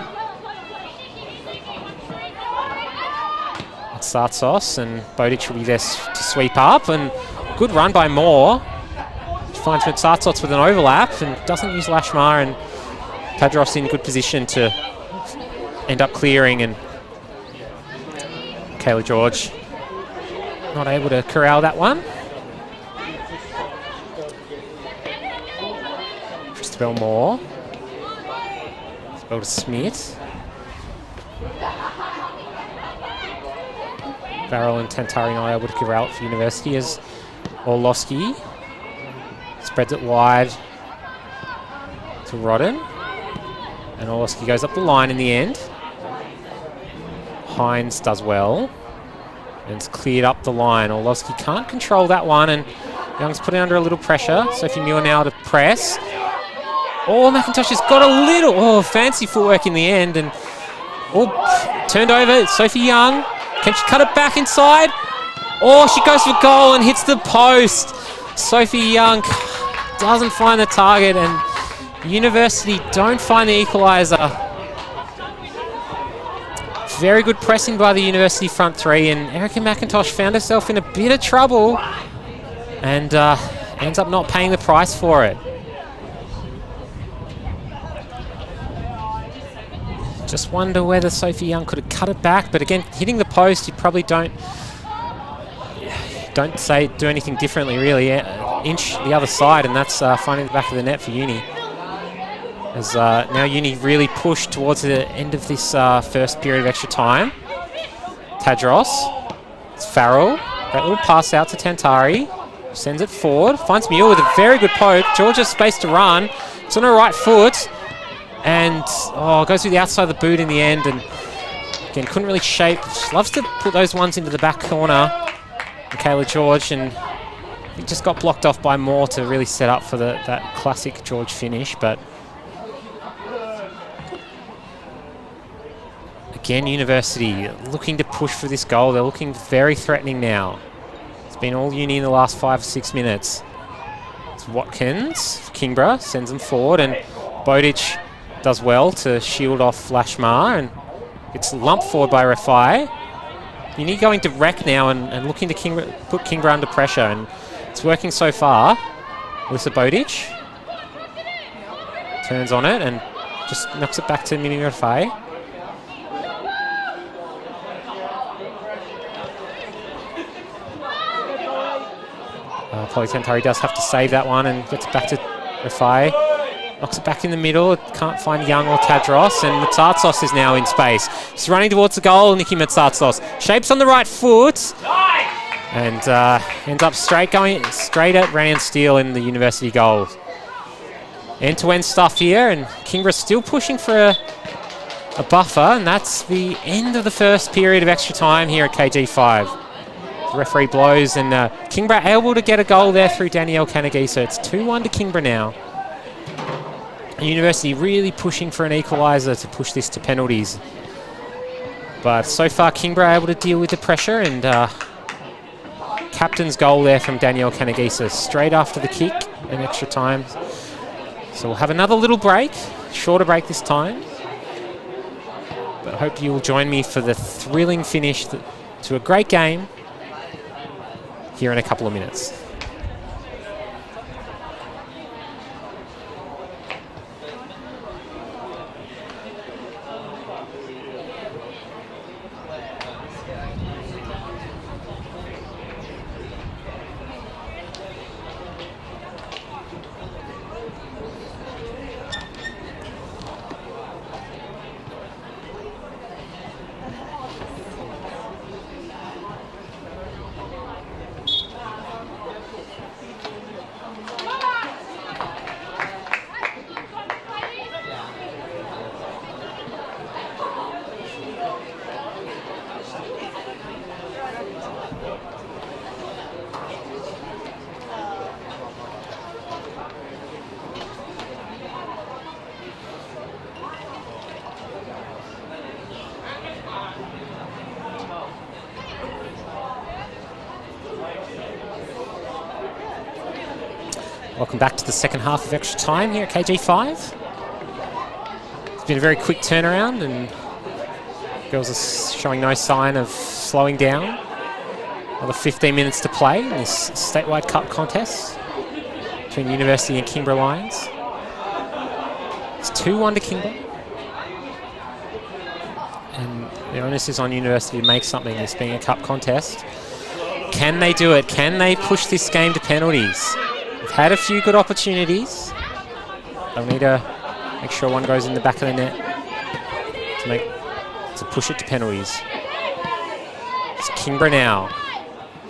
Speaker 1: Mitsatsos, and Bodic will be there to sweep up, and good run by Moore. She finds Mitsatsos with an overlap and doesn't use Lashmar, and Tadros in good position to end up clearing, and Kayla George not able to corral that one. Christabel Moore. Christabel to Smith. Farrell and Tantari not able to corral it for University as Orlowski spreads it wide to Rodden. And Orlowski goes up the line in the end. Hines does well. And it's cleared up the line. Orlowski can't control that one, and Young's putting under a little pressure. Sophie Muir now to press. Oh, McIntosh has got a little, fancy footwork in the end, and turned over. Sophie Young. Can she cut it back inside? Oh, she goes for goal and hits the post. Sophie Young doesn't find the target, and University don't find the equaliser. Very good pressing by the University front three, and Erica McIntosh found herself in a bit of trouble and ends up not paying the price for it. Just wonder whether Sophie Young could have cut it back, but again, hitting the post, you probably don't do anything differently really. Inch the other side, and that's finding the back of the net for Uni. As now Uni really pushed towards the end of this first period of extra time. Tadros. It's Farrell. That little pass out to Tantari. Sends it forward. Finds Muir with a very good poke. Georgia's space to run. It's on her right foot. And goes through the outside of the boot in the end. And again, couldn't really shape. She loves to put those ones into the back corner. Michaela George, and he just got blocked off by Moore to really set up for that classic George finish. But again, University looking to push for this goal. They're looking very threatening now. It's been all Uni in the last 5 or 6 minutes. It's Watkins, Kingborough, sends them forward, and Bodic does well to shield off Lashmar, and it's lumped forward by Rafai. Uni going direct now and looking to put Kingborough under pressure, and it's working so far. Alyssa Bodic turns on it and just knocks it back to Mimi Rafai. Polly Tantari does have to save that one and gets it back to Rafai. Knocks it back in the middle. It can't find Young or Tadros, and Mitsatsos is now in space. She's running towards the goal, Nikki Mitsatsos. Shapes on the right foot. And ends up going straight at Ryan Steele in the University goal. End-to-end stuff here, and Kingborough still pushing for a buffer, and that's the end of the first period of extra time here at KG5. The referee blows, and Kingborough able to get a goal there through Danielle Kanagisa. It's 2-1 to Kingborough now. University really pushing for an equaliser to push this to penalties. But so far, Kingborough able to deal with the pressure, and captain's goal there from Danielle Kanagisa straight after the kick in extra time. So we'll have another little break, shorter break this time. But I hope you will join me for the thrilling finish to a great game here in a couple of minutes. Welcome back to the second half of extra time here at KG5. It's been a very quick turnaround and girls are showing no sign of slowing down. Another 15 minutes to play in this Statewide Cup contest between University and Kimber Lions. It's 2-1 to Kimber. And the onus is on University to make something, this being a cup contest. Can they do it? Can they push this game to penalties? They've had a few good opportunities. They'll need to make sure one goes in the back of the net to push it to penalties. It's Kingborough now,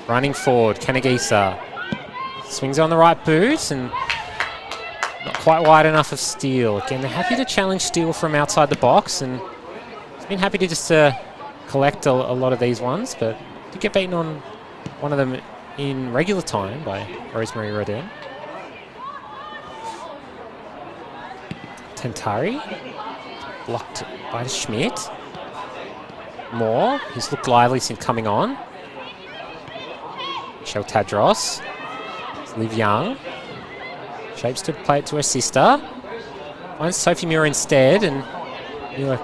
Speaker 1: running forward. Kanagisa swings on the right boot and not quite wide enough of Steele. Again, they're happy to challenge Steele from outside the box, and he's been happy to just collect a lot of these ones, but did get beaten on one of them in regular time by Rosemary Rodin. Tentari blocked by Schmidt. Moore, who's looked lively since coming on. Michelle Tadros. Liv Young. Shapes to play it to her sister. Finds Sophie Muir instead, and Muir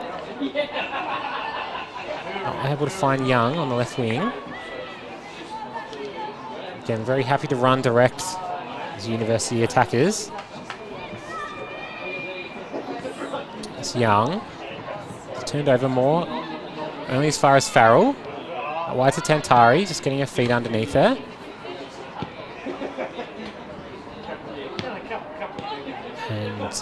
Speaker 1: not able to find Young on the left wing. Again, very happy to run direct as University attackers. It's Young. It's turned over more, only as far as Farrell. Wide to Tantari, just getting her feet underneath her. And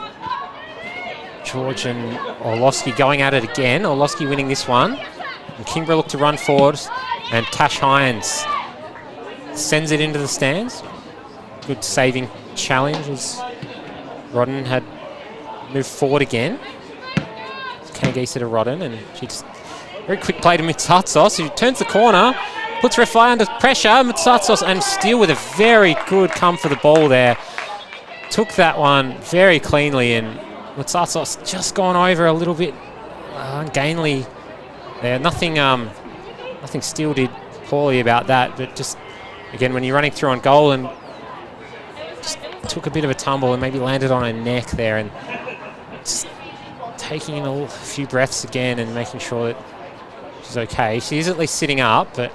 Speaker 1: George and Orlovsky going at it again. Orlovsky winning this one. And Kingborough look to run forward, and Tash Hines sends it into the stands. Good saving challenge as Rodden had moved forward again. Kanagisa to Rodden, and she just very quick play to Mitsatsos, who turns the corner, puts Refai under pressure. Mitsatsos and Steele with a very good come for the ball there. Took that one very cleanly, and Mitsatsos just gone over a little bit ungainly there. Nothing Steele did poorly about that, but just again, when you're running through on goal, and just took a bit of a tumble and maybe landed on her neck there, and just taking in a few breaths again and making sure that she's okay. She is at least sitting up, but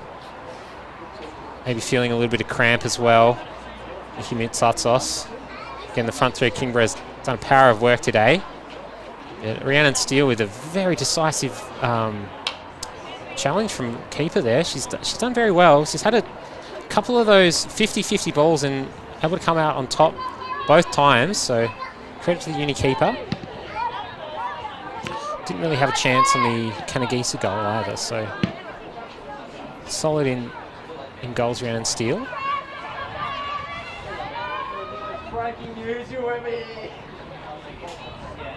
Speaker 1: maybe feeling a little bit of cramp as well. Mitsatsos. Again, the front three of Kingborough has done a power of work today. Rhiannon Steele with a very decisive challenge from keeper there. She's done very well. She's had a couple of those 50-50 balls and able to come out on top both times, so credit to the uni keeper. Didn't really have a chance on the Kanagisa goal either, so solid in goals, Rhiannon Steele.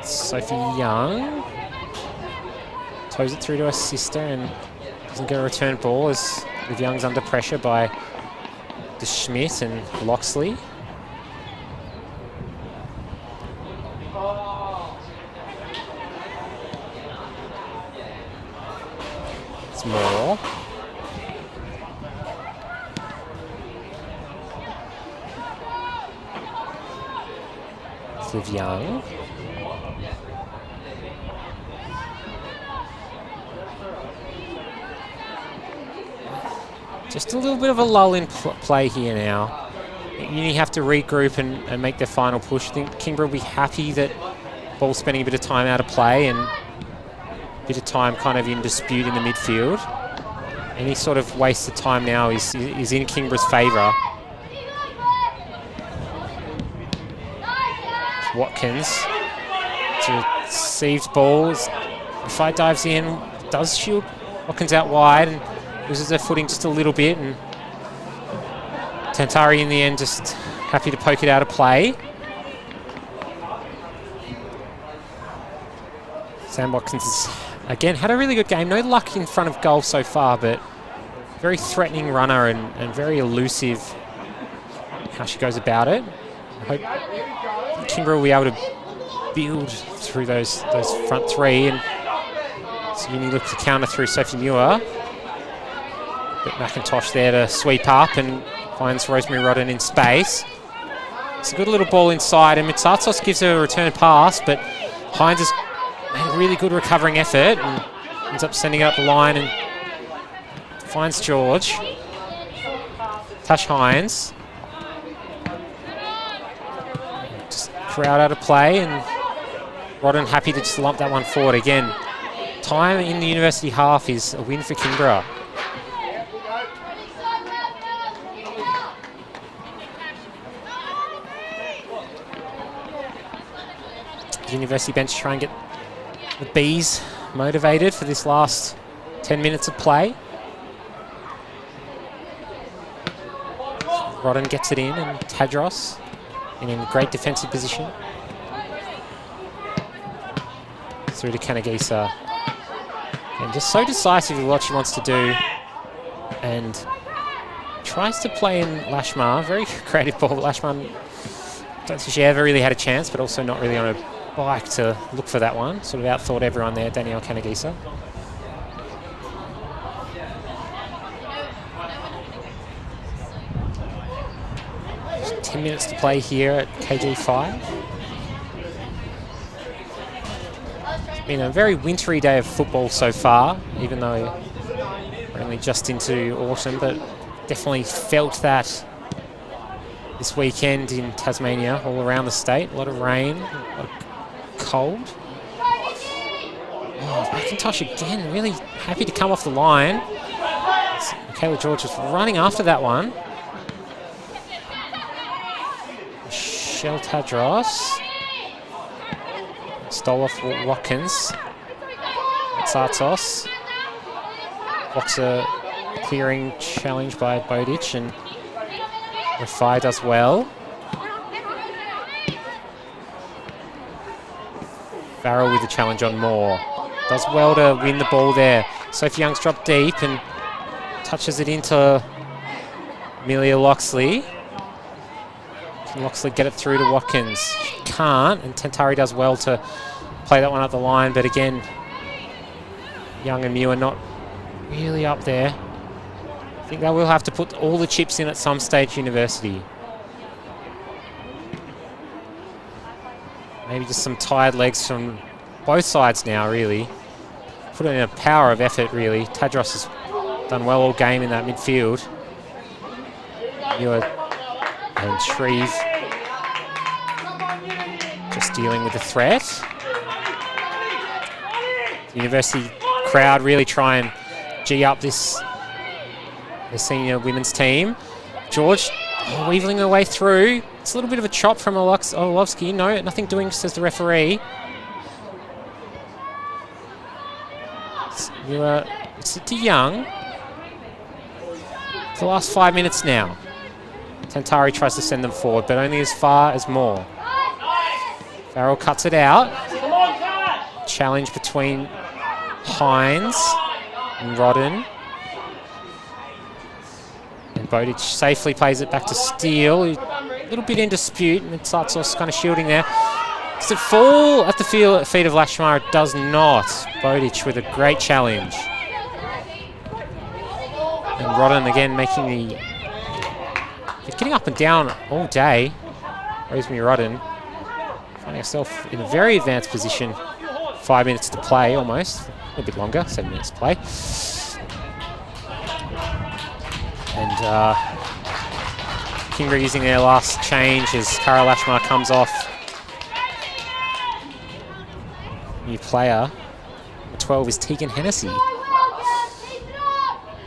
Speaker 1: Sophie Young toes it through to her sister and doesn't get a return ball as Liv Young's under pressure by De Schmidt and Loxley. It's Moore. It's Liv Young. Just a little bit of a lull in play here now. Uni have to regroup and make their final push. I think Kingborough will be happy that ball's spending a bit of time out of play and a bit of time kind of in dispute in the midfield. Any sort of wasted time now is in Kingborough's favour. Watkins. It's a received ball. Fight dives in, does shield Watkins out wide and loses her footing just a little bit, and Tantari in the end just happy to poke it out of play. Sam Watkins has, again, had a really good game. No luck in front of goal so far, but very threatening runner and very elusive how she goes about it. I hope Kimber will be able to build through those front three, and so Uni looks to counter through Sophie Muir. But McIntosh there to sweep up and finds Rosemary Rodden in space. It's a good little ball inside, and Mitsatsos gives her a return pass, but Hines has made a really good recovering effort and ends up sending it up the line and finds George. Tash Hines. Just crowd out of play, and Rodden happy to just lump that one forward again. Time in the university half is a win for Kingborough. University bench try and get the Bees motivated for this last 10 minutes of play. Rodden gets it in, and Tadros in a great defensive position. Through to Kanagisa. And just so decisive with what she wants to do. And tries to play in Lashmar. Very creative ball. Lashmar, don't think she ever really had a chance, but also not really on a bike to look for that one. Sort of outthought everyone there, Danielle Kanagisa. Just 10 minutes to play here at KG5. It's been a very wintry day of football so far, even though we're only just into autumn, but definitely felt that this weekend in Tasmania, all around the state. A lot of rain, a lot of cold. Oh, McIntosh again, really happy to come off the line. Michaela George was running after that one. Michelle Tadros. Stole off Watkins. Tsartos. Boxer clearing challenge by Bodic, and Rafai does well. Farrell with the challenge on Moore. Does well to win the ball there. Sophie Young's dropped deep and touches it into Amelia Loxley. Can Loxley get it through to Watkins? She can't, and Tentari does well to play that one up the line, but again, Young and Mew are not really up there. I think they will have to put all the chips in at some stage, University. Maybe just some tired legs from both sides now, really. Put in a power of effort, really. Tadros has done well all game in that midfield. Muir and Shreve just dealing with the threat. The University crowd really try and G up the senior women's team. George weaving her way through. It's a little bit of a chop from Olovsky. No, nothing doing, says the referee. It's to Young. For the last 5 minutes now. Tantari tries to send them forward, but only as far as Moore. Farrell cuts it out. Challenge between Hines and Rodden. And Bodic safely plays it back to Steele. A little bit in dispute, and Tsatsos kind of shielding there. Does it fall at the feet of Lashmar? It does not. Bodic with a great challenge. And Rodden again making the... getting up and down all day. Rosemary Rodden finding herself in a very advanced position. 5 minutes to play almost. A little bit longer, 7 minutes to play. And Kingborough using their last change as Cara Lashmar comes off. New player, number 12 is Tegan Hennessy.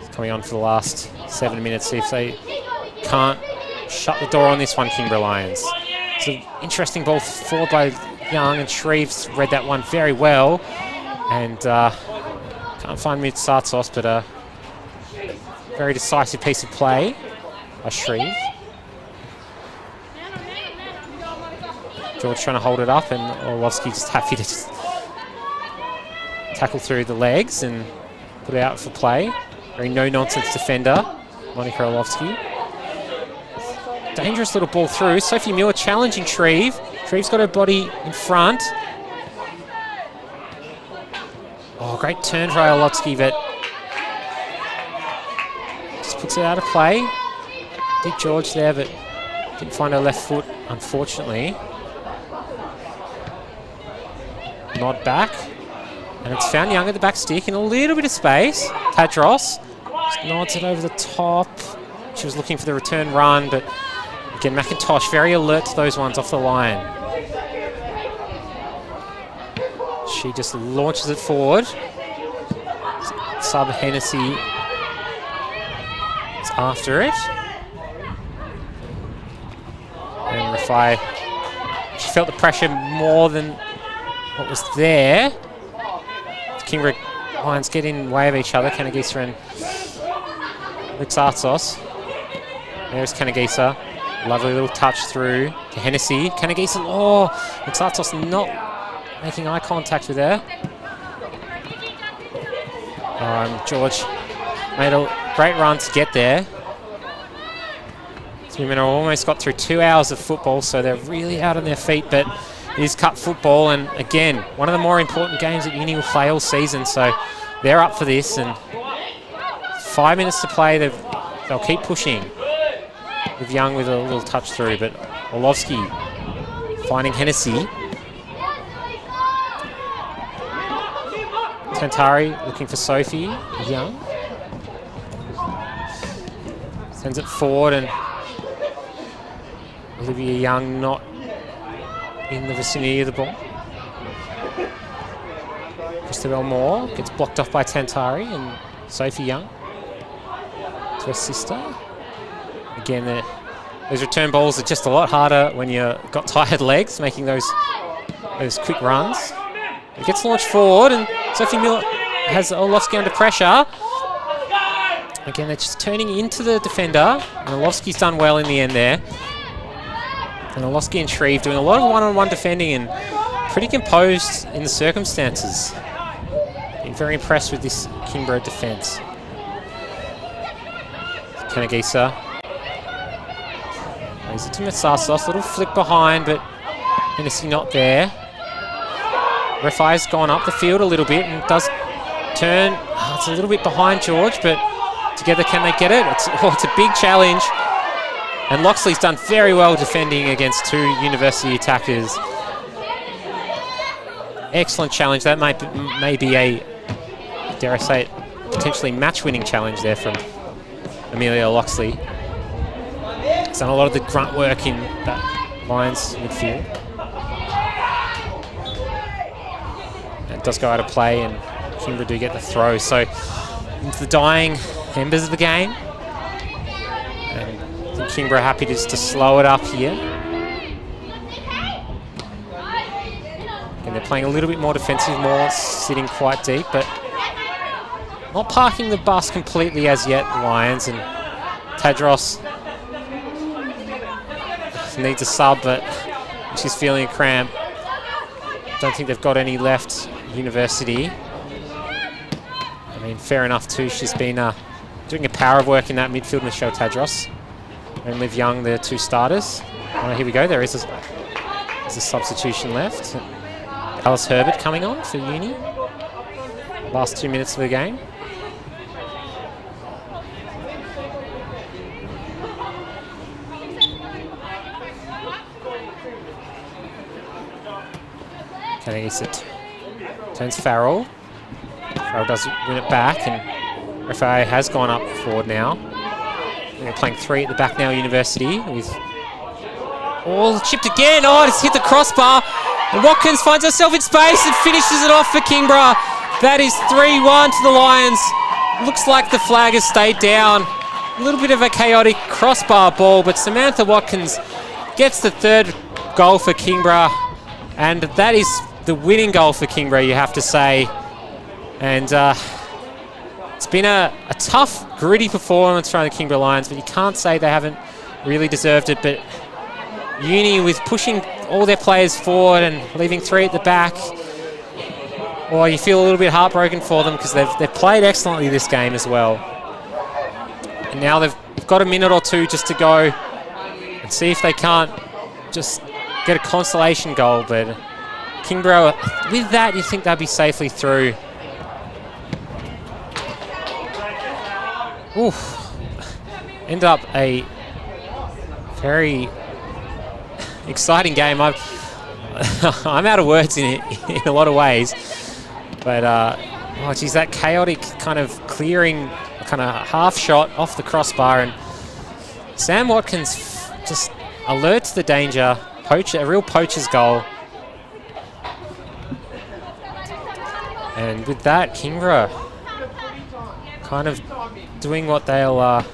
Speaker 1: He's coming on for the last 7 minutes, see if they can't shut the door on this one, Kimber Lions. It's an interesting ball forward by Young, and Shreve's read that one very well. And can't find Mitsatsos, but a very decisive piece of play by Shreve. George trying to hold it up, and Orlovsky just happy to just tackle through the legs and put it out for play. Very no-nonsense defender, Monica Orlovsky. Dangerous little ball through. Sophie Muir challenging Shreve. Shreve's got her body in front. Oh, great turn for Orlovsky, but just puts it out of play. Did George there, but Didn't find her left foot, unfortunately. Nod back. And it's found Young at the back stick in a little bit of space. Tadros just nods it over the top. She was looking for the return run, but again, McIntosh very alert to those ones off the line. She just launches it forward. Sub Hennessy is after it. And Rafai, she felt the pressure more than what was there. Kingborough Lions get in way of each other, Kanagisa and Lixartos. There's Kanagisa. Lovely little touch through to Hennessy. Kanagisa, oh, Lixartos not making eye contact with her. George made a great run to get there. These women have almost got through 2 hours of football, so they're really out on their feet, but it is cup football, and again, one of the more important games that Uni will play all season, so they're up for this, and 5 minutes to play, they'll keep pushing. With Young with a little touch through, but Orlovsky finding Hennessy. Tantari looking for Sophie Young. Sends it forward, and Olivia Young not in the vicinity of the ball. Christabel Moore gets blocked off by Tantari, and Sophie Young to her sister. Again, those return balls are just a lot harder when you've got tired legs, making those quick runs. It gets launched forward, and Sophie Miller has Orlovsky under pressure. Again, they're just turning into the defender, and Orlovsky's done well in the end there. And Orlovsky and Shreve doing a lot of one-on-one defending and pretty composed in the circumstances. Been very impressed with this Kingborough defence. Kanagisa. Lays it to Metsarsos, little flick behind, but Hennessy not there. Refai's gone up the field a little bit and does turn. Oh, it's a little bit behind George, but together can they get it? It's a big challenge. And Loxley's done very well defending against two university attackers. Excellent challenge. That may be a, dare I say it, potentially match-winning challenge there from Amelia Loxley. He's done a lot of the grunt work in that Lions midfield. And it does go out of play, and Kimber do get the throw. So into the dying embers of the game. And I think Kingborough happy just to slow it up here. And they're playing a little bit more defensive, more sitting quite deep, but not parking the bus completely as yet, the Lions. And Tadros needs a sub, but she's feeling a cramp. Don't think they've got any left, University. I mean, fair enough too. She's been doing a power of work in that midfield, Michelle Tadros. And Liv Young, the two starters. Oh, here we go. There's a substitution left. Alice Herbert coming on for Uni. Last 2 minutes of the game. It turns Farrell. Farrell does win it back, and Rafai has gone up forward now. They're playing three at the back now, University, with all chipped again. Oh, it's hit the crossbar. And Watkins finds herself in space and finishes it off for Kingborough. That is 3-1 to the Lions. Looks like the flag has stayed down. A little bit of a chaotic crossbar ball, but Samantha Watkins gets the third goal for Kingborough. And that is the winning goal for Kingborough, you have to say. And it's been a tough, gritty performance from the Kingborough Lions, but you can't say they haven't really deserved it. But Uni, with pushing all their players forward and leaving three at the back, well, you feel a little bit heartbroken for them because they've played excellently this game as well. And now they've got a minute or two just to go and see if they can't just get a consolation goal. But Kingborough, with that, you think they'll be safely through. Oof. End up a very exciting game. I'm out of words in a lot of ways. But, oh, geez, that chaotic kind of clearing, kind of half shot off the crossbar. And Sam Watkins just alerts the danger. A real poacher's goal. And with that, Kingborough kind of doing what they'll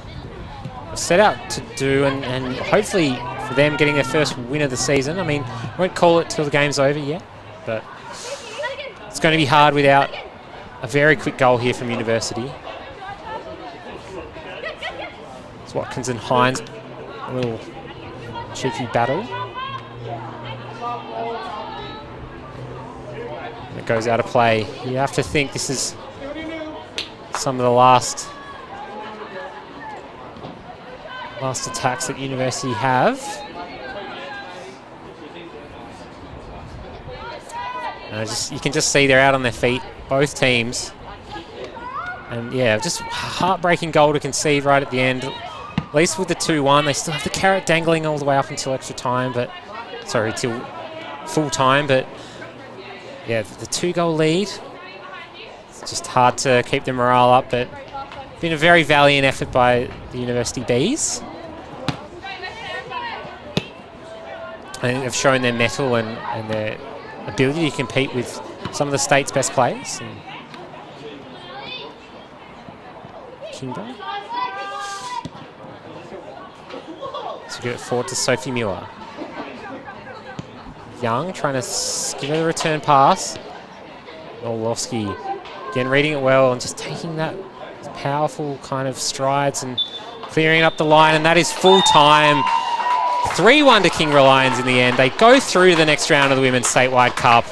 Speaker 1: set out to do, and hopefully for them getting their first win of the season. I mean, won't call it till the game's over yet, but it's going to be hard without a very quick goal here from University. It's Watkins and Hines, a little cheeky battle. It goes out of play. You have to think this is some of the last attacks that University have. You can just see they're out on their feet, both teams. And yeah, just heartbreaking goal to concede right at the end. At least with the 2-1, they still have the carrot dangling all the way up until extra time, till full time. But yeah, the 2-goal lead. It's just hard to keep the morale up, but been a very valiant effort by the University Bees. And they've shown their mettle and their ability to compete with some of the state's best players. And Kimber. So get it forward to Sophie Muir. Young trying to give her the return pass. Orlovsky again reading it well and just taking that powerful kind of strides and clearing up the line, and that is full time. 3-1 to Kimber Lions in the end. They go through to the next round of the Women's Statewide Cup.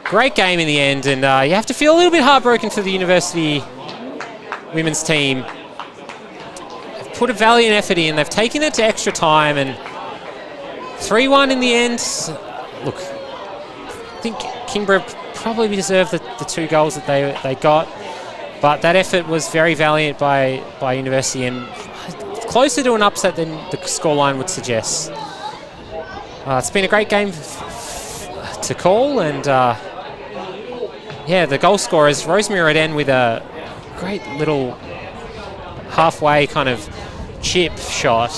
Speaker 1: Great game in the end, and you have to feel a little bit heartbroken for the University women's team. They've put a valiant effort in. They've taken it to extra time, and 3-1 in the end. Look, I think Kingborough probably deserved the 2 goals that they got, but that effort was very valiant by University, and closer to an upset than the scoreline would suggest. It's been a great game to call, and yeah, the goal scorers, Rosemary Roden with a great little halfway kind of chip shot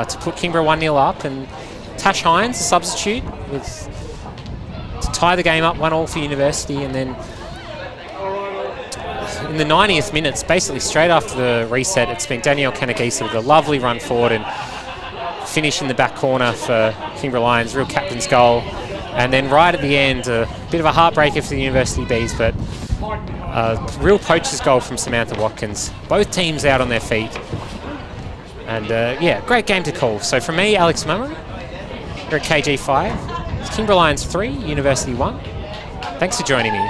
Speaker 1: to put Kingborough 1-0 up, and Tash Hines, a substitute, to tie the game up 1-1 for University. And then in the 90th minutes, basically straight after the reset, it's been Danielle Kanagisa with a lovely run forward and finish in the back corner for Kimber Lions, real captain's goal. And then right at the end, a bit of a heartbreaker for the University Bees, but a real poacher's goal from Samantha Watkins. Both teams out on their feet. And yeah, great game to call. So from me, Alex Mummery, here at KG5, it's Kimber Lions 3, University 1. Thanks for joining me.